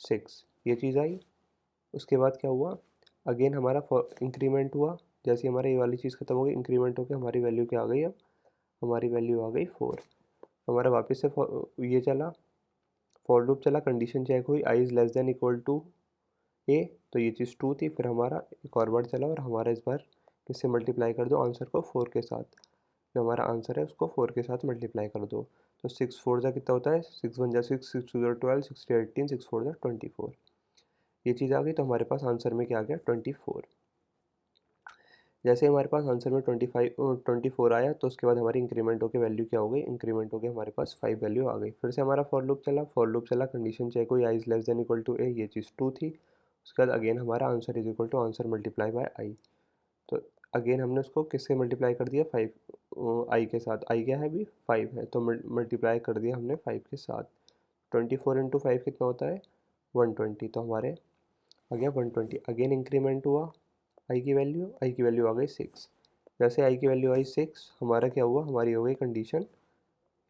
6, ये चीज़ आई। उसके बाद क्या हुआ, अगेन हमारा इंक्रीमेंट हुआ, जैसे हमारी ये वाली चीज़ खत्म हो गई, इंक्रीमेंट होकर हमारी वैल्यू क्या आ गई, अब हमारी वैल्यू आ गई 4। हमारा वापस से ये चला, फॉर लूप चला, कंडीशन चेक हुई, i is less than equal to a, तो ये चीज़ ट्रू थी। फिर हमारा एक और बार चला और हमारा इस बार किससे मल्टीप्लाई कर दो आंसर को, 4 के साथ, जो हमारा आंसर है उसको 4 के साथ मल्टीप्लाई कर दो। तो 6 4 जा कितना होता है, 6 1 जा 6, 6 2 जा 12, 6 3 18, 6 4 जा 24, ये चीज़ आ गई। तो हमारे पास आंसर में क्या आ गया, 24। जैसे हमारे पास आंसर में 24 आया, तो उसके बाद हमारी इंक्रीमेंट होकर वैल्यू क्या हो गई, इंक्रीमेंट होकर हमारे पास 5 वैल्यू आ गई। फिर से हमारा फॉर लूप चला, कंडीशन चेक हुई, i is less than equal to a, ये चीज़ ट्रू थी। उसके बाद अगेन हमारा answer is equal to answer multiply by i, तो अगेन हमने उसको किससे मल्टीप्लाई कर दिया, 5 आई के साथ, आई क्या है अभी 5 है, तो मल्टीप्लाई कर दिया हमने 5 के साथ। 24 इंटू 5 कितना होता है, 120, तो हमारे आ गया 120। अगेन इंक्रीमेंट हुआ, आई की वैल्यू आ गई 6। जैसे आई की वैल्यू आई 6, हमारा क्या हुआ, हमारी हो गई कंडीशन,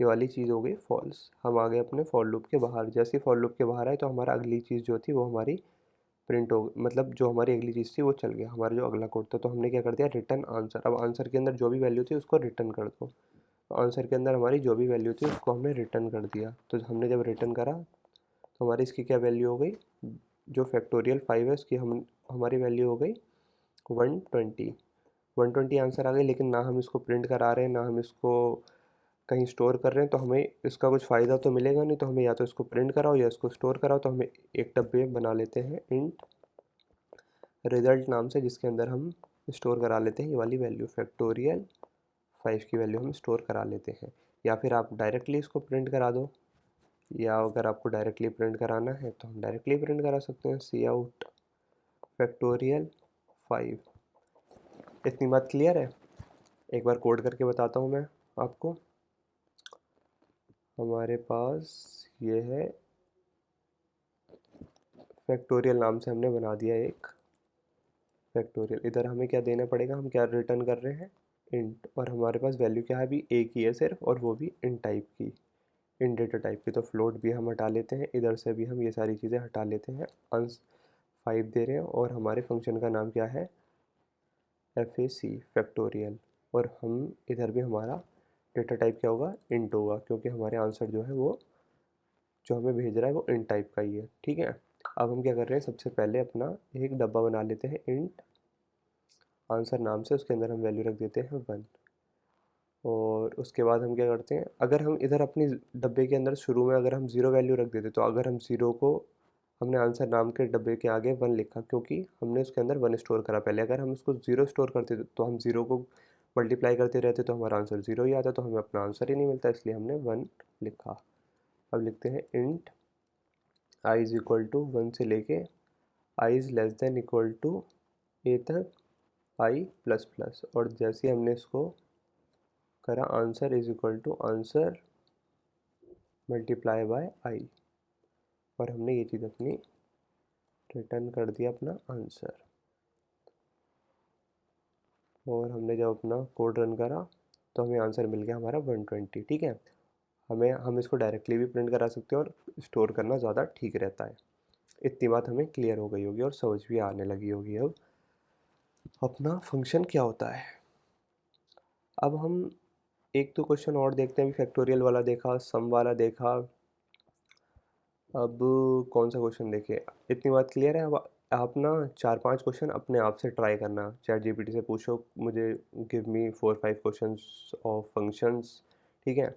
ये वाली चीज़ हो गई फॉल्स, हम आ गए अपने फॉर लूप के बाहर। जैसे फॉर लूप के बाहर आए तो हमारा अगली चीज़ जो थी वो हमारी प्रिंट हो, मतलब जो हमारी अगली चीज़ थी वो चल गया, हमारा जो अगला कोड था। तो हमने क्या कर दिया, रिटर्न आंसर। अब आंसर के अंदर जो भी वैल्यू थी उसको रिटर्न कर दो, तो आंसर के अंदर हमारी जो भी वैल्यू थी उसको हमने रिटर्न कर दिया। तो हमने जब रिटर्न करा तो हमारी इसकी क्या वैल्यू हो गई, जो फैक्टोरियल 5 है उसकी हमारी वैल्यू हो गई 120। 120 आंसर आ गई, लेकिन ना हम इसको प्रिंट करा रहे हैं ना हम इसको कहीं स्टोर कर रहे हैं, तो हमें इसका कुछ फ़ायदा तो मिलेगा नहीं। तो हमें या तो इसको प्रिंट कराओ या इसको स्टोर कराओ, तो हमें एक डब्बे बना लेते हैं इंट रिजल्ट नाम से, जिसके अंदर हम स्टोर करा लेते हैं ये वाली वैल्यू, फैक्टोरियल 5 की वैल्यू हम स्टोर करा लेते हैं। या फिर आप डायरेक्टली इसको प्रिंट करा दो, या अगर आपको डायरेक्टली प्रिंट कराना है तो हम डायरेक्टली प्रिंट करा सकते हैं, सी आउट फैक्टोरियल 5। इतनी बात क्लियर है। एक बार कोड करके बताता हूँ मैं आपको। हमारे पास ये है, फैक्टोरियल नाम से हमने बना दिया एक फैक्टोरियल। इधर हमें क्या देना पड़ेगा, हम क्या रिटर्न कर रहे हैं, इंट, और हमारे पास वैल्यू क्या है अभी, ए की है सिर्फ, और वो भी इन टाइप की, इन डेटा टाइप की। तो फ्लोट भी हम हटा लेते हैं, इधर से भी हम ये सारी चीज़ें हटा लेते हैं। अंस 5 दे रहे हैं और हमारे फंक्शन का नाम क्या है, FAC फैक्टोरियल, और हम इधर भी हमारा डेटा टाइप क्या होगा, इंट होगा, क्योंकि हमारे आंसर जो है वो जो हमें भेज रहा है वो इंट टाइप का ही है। ठीक है, अब हम क्या कर रहे हैं, सबसे पहले अपना एक डब्बा बना लेते हैं इंट आंसर नाम से, उसके अंदर हम वैल्यू रख देते हैं 1। और उसके बाद हम क्या करते हैं, अगर हम इधर अपनी डब्बे के अंदर शुरू में अगर हम ज़ीरो वैल्यू रख देते, तो अगर हम ज़ीरो को, हमने आंसर नाम के डब्बे के आगे 1 लिखा, क्योंकि हमने उसके अंदर 1 स्टोर करा पहले। अगर हम उसको 0 स्टोर करते तो हम 0 को मल्टीप्लाई करते रहते तो हमारा आंसर 0 ही आता, तो हमें अपना आंसर ही नहीं मिलता, इसलिए हमने 1 लिखा। अब लिखते हैं int i is equal to 1 से लेके i is less than equal to a तक आई प्लस प्लस, और जैसे ही हमने इसको करा, answer is equal to answer multiply by i, और हमने ये चीज़ अपनी रिटर्न कर दिया अपना आंसर। और हमने जब अपना कोड रन करा तो हमें आंसर मिल गया हमारा 120। ठीक है, हम इसको डायरेक्टली भी प्रिंट करा सकते हैं और स्टोर करना ज़्यादा ठीक रहता है। इतनी बात हमें क्लियर हो गई होगी और समझ भी आने लगी होगी अब अपना फंक्शन क्या होता है। अब हम एक तो क्वेश्चन और देखते हैं, फैक्टोरियल वाला देखा, सम वाला देखा, अब कौन सा क्वेश्चन देखें। इतनी बात क्लियर है। अब आप ना 4-5 क्वेश्चन अपने आप से ट्राई करना, चैट जीपीटी से पूछो मुझे, give me 4-5 questions of functions, ठीक है,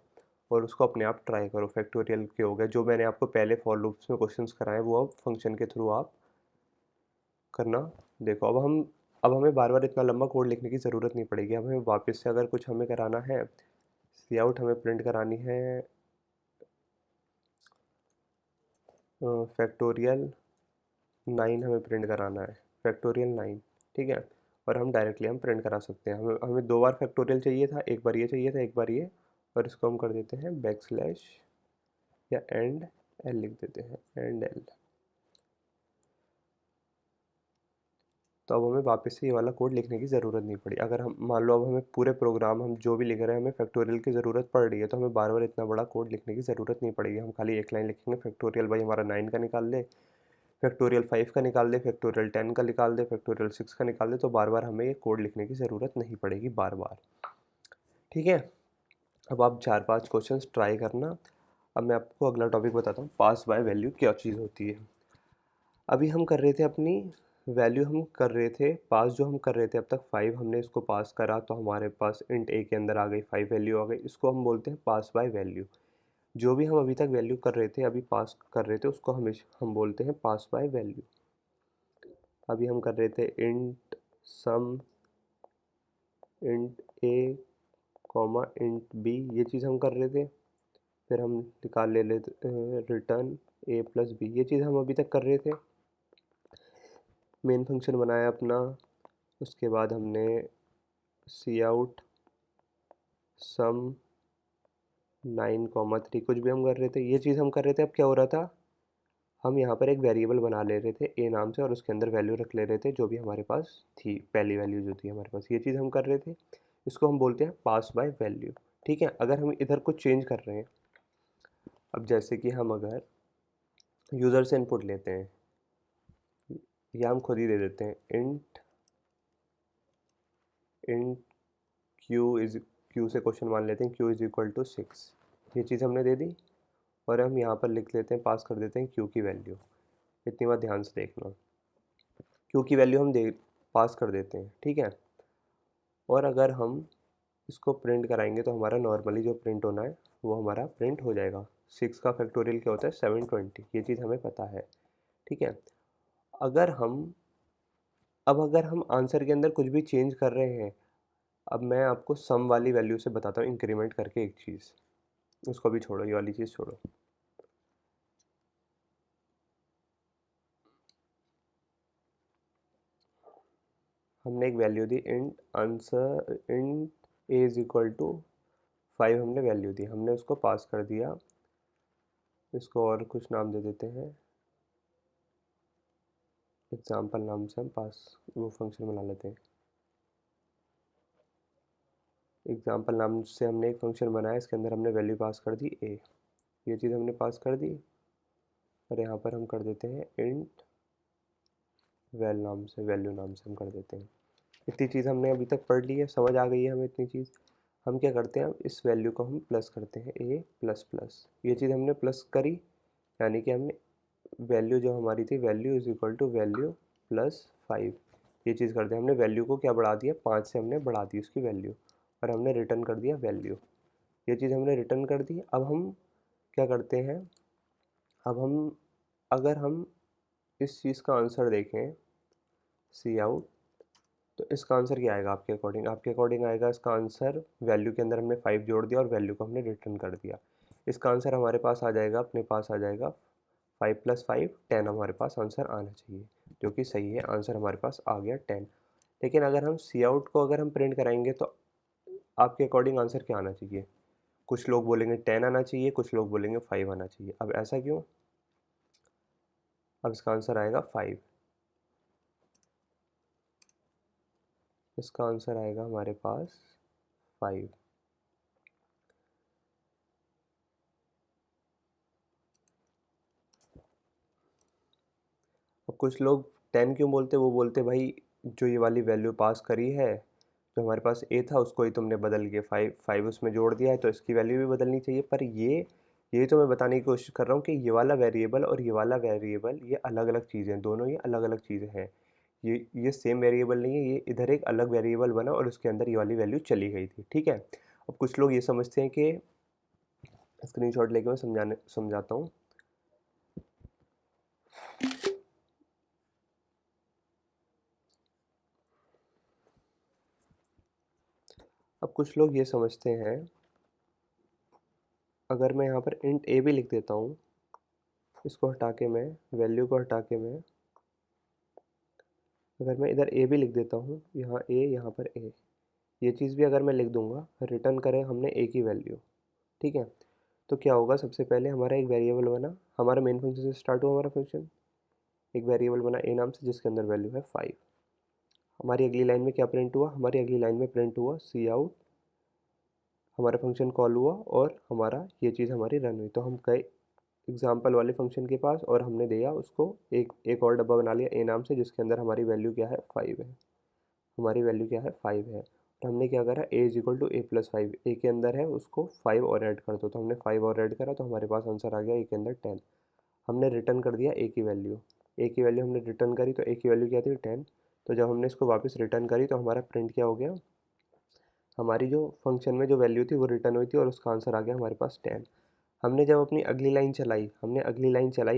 और उसको अपने आप ट्राई करो। फैक्टोरियल के हो गए, जो मैंने आपको पहले फॉर लूप्स में क्वेश्चंस कराए वो अब फंक्शन के थ्रू आप करना। देखो, अब हमें बार बार इतना लंबा कोड लिखने की ज़रूरत नहीं पड़ेगी। अब हमें वापस से अगर कुछ हमें कराना है, सी आउट हमें प्रिंट करानी है फैक्टोरियल 9, हमें प्रिंट कराना है फैक्टोरियल 9, ठीक है, और हम डायरेक्टली हम प्रिंट करा सकते हैं। हमें 2 बार फैक्टोरियल चाहिए था, एक बार ये चाहिए था, एक बार ये, और इसको हम कर देते हैं बैक स्लैश या एंड एल लिख देते हैं, एंड एल। तो अब हमें वापस से ये वाला कोड लिखने की ज़रूरत नहीं पड़ी। अगर हम मान लो अब हमें पूरे प्रोग्राम हम जो भी लिख रहे हैं हमें फैक्टोरियल की ज़रूरत पड़ रही है, तो हमें बार बार इतना बड़ा कोड लिखने की ज़रूरत नहीं पड़ेगी। हम खाली एक लाइन लिखेंगे, फैक्टोरियल भाई हमारा 9 का निकाल दे, फैक्टोरियल 5 का निकाल दे, फैक्टोरियल 10 का निकाल दे, फैक्टोरियल 6 का निकाल दे। तो बार बार हमें ये कोड लिखने की ज़रूरत नहीं पड़ेगी बार बार। ठीक है, अब आप 4-5 क्वेश्चन ट्राई करना। अब मैं आपको अगला टॉपिक बताता हूँ, पास बाय वैल्यू क्या चीज़ होती है। अभी हम कर रहे थे अपनी वैल्यू, हम कर रहे थे पास, जो हम कर रहे थे अब तक 5 हमने इसको पास करा, तो हमारे पास इंट ए के अंदर आ गई 5 वैल्यू आ गई, इसको हम बोलते हैं पास बाय वैल्यू। जो भी हम अभी तक वैल्यू कर रहे थे, अभी पास कर रहे थे, उसको हम बोलते हैं पास बाय वैल्यू। अभी हम कर रहे थे इंट सम, इंट ए कॉमा इंट बी, ये चीज़ हम कर रहे थे। फिर हम निकाल ले लेते रिटर्न ए प्लस बी, ये चीज़ हम अभी तक कर रहे थे। मेन फंक्शन बनाया अपना, उसके बाद हमने सी आउट सम 9,3 कुछ भी हम कर रहे थे, ये चीज़ हम कर रहे थे। अब क्या हो रहा था, हम यहाँ पर एक वेरिएबल बना ले रहे थे ए नाम से, और उसके अंदर वैल्यू रख ले रहे थे जो भी हमारे पास थी, पहली वैल्यू जो थी हमारे पास, ये चीज़ हम कर रहे थे। इसको हम बोलते हैं पास बाय वैल्यू। ठीक है, अगर हम इधर कुछ चेंज कर रहे हैं, अब जैसे कि हम अगर यूज़र से इनपुट लेते हैं, या हम खुद ही दे देते हैं इंट इंट क्यू से क्वेश्चन मान लेते हैं, क्यू इज़ इक्वल टू 6, ये चीज़ हमने दे दी। और हम यहाँ पर लिख लेते हैं, पास कर देते हैं क्यू की वैल्यू। इतनी बात ध्यान से देखना, क्यू की वैल्यू हम दे पास कर देते हैं। ठीक है, और अगर हम इसको प्रिंट कराएंगे तो हमारा नॉर्मली जो प्रिंट होना है वो हमारा प्रिंट हो जाएगा। 6 का फैक्टोरियल क्या होता है, 720, ये चीज़ हमें पता है। ठीक है, अगर हम अगर हम आंसर के अंदर कुछ भी चेंज कर रहे हैं, अब मैं आपको सम वाली वैल्यू से बताता हूँ इंक्रीमेंट करके एक चीज़, उसको भी छोड़ो, ये वाली चीज़ छोड़ो। हमने एक वैल्यू दी int answer, int a is equal to 5 हमने वैल्यू दी, हमने उसको पास कर दिया। इसको और कुछ नाम दे देते हैं, एग्जाम्पल नाम से हम पास वो फंक्शन बना लेते हैं। एग्जाम्पल नाम से हमने एक फंक्शन बनाया, इसके अंदर हमने वैल्यू पास कर दी ए, ये चीज़ हमने पास कर दी। और यहाँ पर हम कर देते हैं इंट वैल्यू नाम से हम कर देते हैं। इतनी चीज़ हमने अभी तक पढ़ ली है, समझ आ गई है हमें इतनी चीज़। हम क्या करते हैं, अब इस वैल्यू को हम प्लस करते हैं, ए प्लस प्लस, ये चीज़ हमने प्लस करी, यानी कि हमने वैल्यू जो हमारी थी, value is equal to value plus 5, ये चीज़ करते हैं। हमने वैल्यू को क्या बढ़ा दिया, 5 से हमने बढ़ा दी उसकी वैल्यू, और हमने रिटर्न कर दिया वैल्यू, ये चीज़ हमने रिटर्न कर दी। अब हम क्या करते हैं, अब हम अगर हम इस चीज़ का आंसर देखें, सी आउट, तो इसका आंसर क्या आएगा आपके अकॉर्डिंग, आपके अकॉर्डिंग आएगा इसका आंसर, वैल्यू के अंदर हमने 5 जोड़ दिया और वैल्यू को हमने रिटर्न कर दिया। इसका आंसर हमारे पास आ जाएगा, अपने पास आ जाएगा 5 + 5 10, हमारे पास आंसर आना चाहिए, जो कि सही है। आंसर हमारे पास आ गया 10। लेकिन अगर हम सी आउट को अगर हम प्रिंट कराएंगे तो आपके अकॉर्डिंग आंसर क्या आना चाहिए, कुछ लोग बोलेंगे 10 आना चाहिए, कुछ लोग बोलेंगे 5 आना चाहिए। अब ऐसा क्यों, अब इसका आंसर आएगा 5, इसका आंसर आएगा हमारे पास 5। अब कुछ लोग 10 क्यों बोलते, वो बोलते भाई जो ये वाली वैल्यू पास करी है, जो हमारे पास ए था उसको ही तुमने बदल के 5 उसमें जोड़ दिया है, तो इसकी वैल्यू भी बदलनी चाहिए। पर ये तो मैं बताने की कोशिश कर रहा हूँ कि ये वाला वेरिएबल और ये वाला वेरिएबल ये अलग अलग चीज़ें हैं, दोनों ये अलग अलग चीज़ें हैं। ये सेम वेरिएबल नहीं है, ये इधर एक अलग वेरिएबल बना और उसके अंदर ये वाली वैल्यू चली गई थी। ठीक है, अब कुछ लोग ये समझते हैं कि, स्क्रीनशॉट लेके मैं समझाता हूँ। अब कुछ लोग ये समझते हैं, अगर मैं यहाँ पर इंट ए भी लिख देता हूँ, इसको हटा के मैं, वैल्यू को हटा के मैं, अगर मैं इधर ए भी लिख देता हूँ, यहाँ ए यहाँ पर ए, ये चीज़ भी अगर मैं लिख दूँगा, रिटर्न करें हमने ए की वैल्यू। ठीक है, तो क्या होगा, सबसे पहले हमारा एक वेरिएबल बना, हमारा मेन फंक्शन से स्टार्ट हुआ हमारा फंक्शन, एक वेरिएबल बना ए नाम से जिसके अंदर वैल्यू है 5। हमारी अगली लाइन में क्या प्रिंट हुआ, हमारी अगली लाइन में प्रिंट हुआ सी आउट, हमारा फंक्शन कॉल हुआ और हमारा ये चीज़ हमारी रन हुई। तो हम गए एग्जाम्पल वाले फंक्शन के पास और हमने दिया उसको एक और डब्बा बना लिया ए नाम से जिसके अंदर हमारी वैल्यू क्या है 5 है, हमारी वैल्यू क्या है 5 है। और हमने क्या करा, a is equal to a plus 5, a के अंदर है उसको 5 और ऐड कर दो, तो हमने 5 और ऐड करा तो हमारे पास आंसर आ गया ए के अंदर 10। हमने रिटर्न कर दिया ए की वैल्यू, ए की वैल्यू हमने रिटर्न करी तो ए की वैल्यू क्या थी 10। तो जब हमने इसको वापस रिटर्न करी तो हमारा प्रिंट क्या हो गया, हमारी जो फंक्शन में जो वैल्यू थी वो रिटर्न हुई थी और उसका आंसर आ गया हमारे पास 10। हमने जब अपनी अगली लाइन चलाई,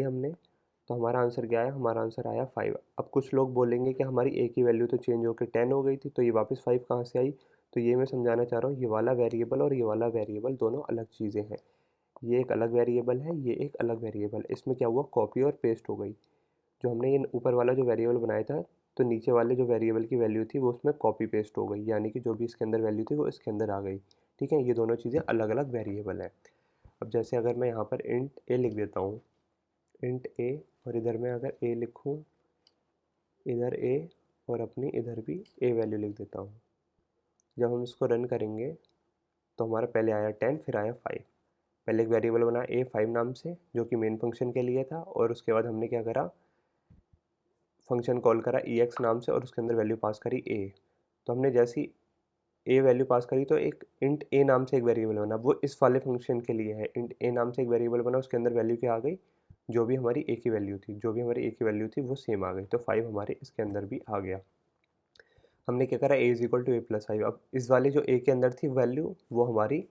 हमने तो हमारा आंसर क्या आया, हमारा आंसर आया 5। अब कुछ लोग बोलेंगे कि हमारी ए की वैल्यू तो चेंज होकर 10 हो गई थी, तो ये वापस 5 कहाँ से आई। तो ये मैं समझाना चाह रहा हूँ, ये वाला वेरिएबल और ये वाला वेरिएबल दोनों अलग चीज़ें हैं। ये एक अलग वेरिएबल है, ये एक अलग वेरिएबल, इसमें क्या हुआ, कॉपी और पेस्ट हो गई। जो हमने ये ऊपर वाला जो वेरिएबल बनाया था, तो नीचे वाले जो वेरिएबल की वैल्यू थी वो उसमें कॉपी पेस्ट हो गई, यानी कि जो भी इसके अंदर वैल्यू थी वो इसके अंदर आ गई। ठीक है, ये दोनों चीज़ें अलग अलग वेरिएबल हैं। अब जैसे अगर मैं यहाँ पर इंट ए लिख देता हूँ, इंट ए, और इधर मैं अगर ए लिखूँ, इधर ए, और अपनी इधर भी ए वैल्यू लिख देता हूँ। जब हम इसको रन करेंगे तो हमारा पहले आया 10, फिर आया 5। पहले एक वेरिएबल बना ए 5 नाम से जो कि मेन फंक्शन के लिए था, और उसके बाद हमने क्या करा, फंक्शन कॉल करा ई एक्स नाम से और उसके अंदर वैल्यू पास करी ए। तो हमने जैसी ए वैल्यू पास करी तो एक इंट ए नाम से एक वेरिएबल बना, वो इस वाले फंक्शन के लिए है। इंट ए नाम से एक वेरिएबल बना, उसके अंदर वैल्यू क्या आ गई, जो भी हमारी ए की वैल्यू थी, वो सेम आ गई, तो 5 हमारे इसके अंदर भी आ गया। हमने क्या करा, a is equal to a plus 5। अब इस वाले जो ए के अंदर थी वैल्यू वो हमारी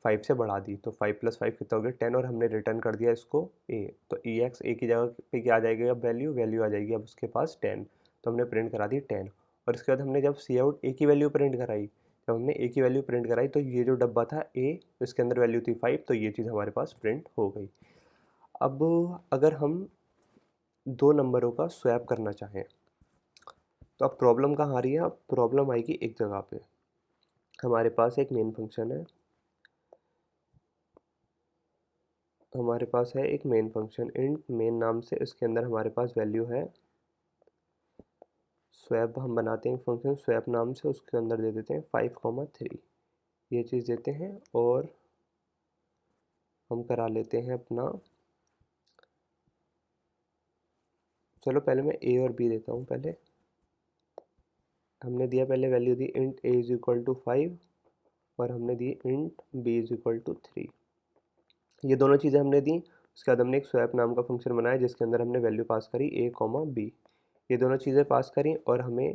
5 से बढ़ा दी, तो 5 प्लस 5 कितना हो गया 10, और हमने रिटर्न कर दिया इसको ए। तो ई एक्स ए की जगह पे क्या आ जाएगी, अब वैल्यू आ जाएगी अब उसके पास 10। तो हमने प्रिंट करा दी 10, और इसके बाद हमने जब सी आउट ए की वैल्यू प्रिंट कराई, जब हमने ए की वैल्यू प्रिंट कराई तो ये जो डब्बा था ए, इसके अंदर वैल्यू थी 5, तो ये चीज़ हमारे पास प्रिंट हो गई। अब अगर हम दो नंबरों का स्वैप करना चाहें तो अब प्रॉब्लम कहाँ आ रही है, अब प्रॉब्लम आएगी एक जगह पे। हमारे पास एक मेन फंक्शन है, हमारे पास है एक मेन फंक्शन इंट मेन नाम से, इसके अंदर हमारे पास वैल्यू है स्वैप, हम बनाते हैं फंक्शन स्वैप नाम से, उसके अंदर दे देते हैं 5,3, ये चीज़ देते हैं, और हम करा लेते हैं अपना, चलो पहले मैं ए और बी देता हूँ। पहले हमने दिया, पहले वैल्यू दी int a is equal to 5, और हमने दी int b is equal to 3। ये दोनों चीज़ें हमने दी। उसके बाद हमने एक स्वैप नाम का फंक्शन बनाया जिसके अंदर हमने वैल्यू पास करी ए कॉमा बी, ये दोनों चीज़ें पास करी, और हमने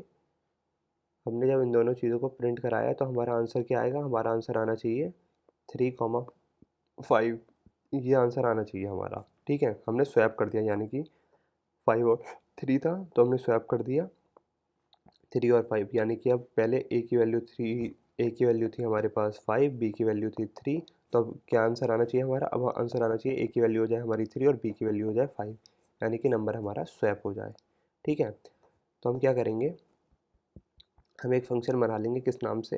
जब इन दोनों चीज़ों को प्रिंट कराया तो हमारा आंसर क्या आएगा, हमारा आंसर आना चाहिए 3,5, ये आंसर आना चाहिए हमारा। ठीक है, हमने स्वैप कर दिया, यानी कि 5 और 3 था तो हमने स्वैप कर दिया 3 और 5, यानी कि अब पहले ए की वैल्यू थी हमारे पास 5, बी की वैल्यू थी 3, तो अब क्या आंसर आना चाहिए हमारा, अब आंसर आना चाहिए ए की वैल्यू हो जाए हमारी 3 और बी की वैल्यू हो जाए 5, यानी कि नंबर हमारा स्वैप हो जाए। ठीक है, तो हम क्या करेंगे, हम एक फंक्शन बना लेंगे किस नाम से,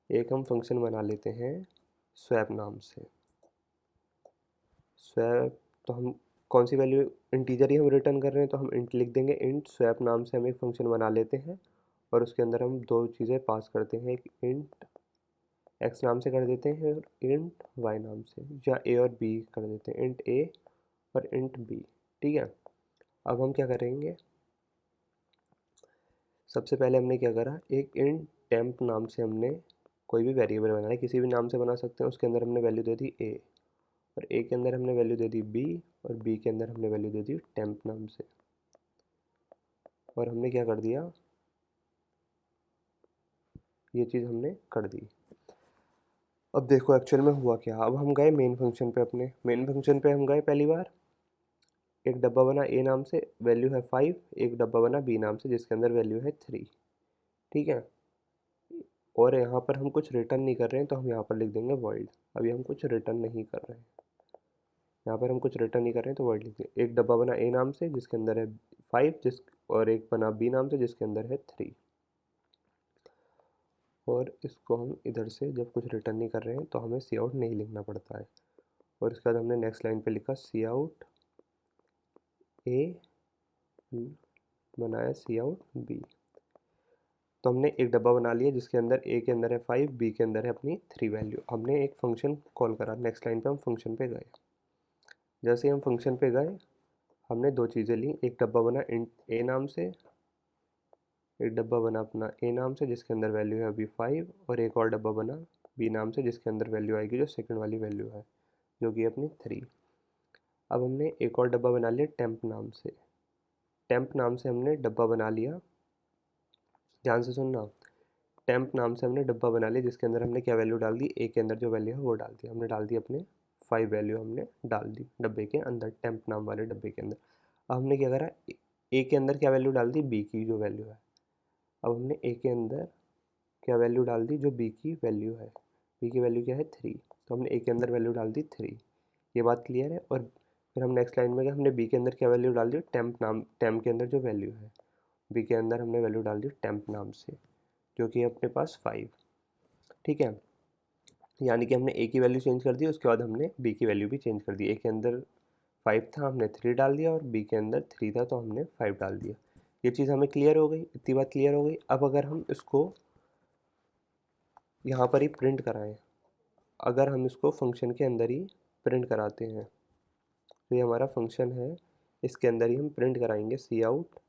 एक हम फंक्शन बना लेते हैं स्वैप नाम से। स्वैप, तो हम कौन सी वैल्यू, इंटीजर ही हम रिटर्न कर रहे हैं तो हम इंट लिख देंगे, इंट स्वैप नाम से हम एक फंक्शन बना लेते हैं, और उसके अंदर हम दो चीज़ें पास करते हैं, एक इंट एक्स नाम से कर देते हैं और इंट वाई नाम से, या ए और बी कर देते हैं, इंट ए और इंट बी। ठीक है, अब हम क्या करेंगे, सबसे पहले हमने क्या करा, एक इंट टेम्प नाम से हमने कोई भी वेरिएबल बनाया, किसी भी नाम से बना सकते हैं, उसके अंदर हमने वैल्यू दे दी ए, और ए के अंदर हमने वैल्यू दे दी बी, और बी के अंदर हमने वैल्यू दे दी टेम्प नाम से, और हमने क्या कर दिया, ये चीज़ हमने कर दी। अब देखो एक्चुअल में हुआ क्या, अब हम गए मेन फंक्शन पे, अपने मेन फंक्शन पे हम गए पहली बार, एक डब्बा बना ए नाम से, वैल्यू है 5, एक डब्बा बना बी नाम से जिसके अंदर वैल्यू है 3। ठीक है, और यहाँ पर हम कुछ रिटर्न नहीं कर रहे हैं तो हम यहाँ पर लिख देंगे वॉइड। अभी हम कुछ रिटर्न नहीं कर रहे हैं, यहाँ पर हम कुछ रिटर्न नहीं कर रहे हैं तो वॉइड लिख देंगे। एक डब्बा बना ए नाम से जिसके अंदर है 5, और एक बना बी नाम से जिसके अंदर है 3। और इसको हम इधर से जब कुछ रिटर्न नहीं कर रहे हैं तो हमें सी आउट नहीं लिखना पड़ता है। और इसके बाद हमने नेक्स्ट लाइन पे लिखा सी आउट ए, बनाया सी आउट बी। तो हमने एक डब्बा बना लिया जिसके अंदर ए के अंदर है 5, बी के अंदर है अपनी 3 वैल्यू। हमने एक फंक्शन कॉल करा। नेक्स्ट लाइन पे हम फंक्शन पे गए। जैसे ही हम फंक्शन पे गए हमने दो चीज़ें ली। एक डब्बा बना इंट ए नाम से, एक डब्बा बना अपना ए नाम से जिसके अंदर वैल्यू है अभी 5, और एक और डब्बा बना बी नाम से जिसके अंदर वैल्यू आएगी जो सेकंड वाली वैल्यू है जो कि अपनी 3। अब हमने एक और डब्बा बना लिया टेम्प नाम से। टेम्प नाम से हमने डब्बा बना लिया, ध्यान से सुनना। टेम्प नाम से हमने डब्बा बना लिया जिसके अंदर हमने क्या वैल्यू डाल दी, ए के अंदर जो वैल्यू है वो डाल दी। हमने डाल दी अपने 5 वैल्यू हमने डाल दी डब्बे के अंदर, टेम्प नाम वाले डब्बे के अंदर। अब हमने क्या करा, ए के अंदर क्या वैल्यू डाल दी, बी की जो वैल्यू है। अब हमने ए के अंदर क्या वैल्यू डाल दी, जो बी की वैल्यू है। बी की वैल्यू क्या है 3, तो हमने ए के अंदर वैल्यू डाल दी 3। ये बात क्लियर है। और फिर हम नेक्स्ट लाइन में गए, हमने बी के अंदर क्या वैल्यू डाल दी, टेम्प के अंदर जो वैल्यू है बी के अंदर हमने वैल्यू डाल दी टेम्प नाम से जो कि अपने पास 5। ठीक है, यानी कि हमने ए की वैल्यू चेंज कर दी, उसके बाद हमने बी की वैल्यू भी चेंज कर दी। ए के अंदर 5 था, हमने 3 डाल दिया, और बी के अंदर 3 था तो हमने 5 डाल दिया। ये चीज़ हमें क्लियर हो गई, इतनी बात क्लियर हो गई। अब अगर हम इसको यहाँ पर ही प्रिंट कराएं, अगर हम इसको फंक्शन के अंदर ही प्रिंट कराते हैं तो ये हमारा फंक्शन है, इसके अंदर ही हम प्रिंट कराएंगे सी आउट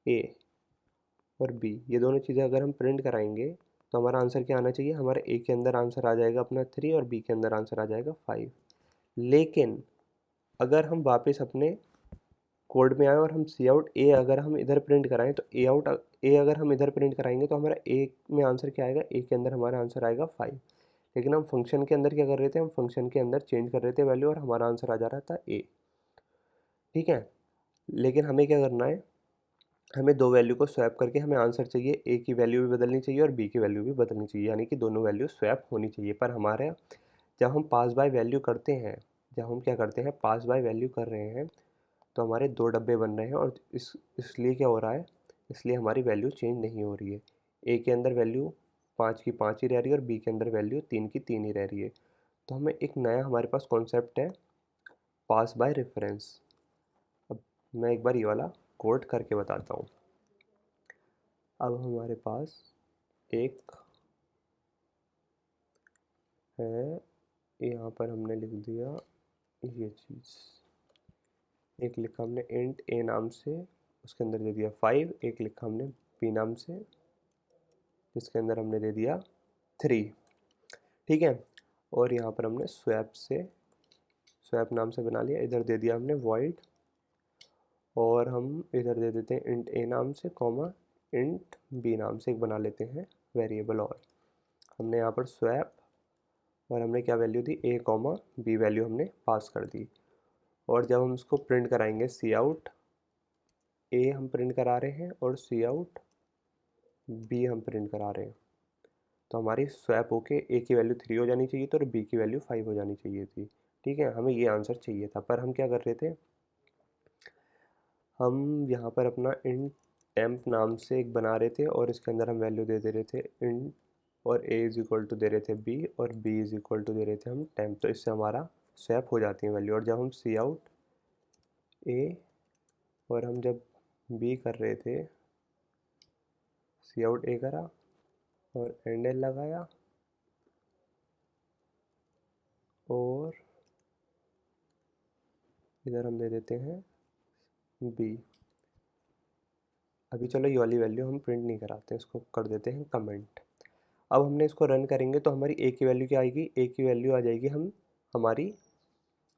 ए और बी। ये दोनों चीज़ें अगर हम प्रिंट कराएंगे तो हमारा आंसर क्या आना चाहिए, हमारे ए के अंदर आंसर आ जाएगा अपना 3 और बी के अंदर आंसर आ जाएगा 5। लेकिन अगर हम वापस अपने कोड में आए और हम सी आउट ए अगर हम इधर प्रिंट कराएं तो ए अगर हम इधर प्रिंट कराएंगे तो हमारा ए में आंसर क्या आएगा, ए के अंदर हमारा आंसर आएगा 5। लेकिन हम फंक्शन के अंदर क्या कर रहे थे, हम फंक्शन के अंदर चेंज कर रहे थे वैल्यू और हमारा आंसर आ जा रहा था ए। ठीक है, लेकिन हमें क्या करना है, हमें दो वैल्यू को स्वैप करके हमें आंसर चाहिए, ए की वैल्यू भी बदलनी चाहिए और बी की वैल्यू भी बदलनी चाहिए, यानी कि दोनों वैल्यू स्वैप होनी चाहिए। पर हमारे जब हम पास बाय वैल्यू करते हैं, जब हम क्या करते हैं पास बाय वैल्यू कर रहे हैं तो हमारे दो डब्बे बन रहे हैं, और इसलिए क्या हो रहा है, इसलिए हमारी वैल्यू चेंज नहीं हो रही है। ए के अंदर वैल्यू 5 की 5 ही रह रही है और बी के अंदर वैल्यू 3 की 3 ही रह रही है। तो हमें एक नया हमारे पास कॉन्सेप्ट है पास बाय रेफरेंस। अब मैं एक बार ये वाला कोड करके बताता हूँ। अब हमारे पास एक है, यहाँ पर हमने लिख दिया ये चीज़, एक लिखा हमने इंट ए नाम से, उसके अंदर दे दिया 5। एक लिखा हमने बी नाम से जिसके अंदर हमने दे दिया 3। ठीक है, और यहाँ पर हमने स्वैप नाम से बना लिया, इधर दे दिया हमने वॉइड, और हम इधर दे देते हैं इंट ए नाम से कॉमा इंट बी नाम से एक बना लेते हैं वेरिएबल। और हमने यहाँ पर स्वैप और हमने क्या वैल्यू दी, ए कॉमा बी वैल्यू हमने पास कर दी। और जब हम इसको प्रिंट कराएंगे सी आउट ए हम प्रिंट करा रहे हैं और सी आउट बी हम प्रिंट करा रहे हैं, तो हमारी स्वैप होके ए की वैल्यू 3 हो जानी चाहिए थी और बी की वैल्यू 5 हो जानी चाहिए थी। ठीक है, हमें ये आंसर चाहिए था, पर हम क्या कर रहे थे, हम यहाँ पर अपना इंट टेम्प नाम से एक बना रहे थे और इसके अंदर हम वैल्यू दे रहे थे इंट, और ए इज़ इक्वल टू दे रहे थे बी और बी इज़ इक्वल टू दे रहे थे हम टेम्प। तो इससे हमारा स्वैप हो जाती है वैल्यू। और जब हम सी आउट ए और हम जब बी कर रहे थे, सी आउट ए करा और एंड एल लगाया और इधर हम दे देते हैं बी। अभी चलो ये वाली वैल्यू हम प्रिंट नहीं कराते, इसको कर देते हैं कमेंट। अब हमने इसको रन करेंगे तो हमारी ए की वैल्यू क्या आएगी, ए की वैल्यू आ जाएगी हमारी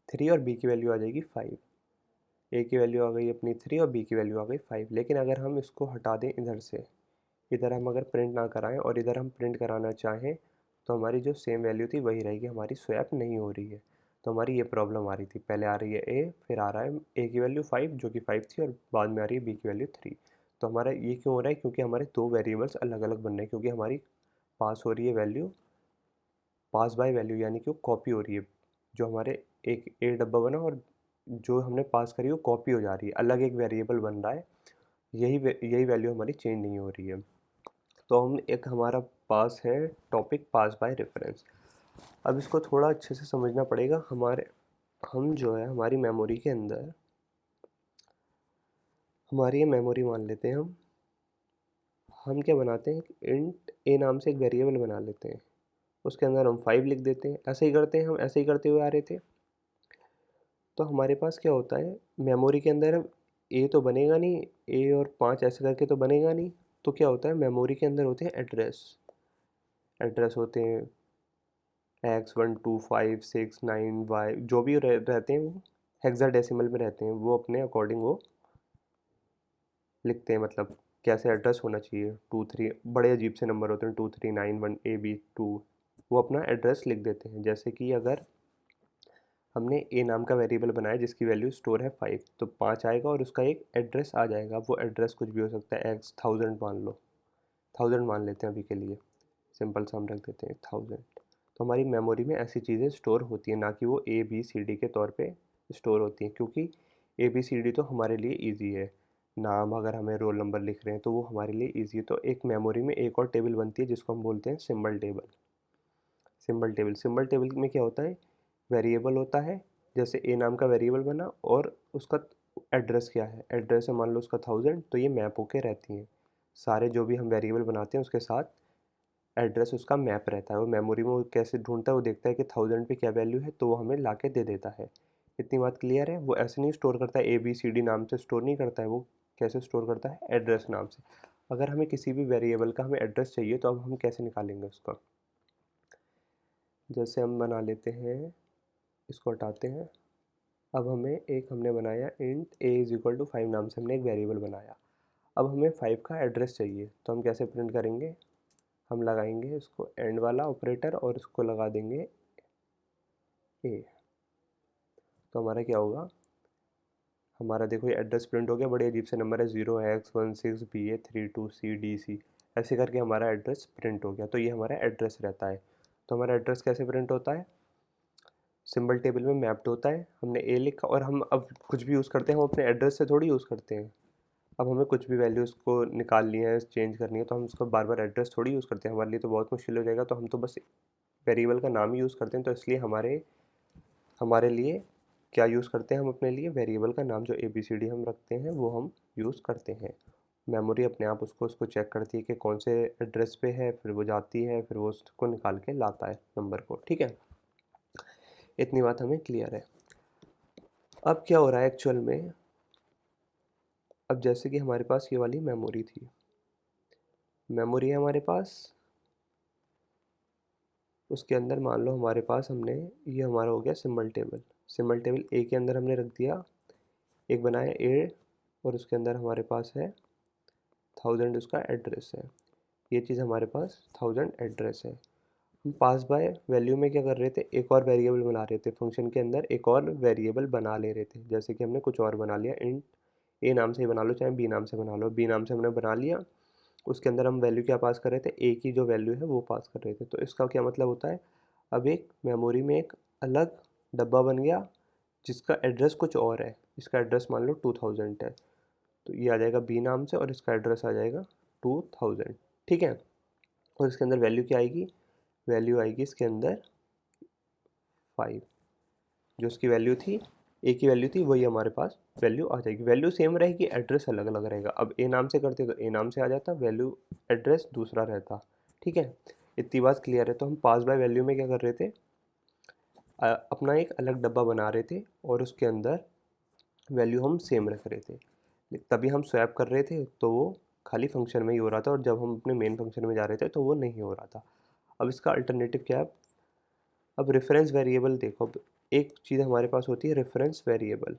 3 और बी की वैल्यू आ जाएगी 5। ए की वैल्यू आ गई अपनी 3 और बी की वैल्यू आ गई 5। लेकिन अगर हम इसको हटा दें इधर से, इधर हम अगर प्रिंट ना कराएं और इधर हम प्रिंट कराना चाहें तो हमारी जो सेम वैल्यू थी वही रहेगी, हमारी स्वैप नहीं हो रही है। तो हमारी ये प्रॉब्लम आ रही थी, पहले आ रही है ए, फिर आ रहा है ए की वैल्यू 5 जो कि 5 थी, और बाद में आ रही है बी की वैल्यू 3। तो हमारा ये क्यों हो रहा है, क्योंकि हमारे दो वेरिएबल्स अलग अलग बन रहे हैं, क्योंकि हमारी पास हो रही है वैल्यू पास बाय वैल्यू, यानी कि वो कॉपी हो रही है। जो हमारे एक ए डब्बा बना और जो हमने पास करी वो कॉपी हो जा रही है, अलग एक वेरिएबल बन रहा है, यही वैल्यू हमारी चेंज नहीं हो रही है। तो हम एक हमारा पास है टॉपिक पास बाय रेफरेंस। अब इसको थोड़ा अच्छे से समझना पड़ेगा। हम जो है हमारी मेमोरी के अंदर, हमारी ये मेमोरी मान लेते हैं हम क्या बनाते हैं, इंट ए नाम से एक वेरिएबल बना लेते हैं, उसके अंदर हम 5 लिख देते हैं। ऐसे ही करते हैं, हम ऐसे ही करते हुए आ रहे थे। तो हमारे पास क्या होता है, मेमोरी के अंदर ए तो बनेगा नहीं, ए और 5 ऐसे करके तो बनेगा नहीं। तो क्या होता है, मेमोरी के अंदर होते हैं एड्रेस होते हैं x12569y, जो भी रहते हैं वो हेक्साडेसिमल में रहते हैं, वो अपने अकॉर्डिंग वो लिखते हैं। मतलब कैसे एड्रेस होना चाहिए, 23 बड़े अजीब से नंबर होते हैं, 2391AB2, वो अपना एड्रेस लिख देते हैं। जैसे कि अगर हमने ए नाम का वेरिएबल बनाया जिसकी वैल्यू स्टोर है 5, तो 5 आएगा और उसका एक एड्रेस आ जाएगा। वो एड्रेस कुछ भी हो सकता है, एक्स 1000 मान लो, 1000 मान लेते हैं अभी के लिए, सिंपल सा हम रख देते हैं 1000। तो हमारी मेमोरी में ऐसी चीज़ें स्टोर होती हैं, ना कि वो ए बी सी डी के तौर पे स्टोर होती हैं, क्योंकि ए बी सी डी तो हमारे लिए इजी है। नाम, अगर हमें रोल नंबर लिख रहे हैं तो वो हमारे लिए इजी है। तो एक मेमोरी में एक और टेबल बनती है जिसको हम बोलते हैं सिंबल टेबल। सिंबल टेबल में क्या होता है, वेरिएबल होता है। जैसे ए नाम का वेरिएबल बना और उसका एड्रेस क्या है, एड्रेस है मान लो उसका 1000, तो ये मैप होके रहती हैं। सारे जो भी हम वेरिएबल बनाते हैं उसके साथ एड्रेस उसका मैप रहता है। वो मेमोरी में वो कैसे ढूंढता है, वो देखता है कि 1000 पे क्या वैल्यू है, तो वो हमें ला के दे देता है। इतनी बात क्लियर है। वो ऐसे नहीं स्टोर करता है, ए बी सी डी नाम से स्टोर नहीं करता है, वो कैसे स्टोर करता है, एड्रेस नाम से। अगर हमें किसी भी वेरिएबल का हमें एड्रेस चाहिए तो अब हम कैसे निकालेंगे उसका, जैसे हम बना लेते हैं, इसको हटाते हैं। अब हमें एक हमने बनाया int a is equal to 5 नाम से हमने एक वेरिएबल बनाया। अब हमें 5 का एड्रेस चाहिए, तो हम कैसे प्रिंट करेंगे, हम लगाएंगे इसको एंड वाला ऑपरेटर और इसको लगा देंगे ए। तो हमारा क्या होगा, हमारा देखो ये एड्रेस प्रिंट हो गया। बड़े अजीब से नंबर है, 0x16BA32CD ऐसे करके हमारा एड्रेस प्रिंट हो गया। तो ये हमारा एड्रेस रहता है। तो हमारा एड्रेस कैसे प्रिंट होता है, सिंबल टेबल में मैप्ड होता है। हमने ए लिखा और हम अब कुछ भी यूज़ करते हैं, हम अपने एड्रेस से थोड़ी यूज़ करते हैं। अब हमें कुछ भी वैल्यू उसको निकालनी है, चेंज करनी है, तो हम उसको बार बार एड्रेस थोड़ी यूज़ करते हैं, हमारे लिए तो बहुत मुश्किल हो जाएगा। तो हम तो बस वेरिएबल का नाम ही यूज़ करते हैं। तो इसलिए हमारे हमारे लिए क्या यूज़ करते हैं, हम अपने लिए वेरिएबल का नाम जो ए बी सी डी हम रखते हैं वो हम यूज़ करते हैं। मेमोरी अपने आप उसको चेक करती है कि कौन से एड्रेस पे है, फिर वो जाती है, फिर वो उसको निकाल के लाता है नंबर को। ठीक है, इतनी बात हमें क्लियर है। अब क्या हो रहा है एक्चुअल में, अब जैसे कि हमारे पास ये वाली मेमोरी थी, मेमोरी है हमारे पास, उसके अंदर मान लो हमारे पास हमने, ये हमारा हो गया सिंबल टेबल ए के अंदर हमने रख दिया, एक बनाया ए और उसके अंदर हमारे पास है 1000 उसका एड्रेस है। ये चीज़ हमारे पास 1000 एड्रेस है। हम पास बाय वैल्यू में क्या कर रहे थे, एक और वेरिएबल बना रहे थे, फंक्शन के अंदर एक और वेरिएबल बना ले रहे थे। जैसे कि हमने कुछ और बना लिया, इंट ए नाम से ही बना लो चाहे बी नाम से बना लो, बी नाम से हमने बना लिया। उसके अंदर हम वैल्यू क्या पास कर रहे थे, ए की जो वैल्यू है वो पास कर रहे थे। तो इसका क्या मतलब होता है, अब एक मेमोरी में एक अलग डब्बा बन गया जिसका एड्रेस कुछ और है। इसका एड्रेस मान लो 2000 है, तो ये आ जाएगा बी नाम से और इसका एड्रेस आ जाएगा 2000। ठीक है, और इसके अंदर वैल्यू क्या आएगी, वैल्यू आएगी इसके अंदर 5। जो उसकी वैल्यू थी, ए की वैल्यू थी, वही हमारे पास वैल्यू आ जाएगी। वैल्यू सेम रहेगी, एड्रेस अलग अलग रहेगा। अब ए नाम से करते तो ए नाम से आ जाता, वैल्यू एड्रेस दूसरा रहता। ठीक है, इतनी बात क्लियर है। तो हम पास बाय वैल्यू में क्या कर रहे थे, अपना एक अलग डब्बा बना रहे थे और उसके अंदर वैल्यू हम सेम रख रहे थे। तभी हम स्वैप कर रहे थे तो वो खाली फंक्शन में ही हो रहा था, और जब हम अपने मेन फंक्शन में जा रहे थे तो वो नहीं हो रहा था। अब इसका अल्टरनेटिव क्या है, अब रेफरेंस वेरिएबल देखो। अब एक चीज़ हमारे पास होती है reference variable,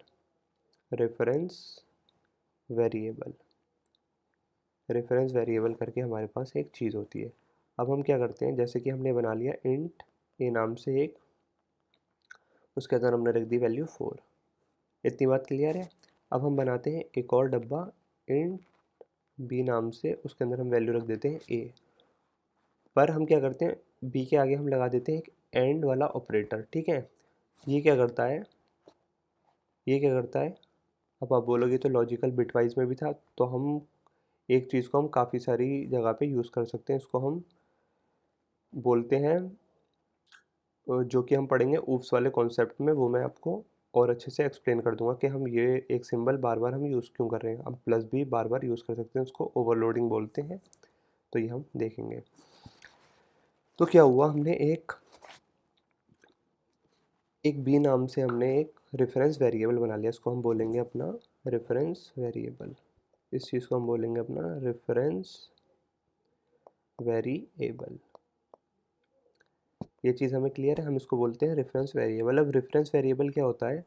reference variable, reference variable करके हमारे पास एक चीज़ होती है। अब हम क्या करते हैं, जैसे कि हमने बना लिया इंट ए नाम से एक, उसके अंदर हमने रख दी वैल्यू 4। इतनी बात क्लियर है। अब हम बनाते हैं एक और डब्बा इंट बी नाम से, उसके अंदर हम वैल्यू रख देते हैं ए। पर हम क्या करते हैं, बी के आगे हम लगा देते हैं एक एंड वाला ऑपरेटर। ठीक है, ये क्या करता है, ये क्या करता है, अब आप बोलोगे तो लॉजिकल बिटवाइज में भी था, तो हम एक चीज़ को हम काफ़ी सारी जगह पे यूज़ कर सकते हैं, इसको हम बोलते हैं जो कि हम पढ़ेंगे ऊप्स वाले कॉन्सेप्ट में, वो मैं आपको और अच्छे से एक्सप्लेन कर दूंगा कि हम ये एक सिंबल बार बार हम यूज़ क्यों कर रहे हैं। हम प्लस भी बार बार यूज़ कर सकते हैं, उसको ओवरलोडिंग बोलते हैं। तो ये हम देखेंगे। तो क्या हुआ, हमने एक बी नाम से हमने एक रेफरेंस वेरिएबल बना लिया, इसको हम बोलेंगे अपना रेफरेंस वेरिएबल। इस चीज़ को हम बोलेंगे अपना रेफरेंस वेरिएबल। ये चीज़ हमें क्लियर है, हम इसको बोलते हैं रेफरेंस वेरिएबल। अब रेफरेंस वेरिएबल क्या होता है,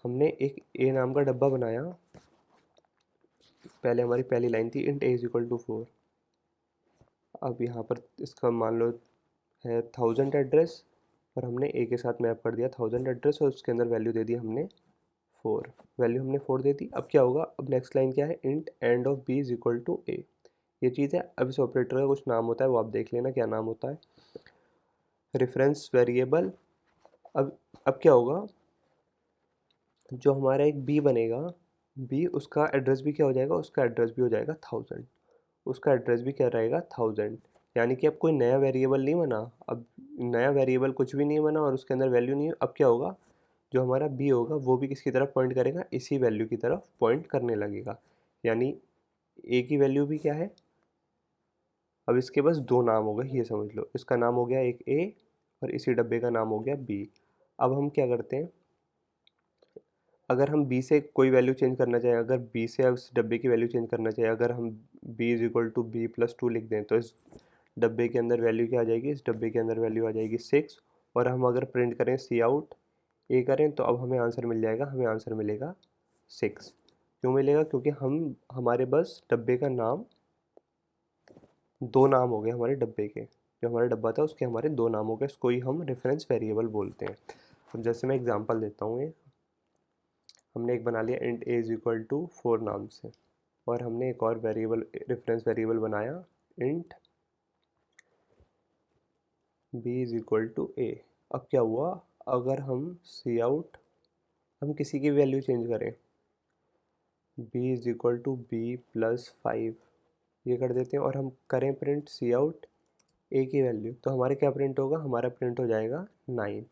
हमने एक ए नाम का डब्बा बनाया। पहले हमारी पहली लाइन थी int a is equal to 4। अब यहाँ पर इसका मान लो है 1000 एड्रेस, और हमने ए के साथ मैप कर दिया 1000 एड्रेस, और उसके अंदर वैल्यू दे दी हमने 4। वैल्यू हमने 4 दे दी। अब क्या होगा, अब नेक्स्ट लाइन क्या है, int end of b is equal to a. ये चीज़ है। अब इस ऑपरेटर का कुछ नाम होता है, वो आप देख लेना क्या नाम होता है, रेफरेंस वेरिएबल। अब क्या होगा, जो हमारा एक बी बनेगा, बी उसका एड्रेस भी क्या हो जाएगा, उसका एड्रेस भी हो जाएगा 1000, उसका एड्रेस भी क्या रहेगा 1000। यानी कि अब कोई नया वेरिएबल नहीं बना, अब नया वेरिएबल कुछ भी नहीं बना और उसके अंदर वैल्यू नहीं है। अब क्या होगा, जो हमारा बी होगा वो भी किसकी तरफ पॉइंट करेगा, इसी वैल्यू की तरफ पॉइंट करने लगेगा। यानी ए की वैल्यू भी क्या है, अब इसके बस दो नाम हो गए, ये समझ लो। इसका नाम हो गया एक ए, और इसी डब्बे का नाम हो गया बी। अब हम क्या करते हैं, अगर हम बी से कोई वैल्यू चेंज करना चाहें, अगर बी से उस डब्बे की वैल्यू चेंज करना चाहें, अगर हम b is equal to b plus 2 लिख दें, तो इस डब्बे के अंदर वैल्यू क्या आ जाएगी, इस डब्बे के अंदर वैल्यू आ जाएगी 6। और हम अगर प्रिंट करें सी आउट ए करें, तो अब हमें आंसर मिल जाएगा, हमें आंसर मिलेगा 6। क्यों मिलेगा, क्योंकि हम हमारे बस डब्बे का नाम, दो नाम हो गए हमारे डब्बे के, जो हमारा डब्बा था उसके हमारे दो नाम हो गए, इसको ही हम रेफरेंस वेरिएबल बोलते हैं। अब जैसे मैं एग्जांपल देता हूँ, हमने एक बना लिया int a is equal to 4 नाम से, और हमने एक और वेरिएबल रेफरेंस वेरिएबल बनाया int b is equal to a. अब क्या हुआ, अगर हम सी आउट, हम किसी की वैल्यू चेंज करें, b is equal to b plus 5 ये कर देते हैं, और हम करें प्रिंट सी आउट ए की वैल्यू, तो हमारे क्या प्रिंट होगा, हमारा प्रिंट हो जाएगा 9।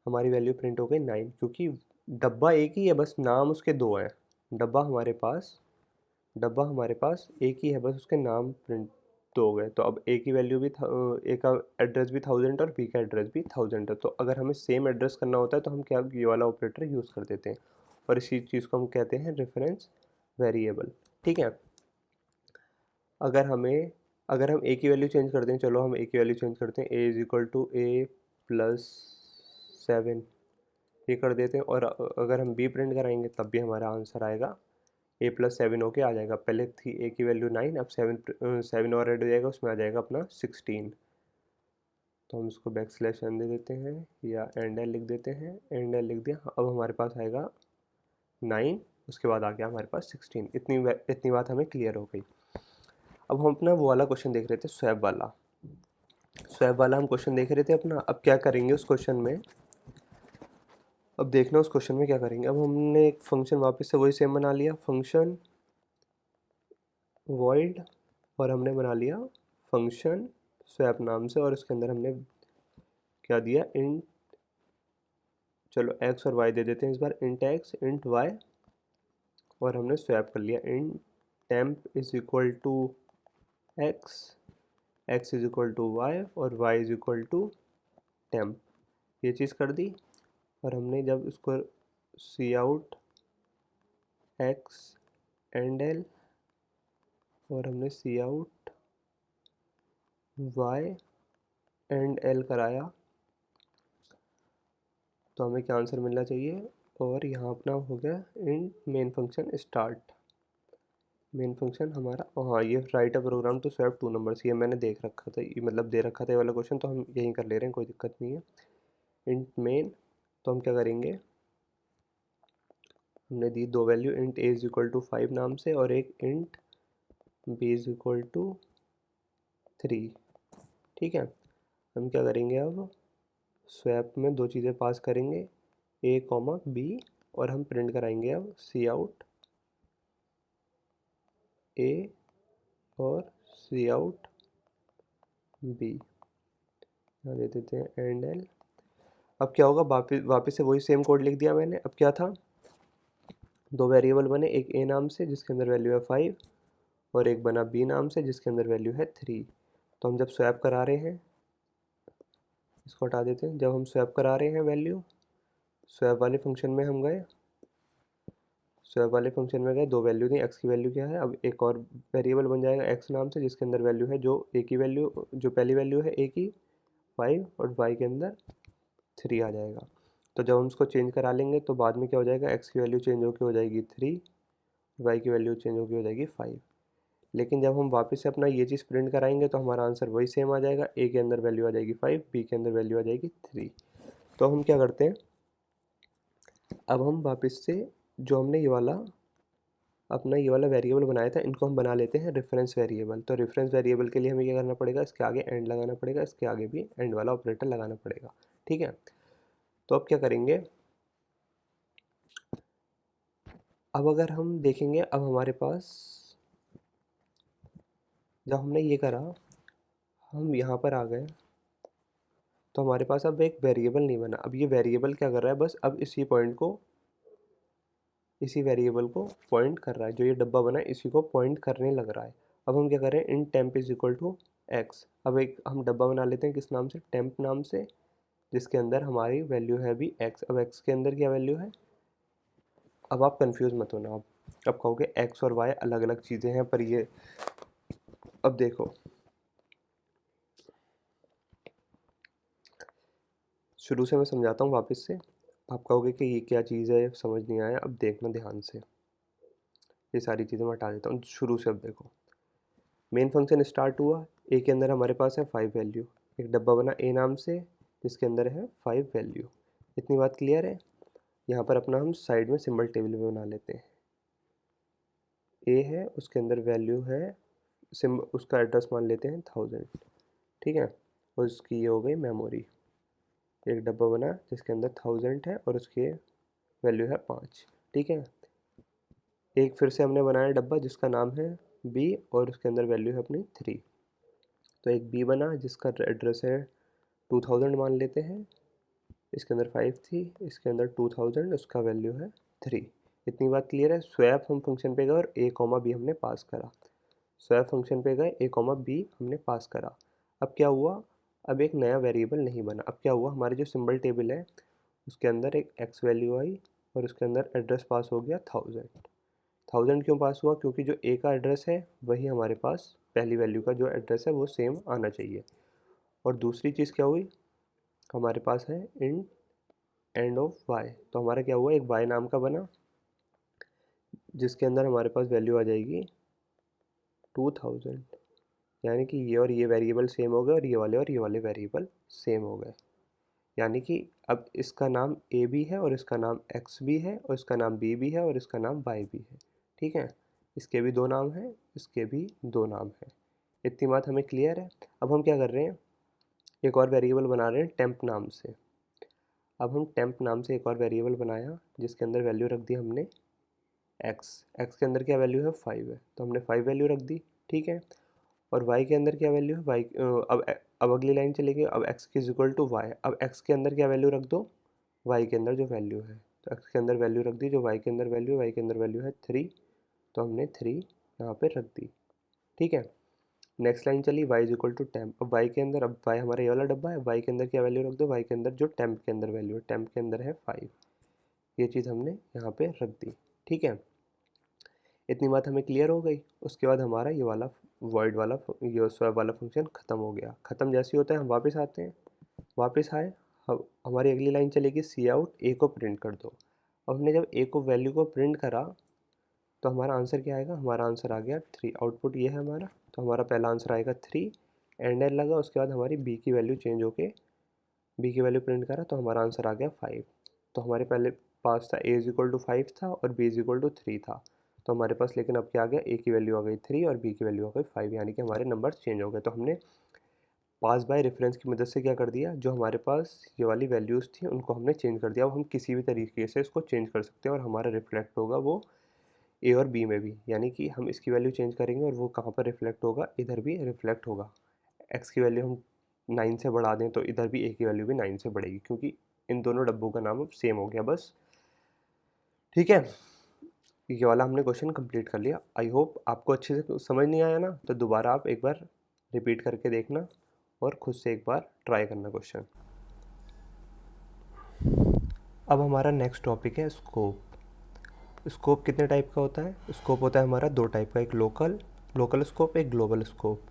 हमारी वैल्यू प्रिंट हो गई 9, क्योंकि डब्बा एक ही है, बस नाम उसके दो हैं। डब्बा हमारे पास डब्बा हमारे पास एक ही है, बस उसके नाम प्रिंट दो हो गए। तो अब ए की वैल्यू भी ए का एड्रेस भी 1000 और बी का एड्रेस भी 1000 है। तो अगर हमें सेम एड्रेस करना होता है, तो हम क्या ये वाला ऑपरेटर यूज़ कर देते हैं, और इसी चीज़ को हम कहते हैं रेफरेंस वेरिएबल। ठीक है। अगर हमें अगर हम ए की वैल्यू चेंज कर दें, चलो हम ए की वैल्यू चेंज करते हैं, a is equal to a plus 7 ये कर देते हैं, और अगर हम बी प्रिंट कराएंगे तब भी हमारा आंसर आएगा ए प्लस 7 होके आ जाएगा। पहले थी ए की वैल्यू 9, अब 7 और ऐड हो जाएगा, उसमें आ जाएगा अपना 16। तो हम उसको बैक स्लैश एन दे देते हैं, या एंड एल लिख देते हैं, एंड एल लिख दिया। अब हमारे पास आएगा 9, उसके बाद आ गया हमारे पास 16। इतनी बात हमें क्लियर हो गई। अब हम अपना वो वाला क्वेश्चन देख रहे थे, स्वैप वाला हम क्वेश्चन देख रहे थे अपना। अब क्या करेंगे उस क्वेश्चन में, अब देखना उस क्वेश्चन में क्या करेंगे। अब हमने एक फंक्शन वापस से वही सेम बना लिया, फंक्शन वॉइड, और हमने बना लिया फंक्शन स्वैप नाम से, और उसके अंदर हमने क्या दिया, इंट, चलो एक्स और वाई दे देते हैं इस बार, इंट एक्स इंट वाई, और हमने स्वैप कर लिया int temp is equal to x, x is equal to y, और y is equal to temp. ये चीज़ कर दी। और हमने जब इसको cout x endl, और हमने cout y endl कराया, तो हमें क्या आंसर मिलना चाहिए। और यहाँ अपना हो गया in main function start, main function हमारा। हाँ, ये right a program to swap 2 numbers, ये मैंने देख रखा था, ये मतलब दे रखा था ये वाला क्वेश्चन, तो हम यहीं कर ले रहे हैं, कोई दिक्कत नहीं है। इंट मेन, तो हम क्या करेंगे, हमने दी दो value, int a is equal to 5 नाम से, और एक int b is equal to 3। ठीक है। हम क्या करेंगे, अब स्वैप में दो चीज़ें पास करेंगे, ए कॉमा बी, और हम प्रिंट कराएंगे अब सी आउट ए और सी आउट बी, यहाँ दे देते हैं एंड एल। अब क्या होगा, वापस से वही सेम कोड लिख दिया मैंने। अब क्या था, दो वेरिएबल बने, एक ए नाम से जिसके अंदर वैल्यू है 5 और एक बना बी नाम से जिसके अंदर वैल्यू है 3। तो हम जब स्वैप करा रहे हैं, इसको हटा देते हैं, जब हम स्वैप करा रहे हैं वैल्यू, स्वैप वाले फंक्शन में हम गए, स्वैप वाले फंक्शन में गए, दो वैल्यू थी, एक्स की वैल्यू क्या है, अब एक और वेरिएबल बन जाएगा एक्स नाम से जिसके अंदर वैल्यू है, जो ए की वैल्यू, जो पहली वैल्यू है ए की 5 और वाई के अंदर 3 आ जाएगा। तो जब हम उसको चेंज करा लेंगे तो बाद में क्या हो जाएगा, एक्स की वैल्यू चेंज होकर हो जाएगी 3, वाई की वैल्यू चेंज होकर हो जाएगी 5। लेकिन जब हम वापस से अपना ये चीज़ प्रिंट कराएंगे तो हमारा आंसर वही सेम आ जाएगा, ए के अंदर वैल्यू आ जाएगी 5, बी के अंदर वैल्यू आ जाएगी 3। तो हम क्या करते हैं, अब हम वापस से जो हमने ये वाला वेरिएबल बनाया था, इनको हम बना लेते हैं रेफरेंस वेरिएबल। तो रेफरेंस वेरिएबल के लिए हमें क्या करना पड़ेगा, इसके आगे एंड लगाना पड़ेगा, इसके आगे भी एंड वाला ऑपरेटर लगाना पड़ेगा। ठीक है, तो अब क्या करेंगे, अब अगर हम देखेंगे, अब हमारे पास जब हमने ये करा, हम यहाँ पर आ गए, तो हमारे पास अब एक वेरिएबल नहीं बना। अब ये वेरिएबल क्या कर रहा है, बस अब इसी वेरिएबल को पॉइंट कर रहा है, जो ये डब्बा बना है इसी को पॉइंट करने लग रहा है। अब हम क्या करें, in temp is equal to x. अब एक हम डब्बा बना लेते हैं किस नाम से, टेम्प नाम से, जिसके अंदर हमारी वैल्यू है अभी एक्स। अब एक्स के अंदर क्या वैल्यू है, अब आप कंफ्यूज मत होना, अब कहोगे एक्स और वाई अलग अलग चीज़ें हैं, पर ये अब देखो, शुरू से मैं समझाता हूँ वापस से, आप कहोगे कि ये क्या चीज़ है, समझ नहीं आया। अब देखना ध्यान से, ये सारी चीज़ें मैं हटा देता हूँ शुरू से। अब देखो, मेन फंक्शन स्टार्ट हुआ, ए के अंदर हमारे पास है 5 वैल्यू, एक डब्बा बना ए नाम से जिसके अंदर है 5 वैल्यू। इतनी बात क्लियर है। यहाँ पर अपना हम साइड में सिंबल टेबल में बना लेते हैं, ए है उसके अंदर वैल्यू है, उसका एड्रेस मान लेते हैं 1000। ठीक है, और उसकी ये हो गई मेमोरी। एक डब्बा बना जिसके अंदर 1000 है और उसकी वैल्यू है 5। ठीक है, एक फिर से हमने बनाया डब्बा जिसका नाम है बी और उसके अंदर वैल्यू है अपनी 3। तो एक बी बना जिसका एड्रेस है 2000 मान लेते हैं, इसके अंदर 5 थी, इसके अंदर 2000, उसका वैल्यू है 3। इतनी बात क्लियर है। स्वैप हम फंक्शन पे गए और ए कॉमा बी हमने पास करा, स्वैप फंक्शन पे गए, ए कॉमा बी हमने पास करा। अब क्या हुआ, अब एक नया वेरिएबल नहीं बना। अब क्या हुआ, हमारे जो सिंबल टेबल है उसके अंदर एक एक्स वैल्यू आई और उसके अंदर एड्रेस पास हो गया 1000। 1000 क्यों पास हुआ, क्योंकि जो ए का एड्रेस है वही हमारे पास पहली वैल्यू का जो एड्रेस है वो सेम आना चाहिए। और दूसरी चीज़ क्या हुई, हमारे पास है इन एंड ऑफ वाई, तो हमारा क्या हुआ, एक वाई नाम का बना जिसके अंदर हमारे पास वैल्यू आ जाएगी 2000। यानी कि ये और ये वेरिएबल सेम हो गए और ये वाले वेरिएबल सेम हो गए। यानी कि अब इसका नाम ए भी है और इसका नाम एक्स भी है और इसका नाम बी भी है और इसका नाम वाई भी है। ठीक है, इसके भी दो नाम हैं, इसके भी दो नाम हैं। इतनी बात हमें क्लियर है। अब हम क्या कर रहे हैं, एक और वेरिएबल बना रहे हैं टेम्प नाम से। अब हम टेम्प नाम से एक और वेरिएबल बनाया जिसके अंदर वैल्यू रख दी हमने एक्स। एक्स के अंदर क्या वैल्यू है 5 है, तो हमने 5 वैल्यू रख दी। ठीक है, और वाई के अंदर क्या वैल्यू है, वाई अब अगली लाइन चलेगी, अब x is equal to y. अब एक्स के अंदर क्या वैल्यू रख दो, वाई के अंदर जो वैल्यू है, तो एक्स के अंदर वैल्यू रख दी जो वाई के अंदर वैल्यू, वाई के अंदर वैल्यू है 3, तो हमने 3 यहाँ पे रख दी। ठीक है, नेक्स्ट लाइन चली, y is equal to temp. अब वाई के अंदर, अब वाई हमारा ये वाला डब्बा है, वाई के अंदर क्या वैल्यू रख दो, वाई के अंदर जो टेम्प के अंदर वैल्यू है, टेम्प के अंदर है 5, ये चीज़ हमने यहाँ पे रख दी। ठीक है, इतनी बात हमें क्लियर हो गई। उसके बाद हमारा ये वाला वॉइड वाला ये स्वैप वाला फंक्शन ख़त्म हो गया। ख़त्म जैसे ही होता है हम वापस आते हैं, वापस आए, हमारी अगली लाइन चलेगी सी आउट ए को प्रिंट कर दो। अब हमने जब ए को वैल्यू को प्रिंट करा तो हमारा आंसर क्या आएगा, हमारा आंसर आ गया 3। आउटपुट ये है हमारा, तो हमारा पहला आंसर आएगा 3। एंड एल लगा, उसके बाद हमारी बी की वैल्यू चेंज होके बी की वैल्यू प्रिंट करा तो हमारा आंसर आ गया 5। तो हमारे पहले पास था ए इज इक्वल टू 5 था और बी इज इक्वल टू 3 था, तो हमारे पास लेकिन अब क्या आ गया, ए की वैल्यू आ गई 3 और बी की वैल्यू आ गई 5, यानी कि हमारे नंबर चेंज हो गए। तो हमने पास बाय रेफरेंस की मदद से क्या कर दिया, जो हमारे पास ये वाली वैल्यूज़ थी उनको हमने चेंज कर दिया। अब हम किसी भी तरीके से इसको चेंज कर सकते हैं और हमारा रिफ्लेक्ट होगा वो ए और बी में भी, यानी कि हम इसकी वैल्यू चेंज करेंगे और वो कहाँ पर रिफ्लेक्ट होगा, इधर भी रिफ्लेक्ट होगा। एक्स की वैल्यू हम 9 से बढ़ा दें तो इधर भी ए की वैल्यू भी 9 से बढ़ेगी, क्योंकि इन दोनों डब्बों का नाम अब सेम हो गया बस। ठीक है, ये वाला हमने क्वेश्चन कंप्लीट कर लिया। आई होप आपको अच्छे से समझ नहीं आया ना, तो दोबारा आप एक बार रिपीट करके देखना और खुद से एक बार ट्राई करना क्वेश्चन। अब हमारा नेक्स्ट टॉपिक है स्कोप। स्कोप कितने टाइप का होता है? स्कोप होता है हमारा 2 टाइप का, एक लोकल स्कोप, एक ग्लोबल स्कोप।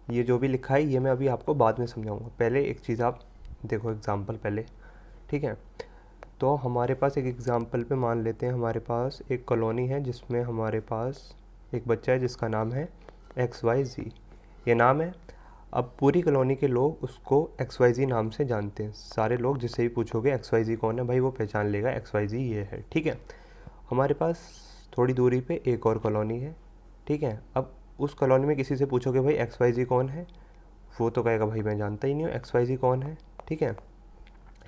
ये जो भी लिखा है ये मैं अभी आपको बाद में समझाऊंगा, पहले एक चीज़ आप देखो एग्जांपल पहले। ठीक है, तो हमारे पास एक एग्जांपल पे मान लेते हैं हमारे पास एक कॉलोनी है जिसमें हमारे पास एक बच्चा है जिसका नाम है XYZ, ये नाम है। अब पूरी कॉलोनी के लोग उसको XYZ नाम से जानते हैं, सारे लोग जिससे भी पूछोगे XYZ कौन है भाई, वो पहचान लेगा XYZ ये है। ठीक है, हमारे पास थोड़ी दूरी पे एक और कॉलोनी है। ठीक है, अब उस कॉलोनी में किसी से पूछोगे भाई XYZ कौन है, वो तो कहेगा भाई मैं जानता ही नहीं हूँ XYZ कौन है। ठीक है,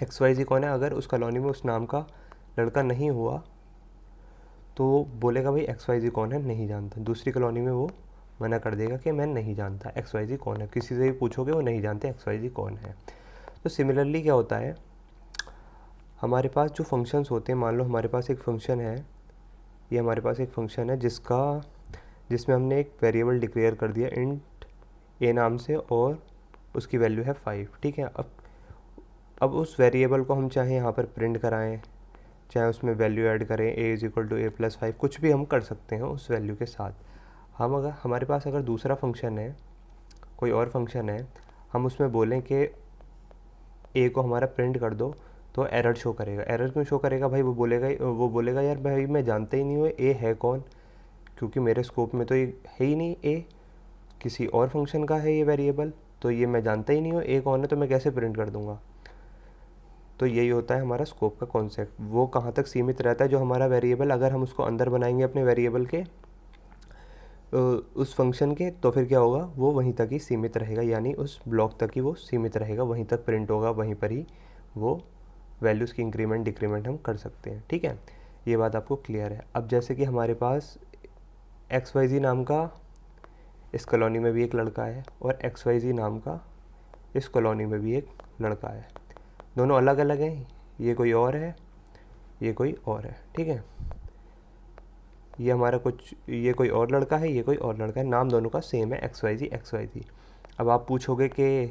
XYZ कौन है, अगर उस कॉलोनी में उस नाम का लड़का नहीं हुआ तो वो बोलेगा भाई XYZ कौन है, नहीं जानता। दूसरी कॉलोनी में वो मना कर देगा कि मैं नहीं जानता XYZ कौन है, किसी से भी पूछोगे वो नहीं जानते XYZ कौन है। तो सिमिलरली क्या होता है, हमारे पास जो फंक्शंस होते हैं, मान लो हमारे पास एक फंक्शन है, ये हमारे पास एक फंक्शन है जिसमें हमने एक वेरिएबल डिक्लेयर कर दिया इंट ए नाम से और उसकी वैल्यू है 5। ठीक है, अब उस वेरिएबल को हम चाहे यहाँ पर प्रिंट कराएं, चाहे उसमें वैल्यू ऐड करें a=a+5, कुछ भी हम कर सकते हैं उस वैल्यू के साथ। हमारे पास अगर दूसरा फंक्शन है, कोई और फंक्शन है, हम उसमें बोलें कि ए को हमारा प्रिंट कर दो, तो एरर शो करेगा। एरर क्यों शो करेगा भाई, वो बोलेगा यार भाई मैं जानता ही नहीं हूँ ए है कौन, क्योंकि मेरे स्कोप में तो ये है ही नहीं, ए किसी और फंक्शन का है ये वेरिएबल, तो ये मैं जानता ही नहीं हूँ ए कौन है, तो मैं कैसे प्रिंट कर दूंगा। तो यही होता है हमारा स्कोप का कॉन्सेप्ट। वो कहाँ तक सीमित रहता है, जो हमारा वेरिएबल अगर हम उसको अंदर बनाएंगे अपने वेरिएबल के उस फंक्शन के, तो फिर क्या होगा, वो वहीं तक ही सीमित रहेगा, यानी उस ब्लॉक तक ही वो सीमित रहेगा, वहीं तक प्रिंट होगा, वहीं पर ही वो वैल्यूज़ की इंक्रीमेंट डिक्रीमेंट हम कर सकते हैं। ठीक है, ये बात आपको क्लियर है। अब जैसे कि हमारे पास XYZ नाम का इस कॉलोनी में भी एक लड़का है और XYZ नाम का इस कॉलोनी में भी एक लड़का है, दोनों अलग अलग हैं, ये कोई और है, ये कोई और है। ठीक है, ये कोई और लड़का है, ये कोई और लड़का है, नाम दोनों का सेम है XYZ। अब आप पूछोगे कि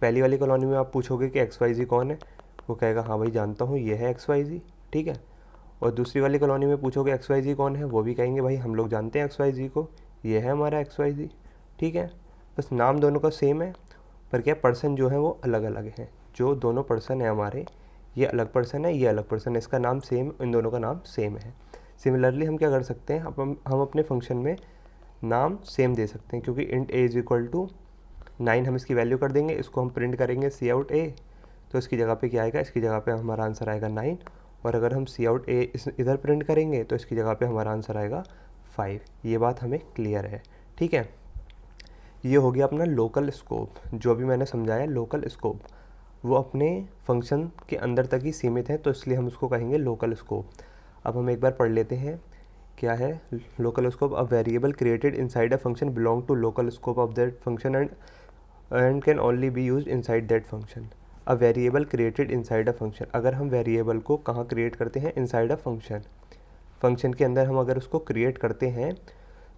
पहली वाली कॉलोनी में आप पूछोगे कि XYZ कौन है, वो कहेगा हाँ भाई जानता हूँ ये है XYZ। ठीक है, और दूसरी वाली कॉलोनी में पूछोगे XYZ कौन है, वो भी कहेंगे भाई हम लोग जानते हैं XYZ को, ये है हमारा XYZ। ठीक है, बस नाम दोनों का सेम है, पर क्या पर्सन जो है वो अलग अलग हैं। जो दोनों पर्सन है हमारे, ये अलग पर्सन है, ये अलग पर्सन है, इसका नाम सेम, इन दोनों का नाम सेम है। सिमिलरली हम क्या कर सकते हैं, अब हम अपने फंक्शन में नाम सेम दे सकते हैं, क्योंकि इंट a=9 हम इसकी वैल्यू कर देंगे, इसको हम प्रिंट करेंगे cout a, तो इसकी जगह पे क्या आएगा, इसकी जगह पे हमारा आंसर आएगा 9, और अगर हम cout a इधर प्रिंट करेंगे तो इसकी जगह पे हमारा आंसर आएगा 5। ये बात हमें क्लियर है। ठीक है, ये हो गया अपना लोकल स्कोप। जो भी मैंने समझाया लोकल स्कोप, वो अपने फंक्शन के अंदर तक ही सीमित है, तो इसलिए हम उसको कहेंगे लोकल स्कोप। अब हम एक बार पढ़ लेते हैं क्या है local scope. A variable created inside a function belong to local scope of that function and can only be used inside that function. A variable created inside a function, अगर हम वेरिएबल को कहाँ क्रिएट करते हैं, inside a function के अंदर हम अगर उसको क्रिएट करते हैं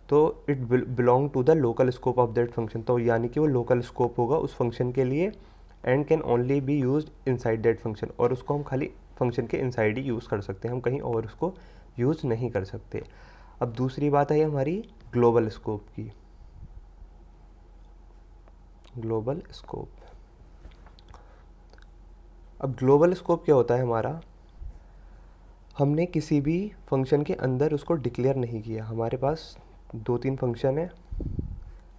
तो it belong to the local scope of that function, तो यानी कि वो लोकल स्कोप होगा उस फंक्शन के लिए, and can only be used inside that function, और उसको हम खाली फंक्शन के इनसाइड ही यूज़ कर सकते हैं, हम कहीं और उसको यूज़ नहीं कर सकते। अब दूसरी बात है हमारी ग्लोबल स्कोप की। ग्लोबल स्कोप, अब ग्लोबल स्कोप क्या होता है हमारा, हमने किसी भी फंक्शन के अंदर उसको डिक्लेयर नहीं किया। हमारे पास 2-3 फंक्शन है,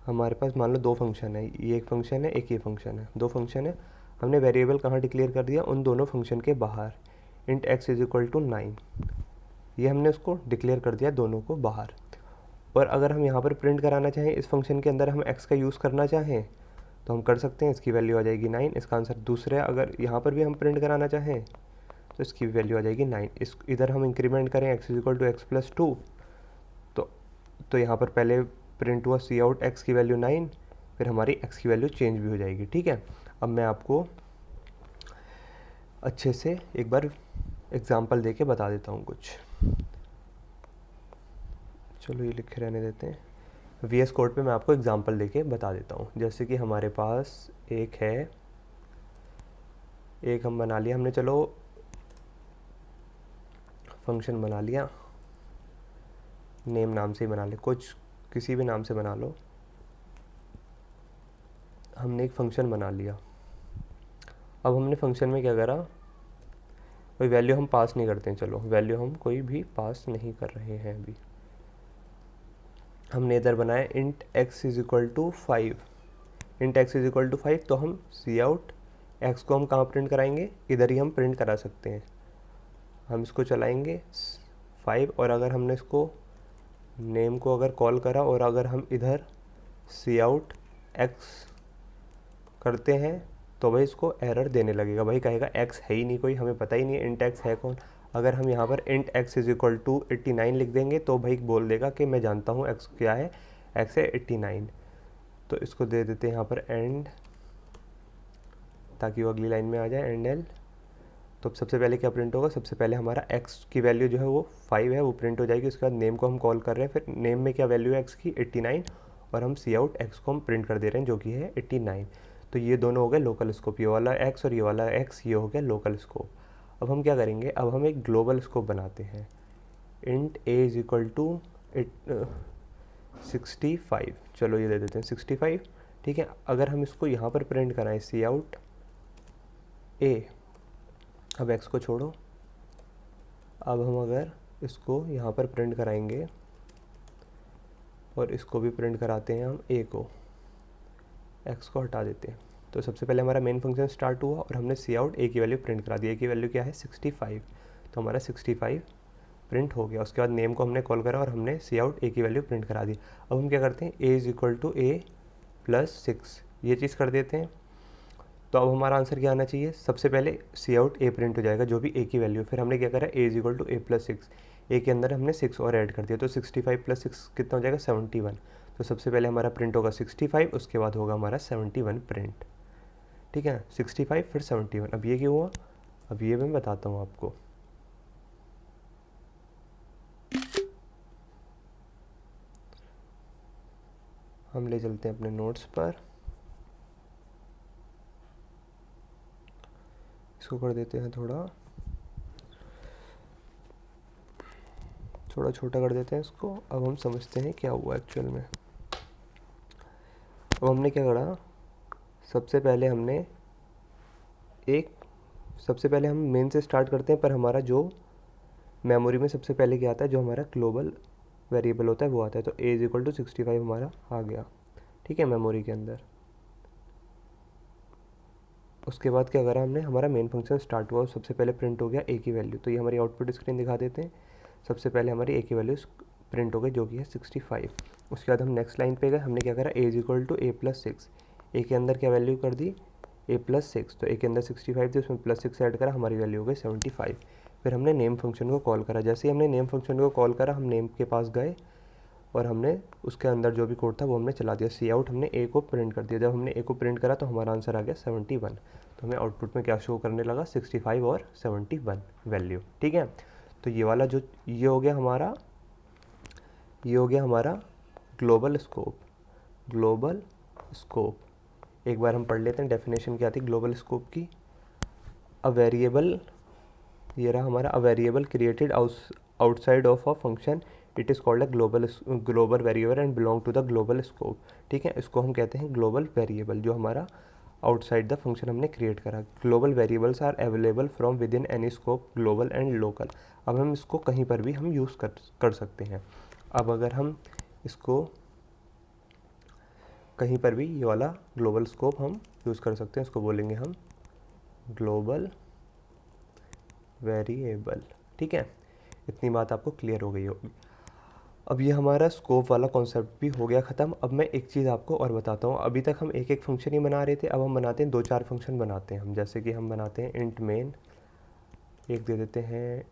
हमारे पास मान लो 2 फंक्शन है, ये एक फंक्शन है, एक ये फंक्शन है, 2 फंक्शन है, हमने वेरिएबल कहाँ डिक्लेयर कर दिया, उन दोनों फंक्शन के बाहर। इंट x=9, ये हमने उसको डिक्लेयर कर दिया दोनों को बाहर। और अगर हम यहाँ पर प्रिंट कराना चाहें, इस फंक्शन के अंदर हम x का यूज़ करना चाहें तो हम कर सकते हैं, इसकी वैल्यू आ जाएगी 9, इसका आंसर दूसरा है। अगर यहाँ पर भी हम प्रिंट कराना चाहें तो इसकी वैल्यू आ जाएगी 9, इधर हम इंक्रीमेंट करें x=x+2 तो यहाँ पर पहले प्रिंट हुआ सी आउट एक्स की वैल्यू 9, फिर हमारी एक्स की वैल्यू चेंज भी हो जाएगी। ठीक है, अब मैं आपको अच्छे से एक बार एग्जांपल देके बता देता हूँ कुछ। चलो ये लिखे रहने देते हैं। वी एस कोड पे मैं आपको एग्जांपल देके बता देता हूँ। जैसे कि हमारे पास एक है, एक हम बना लिया हमने, चलो फंक्शन बना लिया, नेम नाम से ही बना ले, कुछ किसी भी नाम से बना लो। हमने एक फंक्शन बना लिया। अब हमने फंक्शन में क्या करा, कोई वैल्यू हम पास नहीं करते हैं। चलो वैल्यू हम कोई भी पास नहीं कर रहे हैं अभी। हमने इधर बनाया int x is equal to 5, int x is equal to 5, तो हम सी आउट एक्स को हम कहाँ प्रिंट कराएंगे, इधर ही हम प्रिंट करा सकते हैं। हम इसको चलाएंगे 5, और अगर हमने इसको नेम को अगर कॉल करा और अगर हम इधर सी आउट एक्स करते हैं तो भाई इसको एरर देने लगेगा। भाई कहेगा एक्स है ही नहीं कोई, हमें पता ही नहीं है इंट एक्स है कौन। अगर हम यहाँ पर int x is equal to 89 लिख देंगे तो भाई बोल देगा कि मैं जानता हूँ एक्स क्या है, एक्स है 89। तो इसको दे देते हैं यहाँ पर एंड, ताकि वो अगली लाइन में आ जाए, एंड एल। तो सबसे पहले क्या प्रिंट होगा, सबसे पहले हमारा एक्स की वैल्यू जो है वो 5 है, वो प्रिंट हो जाएगी। उसके बाद नेम को हम कॉल कर रहे हैं, फिर नेम में क्या वैल्यू है एक्स की 89, और हम सी आउट एक्स को हम प्रिंट कर दे रहे हैं जो कि है 89। तो ये दोनों हो गए लोकल स्कोप, ये वाला एक्स और ये वाला एक्स, ये हो गया लोकल स्कोप। अब हम क्या करेंगे, अब हम एक ग्लोबल स्कोप बनाते हैं। Int a is equal to 65, चलो ये दे देते हैं 65। ठीक है, अगर हम इसको यहाँ पर प्रिंट कराएं सी आउट ए, अब एक्स को छोड़ो, अब हम अगर इसको यहाँ पर प्रिंट कराएंगे और इसको भी प्रिंट कराते हैं हम ए को, एक्स को हटा देते हैं, तो सबसे पहले हमारा मेन फंक्शन स्टार्ट हुआ और हमने सी आउट ए की वैल्यू प्रिंट करा दी। ए की वैल्यू क्या है 65, तो हमारा 65 प्रिंट हो गया। उसके बाद नेम को हमने कॉल करा और हमने सी आउट ए की वैल्यू प्रिंट करा दी। अब हम क्या करते हैं, a is equal to a plus 6, ये चीज़ कर देते हैं। तो अब हमारा आंसर क्या आना चाहिए, सबसे पहले सी आउट ए प्रिंट हो जाएगा जो भी ए की वैल्यू। फिर हमने क्या करा, a is equal to a plus 6, a के अंदर हमने 6 और ऐड कर दिया, तो 65 प्लस 6 कितना हो जाएगा 71। तो सबसे पहले हमारा प्रिंट होगा 65, उसके बाद होगा हमारा 71 प्रिंट। ठीक है, 65 फिर 71। अब ये क्यों हुआ, अब ये मैं बताता हूँ आपको। हम ले चलते हैं अपने नोट्स पर, इसको कर देते हैं थोड़ा छोटा कर देते हैं इसको। अब हम समझते हैं क्या हुआ एक्चुअल में। अब हमने क्या करा, सबसे पहले हम मेन से स्टार्ट करते हैं, पर हमारा जो मेमोरी में सबसे पहले क्या आता है, जो हमारा ग्लोबल वेरिएबल होता है वो आता है। तो ए इज इक्वल टू 65 हमारा आ गया, ठीक है, मेमोरी के अंदर। उसके बाद क्या करा हमने, हमारा मेन फंक्शन स्टार्ट हुआ, सबसे पहले प्रिंट हो गया ए की वैल्यू। तो ये हमारी आउटपुट स्क्रीन दिखा देते हैं। सबसे पहले हमारी ए की वैल्यू प्रिंट हो गई जो कि है 65। उसके बाद हम नेक्स्ट लाइन पे गए, हमने क्या करा, a is equal to a plus 6, a के अंदर क्या वैल्यू कर दी, ए प्लस 6, तो ए के अंदर 65 थी, उसमें प्लस 6 ऐड करा, हमारी वैल्यू हो गई 75। फिर हमने नेम फंक्शन को कॉल करा। जैसे ही हमने नेम फंक्शन को कॉल करा, हम नेम के पास गए और हमने उसके अंदर जो भी कोड था वो हमने चला दिया। सी आउट हमने ए को प्रिंट कर दिया। जब हमने ए को प्रिंट करा तो हमारा आंसर आ गया 71। तो हमें आउटपुट में क्या शो करने लगा, 65 और 71 वैल्यू। ठीक है, तो ये वाला जो ये हो गया हमारा ग्लोबल स्कोप। एक बार हम पढ़ लेते हैं डेफिनेशन क्या थी ग्लोबल स्कोप की। अ वेरिएबल, ये रहा हमारा, a variable created outside of a function, it is called a global variable and belong to the global scope. ठीक है, इसको हम कहते हैं ग्लोबल वेरिएबल, जो हमारा आउटसाइड द फंक्शन हमने क्रिएट करा। Global variables are available from within any scope, global and local. अब हम इसको कहीं पर भी हम यूज़ कर सकते हैं। अब अगर हम इसको कहीं पर भी, ये वाला ग्लोबल स्कोप हम यूज़ कर सकते हैं, इसको बोलेंगे हम ग्लोबल वेरिएबल। ठीक है, इतनी बात आपको क्लियर हो गई होगी। अब ये हमारा स्कोप वाला कॉन्सेप्ट भी हो गया ख़त्म। अब मैं एक चीज़ आपको और बताता हूँ। अभी तक हम एक एक फंक्शन ही बना रहे थे, अब हम बनाते हैं 2-4 फंक्शन बनाते हैं हम। जैसे कि हम बनाते हैं इंट मेन, एक दे देते हैं,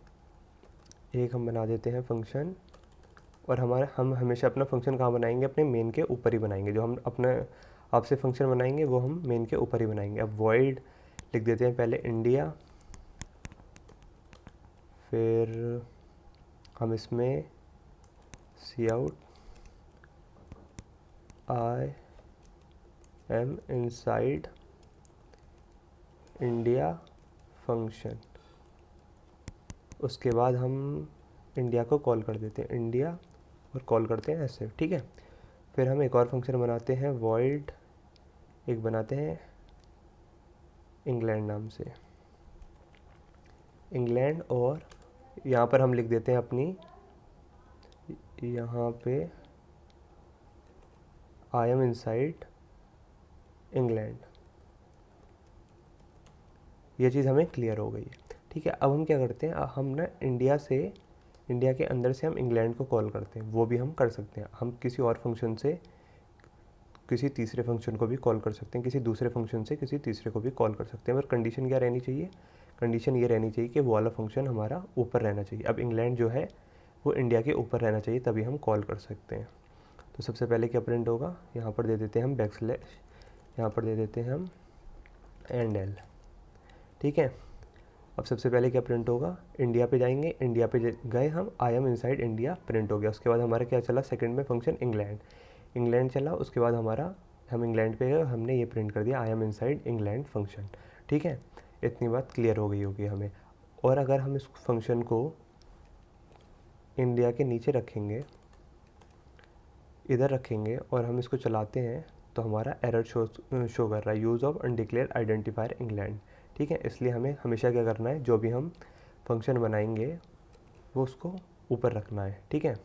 एक हम बना देते हैं फंक्शन और हम हमेशा अपना फंक्शन कहाँ बनाएंगे, अपने मेन के ऊपर ही बनाएंगे। जो हम अपना आपसे फंक्शन बनाएंगे वो हम मेन के ऊपर ही बनाएंगे। अब वॉइड लिख देते हैं पहले इंडिया, फिर हम इसमें cout I am inside India function. उसके बाद हम इंडिया को कॉल कर देते हैं इंडिया और कॉल करते हैं ऐसे, ठीक है। फिर हम एक और फंक्शन बनाते हैं वॉइड, एक बनाते हैं इंग्लैंड नाम से, इंग्लैंड, और यहाँ पर हम लिख देते हैं अपनी, यहाँ पे आई एम इनसाइड इंग्लैंड। ये चीज़ हमें क्लियर हो गई है, ठीक है। अब हम क्या करते हैं, हम ना इंडिया के अंदर से हम इंग्लैंड को कॉल करते हैं। वो भी हम कर सकते हैं, हम किसी और फंक्शन से किसी तीसरे फंक्शन को भी कॉल कर सकते हैं, किसी दूसरे फंक्शन से किसी तीसरे को भी कॉल कर सकते हैं। पर कंडीशन क्या रहनी चाहिए, कंडीशन ये रहनी चाहिए कि वो वाला फंक्शन हमारा ऊपर रहना चाहिए। अब इंग्लैंड जो है वो इंडिया के ऊपर रहना चाहिए, तभी हम कॉल कर सकते हैं। तो सबसे पहले क्या प्रिंट होगा, यहाँ पर दे देते हैं हम बैकस्लैश, यहाँ पर दे देते हैं हम एंड एल, ठीक है। अब सबसे पहले क्या प्रिंट होगा, इंडिया पे जाएंगे, इंडिया पे गए हम, आई एम इनसाइड इंडिया प्रिंट हो गया। उसके बाद हमारा क्या चला, सेकंड में फंक्शन इंग्लैंड चला। उसके बाद हम इंग्लैंड पे गए, हमने ये प्रिंट कर दिया आई एम इनसाइड इंग्लैंड फंक्शन, ठीक है। इतनी बात क्लियर हो गई होगी हमें। और अगर हम इस फंक्शन को इंडिया के नीचे रखेंगे, इधर रखेंगे और हम इसको चलाते हैं, तो हमारा एरर शो कर रहा है, use of undeclared identifier England, ठीक है। इसलिए हमें हमेशा क्या करना है, जो भी हम फंक्शन बनाएंगे वो उसको ऊपर रखना है, ठीक है।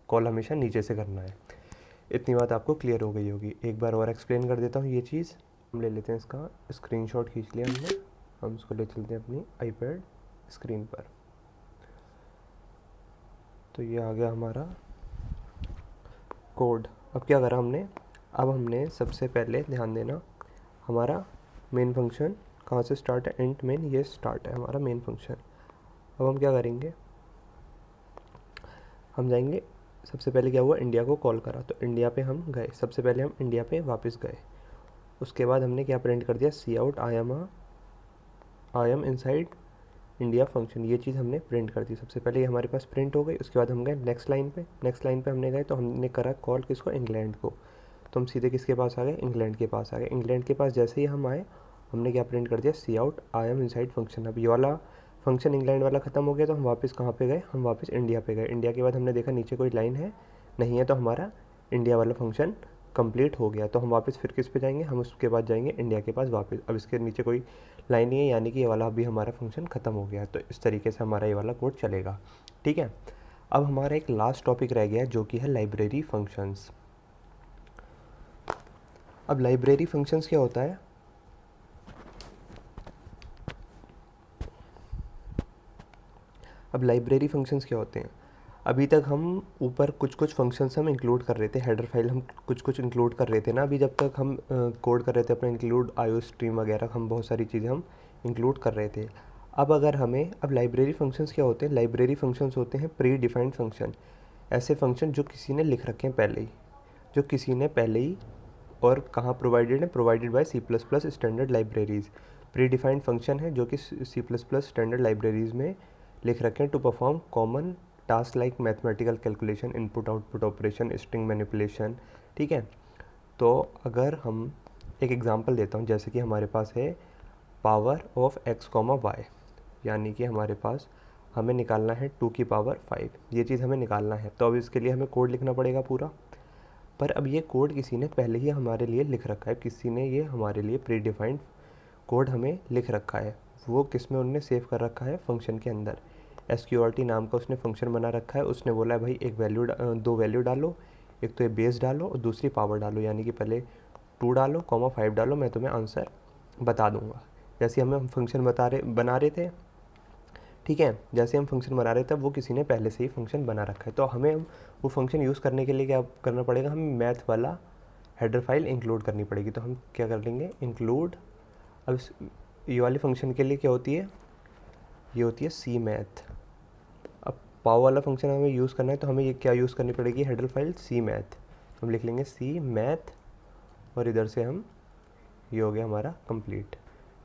कॉल हमेशा नीचे से करना है। इतनी बात आपको क्लियर हो गई होगी। एक बार और एक्सप्लेन कर देता हूँ ये चीज़। हम ले लेते हैं, इसका स्क्रीनशॉट खींच लिया हमने, हम इसको ले चलते हैं अपनी आईपैड स्क्रीन पर। तो ये आ गया हमारा कोड। अब क्या करा हमने, अब हमने सबसे पहले ध्यान देना, हमारा मेन फंक्शन कहाँ से स्टार्ट है, इंट मेन, ये स्टार्ट है हमारा मेन फंक्शन। अब हम क्या करेंगे, हम जाएंगे, सबसे पहले क्या हुआ, इंडिया को कॉल करा, तो इंडिया पे हम गए, सबसे पहले हम इंडिया पे वापस गए। उसके बाद हमने क्या प्रिंट कर दिया, cout I am inside India function. ये चीज़ हमने प्रिंट कर दी। सबसे पहले ये हमारे पास प्रिंट हो गई। उसके बाद हम गए नेक्स्ट लाइन पे हमने गए, तो हमने करा कॉल किसको, इंग्लैंड को। तो हम सीधे किसके पास आ गए, इंग्लैंड के पास आ गए। इंग्लैंड के पास जैसे ही हम आए, हमने क्या प्रिंट कर दिया, cout I am inside function. अब ये वाला फंक्शन इंग्लैंड वाला ख़त्म हो गया, तो हम वापस कहाँ पे गए, हम वापस इंडिया पे गए। इंडिया के बाद हमने देखा नीचे कोई लाइन है नहीं है, तो हमारा इंडिया वाला फंक्शन कंप्लीट हो गया। तो हम वापस फिर किस पे जाएंगे, हम उसके बाद जाएंगे इंडिया के पास वापस। अब इसके नीचे कोई लाइन नहीं है, यानी कि ये वाला अभी हमारा फंक्शन ख़त्म हो गया। तो इस तरीके से हमारा ये वाला कोड चलेगा, ठीक है। अब हमारा एक लास्ट टॉपिक रह गया जो कि है लाइब्रेरी फंक्शंस। अब लाइब्रेरी फंक्शंस क्या होता है, अब लाइब्रेरी फंक्शंस क्या होते हैं, अभी तक हम ऊपर कुछ फंक्शंस हम इंक्लूड कर रहे थे, हेडर फाइल हम कुछ इंक्लूड कर रहे थे ना, अभी जब तक हम कोड कर रहे थे अपना इंक्लूड आईओ स्ट्रीम वगैरह, हम बहुत सारी चीज़ें हम इंक्लूड कर रहे थे। अब लाइब्रेरी फंक्शंस क्या होते हैं, लाइब्रेरी फंक्शंस होते हैं प्री डिफाइंड फंक्शन, ऐसे फंक्शन जो किसी ने लिख रखे हैं पहले ही, जो किसी ने पहले ही, और कहाँ प्रोवाइडेड है, provided by C++ standard libraries. Pre defined function है जो कि C++ स्टैंडर्ड लाइब्रेरीज़ में लिख रखे हैं to perform common task like mathematical calculation, input output operation, string manipulation, ठीक है। तो अगर हम एक एग्जांपल देता हूँ, जैसे कि हमारे पास है पावर ऑफ x, यानी कि हमारे पास हमें निकालना है 2 की पावर 5, ये चीज़ हमें निकालना है। तो अब इसके लिए हमें कोड लिखना पड़ेगा पूरा। पर अब ये कोड किसी ने पहले ही हमारे लिए लिख रखा है, किसी ने ये हमारे लिए प्री डिफाइंड कोड हमें लिख रखा है। वो किस में उन्होंने सेव कर रखा है, फंक्शन के अंदर। SQRT नाम का उसने फंक्शन बना रखा है। उसने बोला है भाई दो वैल्यू डालो, एक तो ये बेस डालो और दूसरी पावर डालो, यानी कि पहले 2 डालो 5 डालो, मैं तुम्हें आंसर बता दूंगा। जैसे हम फंक्शन बना रहे थे, ठीक है, जैसे हम फंक्शन बना रहे थे वो किसी ने पहले से ही फंक्शन बना रखा है। तो हमें वो फंक्शन यूज़ करने के लिए क्या करना पड़ेगा, हमें मैथ वाला हेडर फाइल इंक्लूड करनी पड़ेगी। तो हम क्या कर लेंगे, इंक्लूड, अब ये वाले फंक्शन के लिए क्या होती है, ये होती है सी मैथ। अब पाव वाला फंक्शन हमें यूज़ करना है तो हमें ये क्या यूज़ करनी पड़ेगी, हेडर फाइल सी मैथ। तो हम लिख लेंगे सी मैथ और इधर से हम, ये हो गया हमारा कंप्लीट।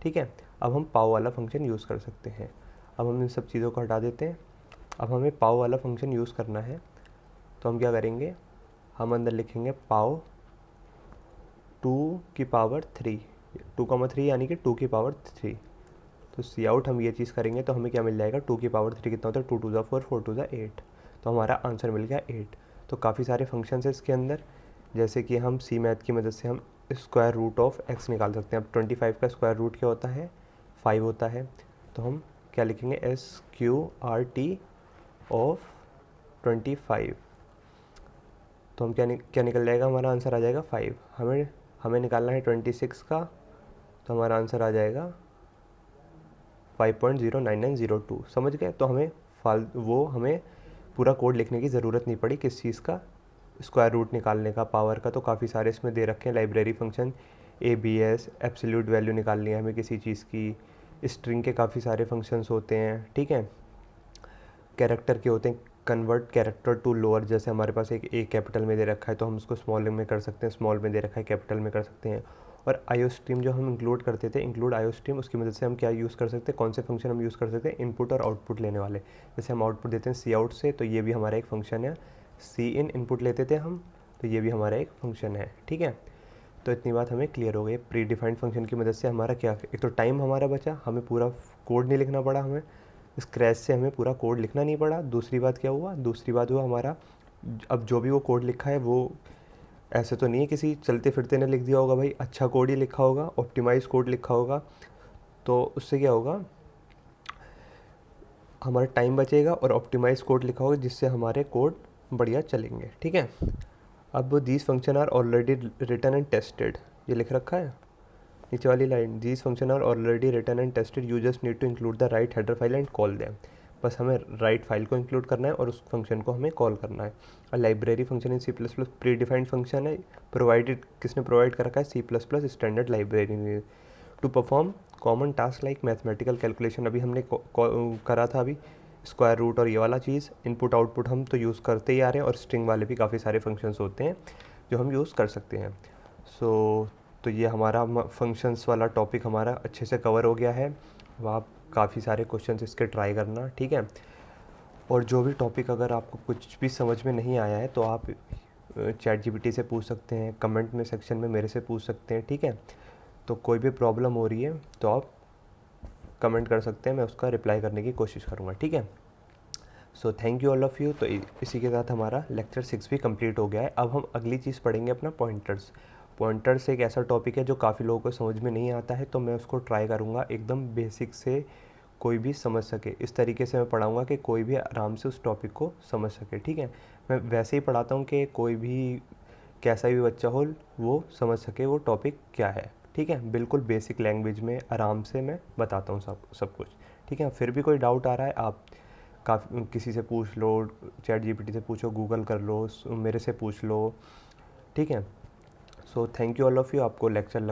ठीक है, अब हम पाव वाला फंक्शन यूज़ कर सकते हैं। अब हम इन सब चीज़ों को हटा देते हैं। अब हमें पाव वाला फंक्शन यूज़ करना है तो हम क्या करेंगे, हम अंदर लिखेंगे पाव 2⁻3, 2,3 यानी कि 2⁻3। तो सी आउट हम ये चीज़ करेंगे तो हमें क्या मिल जाएगा, 2⁻3 कितना होता है, 2 × 4, 4 × 8। तो हमारा आंसर मिल गया 8। तो काफ़ी सारे फंक्शंस है इसके अंदर, जैसे कि हम सी मैथ की मदद से हम स्क्वायर रूट ऑफ एक्स निकाल सकते हैं। अब 25 का स्क्वायर रूट क्या होता है, 5 होता है। तो हम क्या लिखेंगे, SQRT ऑफ 25। तो हम क्या निकल जाएगा, हमारा आंसर आ जाएगा 5। हमें निकालना है 26 का, तो हमारा आंसर आ जाएगा 5.09902। समझ गए। तो हमें पूरा कोड लिखने की ज़रूरत नहीं पड़ी किस चीज़ का, स्क्वायर रूट निकालने का, पावर का। तो काफ़ी सारे इसमें दे रखे हैं library function, ABS, absolute value निकालनी है हमें किसी चीज़ की, स्ट्रिंग के काफ़ी सारे फंक्शंस होते हैं। ठीक है, कैरेक्टर के होते हैं, कन्वर्ट कैरेक्टर टू लोअर, जैसे हमारे पास एक ए कैपिटल में दे रखा है तो हम उसको स्मॉल में कर सकते हैं, स्मॉल में दे रखा है कैपिटल में कर सकते हैं। और आईओ स्ट्रीम जो हम इंक्लूड करते थे, इंक्लूड आईओ स्ट्रीम, उसकी मदद से हम क्या यूज़ कर सकते हैं, कौन से फंक्शन हम यूज़ कर सकते हैं, इनपुट और आउटपुट लेने वाले। जैसे हम आउटपुट देते हैं सी आउट से, तो ये भी हमारा एक फंक्शन है। सी इन इनपुट लेते थे हम, तो ये भी हमारा एक फंक्शन है। ठीक है, तो इतनी बात हमें क्लियर हो गई। प्री डिफाइंड फंक्शन की मदद से हमारा क्या, एक तो टाइम हमारा बचा, हमें पूरा कोड नहीं लिखना पड़ा, हमें स्क्रैच से हमें पूरा कोड लिखना नहीं पड़ा। दूसरी बात क्या हुआ, दूसरी बात हुआ हमारा, अब जो भी वो कोड लिखा है वो ऐसे तो नहीं है किसी चलते फिरते ने लिख दिया होगा, भाई अच्छा कोड ही लिखा होगा, ऑप्टिमाइज कोड लिखा होगा। तो उससे क्या होगा, हमारा टाइम बचेगा और ऑप्टिमाइज कोड लिखा होगा जिससे हमारे कोड बढ़िया चलेंगे। ठीक है, अब these function are already written and tested, ये लिख रखा है नीचे वाली लाइन, these function are already written and tested, you just need to include the right header file and call them. बस हमें राइट फाइल को इंक्लूड करना है और उस फंक्शन को हमें कॉल करना है। और library function in C++ predefined function है, प्रोवाइडेड, किसने प्रोवाइड कर रखा है, C++ स्टैंडर्ड लाइब्रेरी ने, to perform common task like mathematical calculation. अभी हमने करा था अभी स्क्वायर रूट और ये वाला चीज़, इनपुट आउटपुट हम तो यूज़ करते ही आ रहे हैं, और स्ट्रिंग वाले भी काफ़ी सारे फंक्शंस होते हैं जो हम यूज़ कर सकते हैं। तो ये हमारा फंक्शंस वाला टॉपिक हमारा अच्छे से कवर हो गया है। अब आप काफ़ी सारे क्वेश्चंस इसके ट्राई करना। ठीक है, और जो भी टॉपिक अगर आपको कुछ भी समझ में नहीं आया है तो आप ChatGPT से पूछ सकते हैं, कमेंट में सेक्शन में मेरे से पूछ सकते हैं। ठीक है, तो कोई भी प्रॉब्लम हो रही है तो आप कमेंट कर सकते हैं, मैं उसका रिप्लाई करने की कोशिश करूँगा। ठीक है, so thank you all of you. तो इसी के साथ हमारा लेक्चर 6 भी कंप्लीट हो गया है। अब हम अगली चीज़ पढ़ेंगे अपना पॉइंटर्स। पॉइंटर्स एक ऐसा टॉपिक है जो काफ़ी लोगों को समझ में नहीं आता है, तो मैं उसको ट्राई करूँगा एकदम बेसिक से कोई भी समझ सके। इस तरीके से मैं पढ़ाऊँगा कि कोई भी आराम से उस टॉपिक को समझ सके। ठीक है, मैं वैसे ही पढ़ाता हूँ कि कोई भी कैसा भी बच्चा हो वो समझ सके वो टॉपिक क्या है। ठीक है, बिल्कुल बेसिक लैंग्वेज में आराम से मैं बताता हूँ सब कुछ। ठीक है, फिर भी कोई डाउट आ रहा है आप किसी से पूछ लो, ChatGPT से पूछो, गूगल कर लो, मेरे से पूछ लो। ठीक है, so thank you all of you. आपको लेक्चर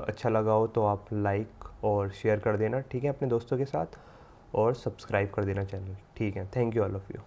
अच्छा लगा हो तो आप लाइक और शेयर कर देना। ठीक है, अपने दोस्तों के साथ, और सब्सक्राइब कर देना चैनल। ठीक है, thank you all of you.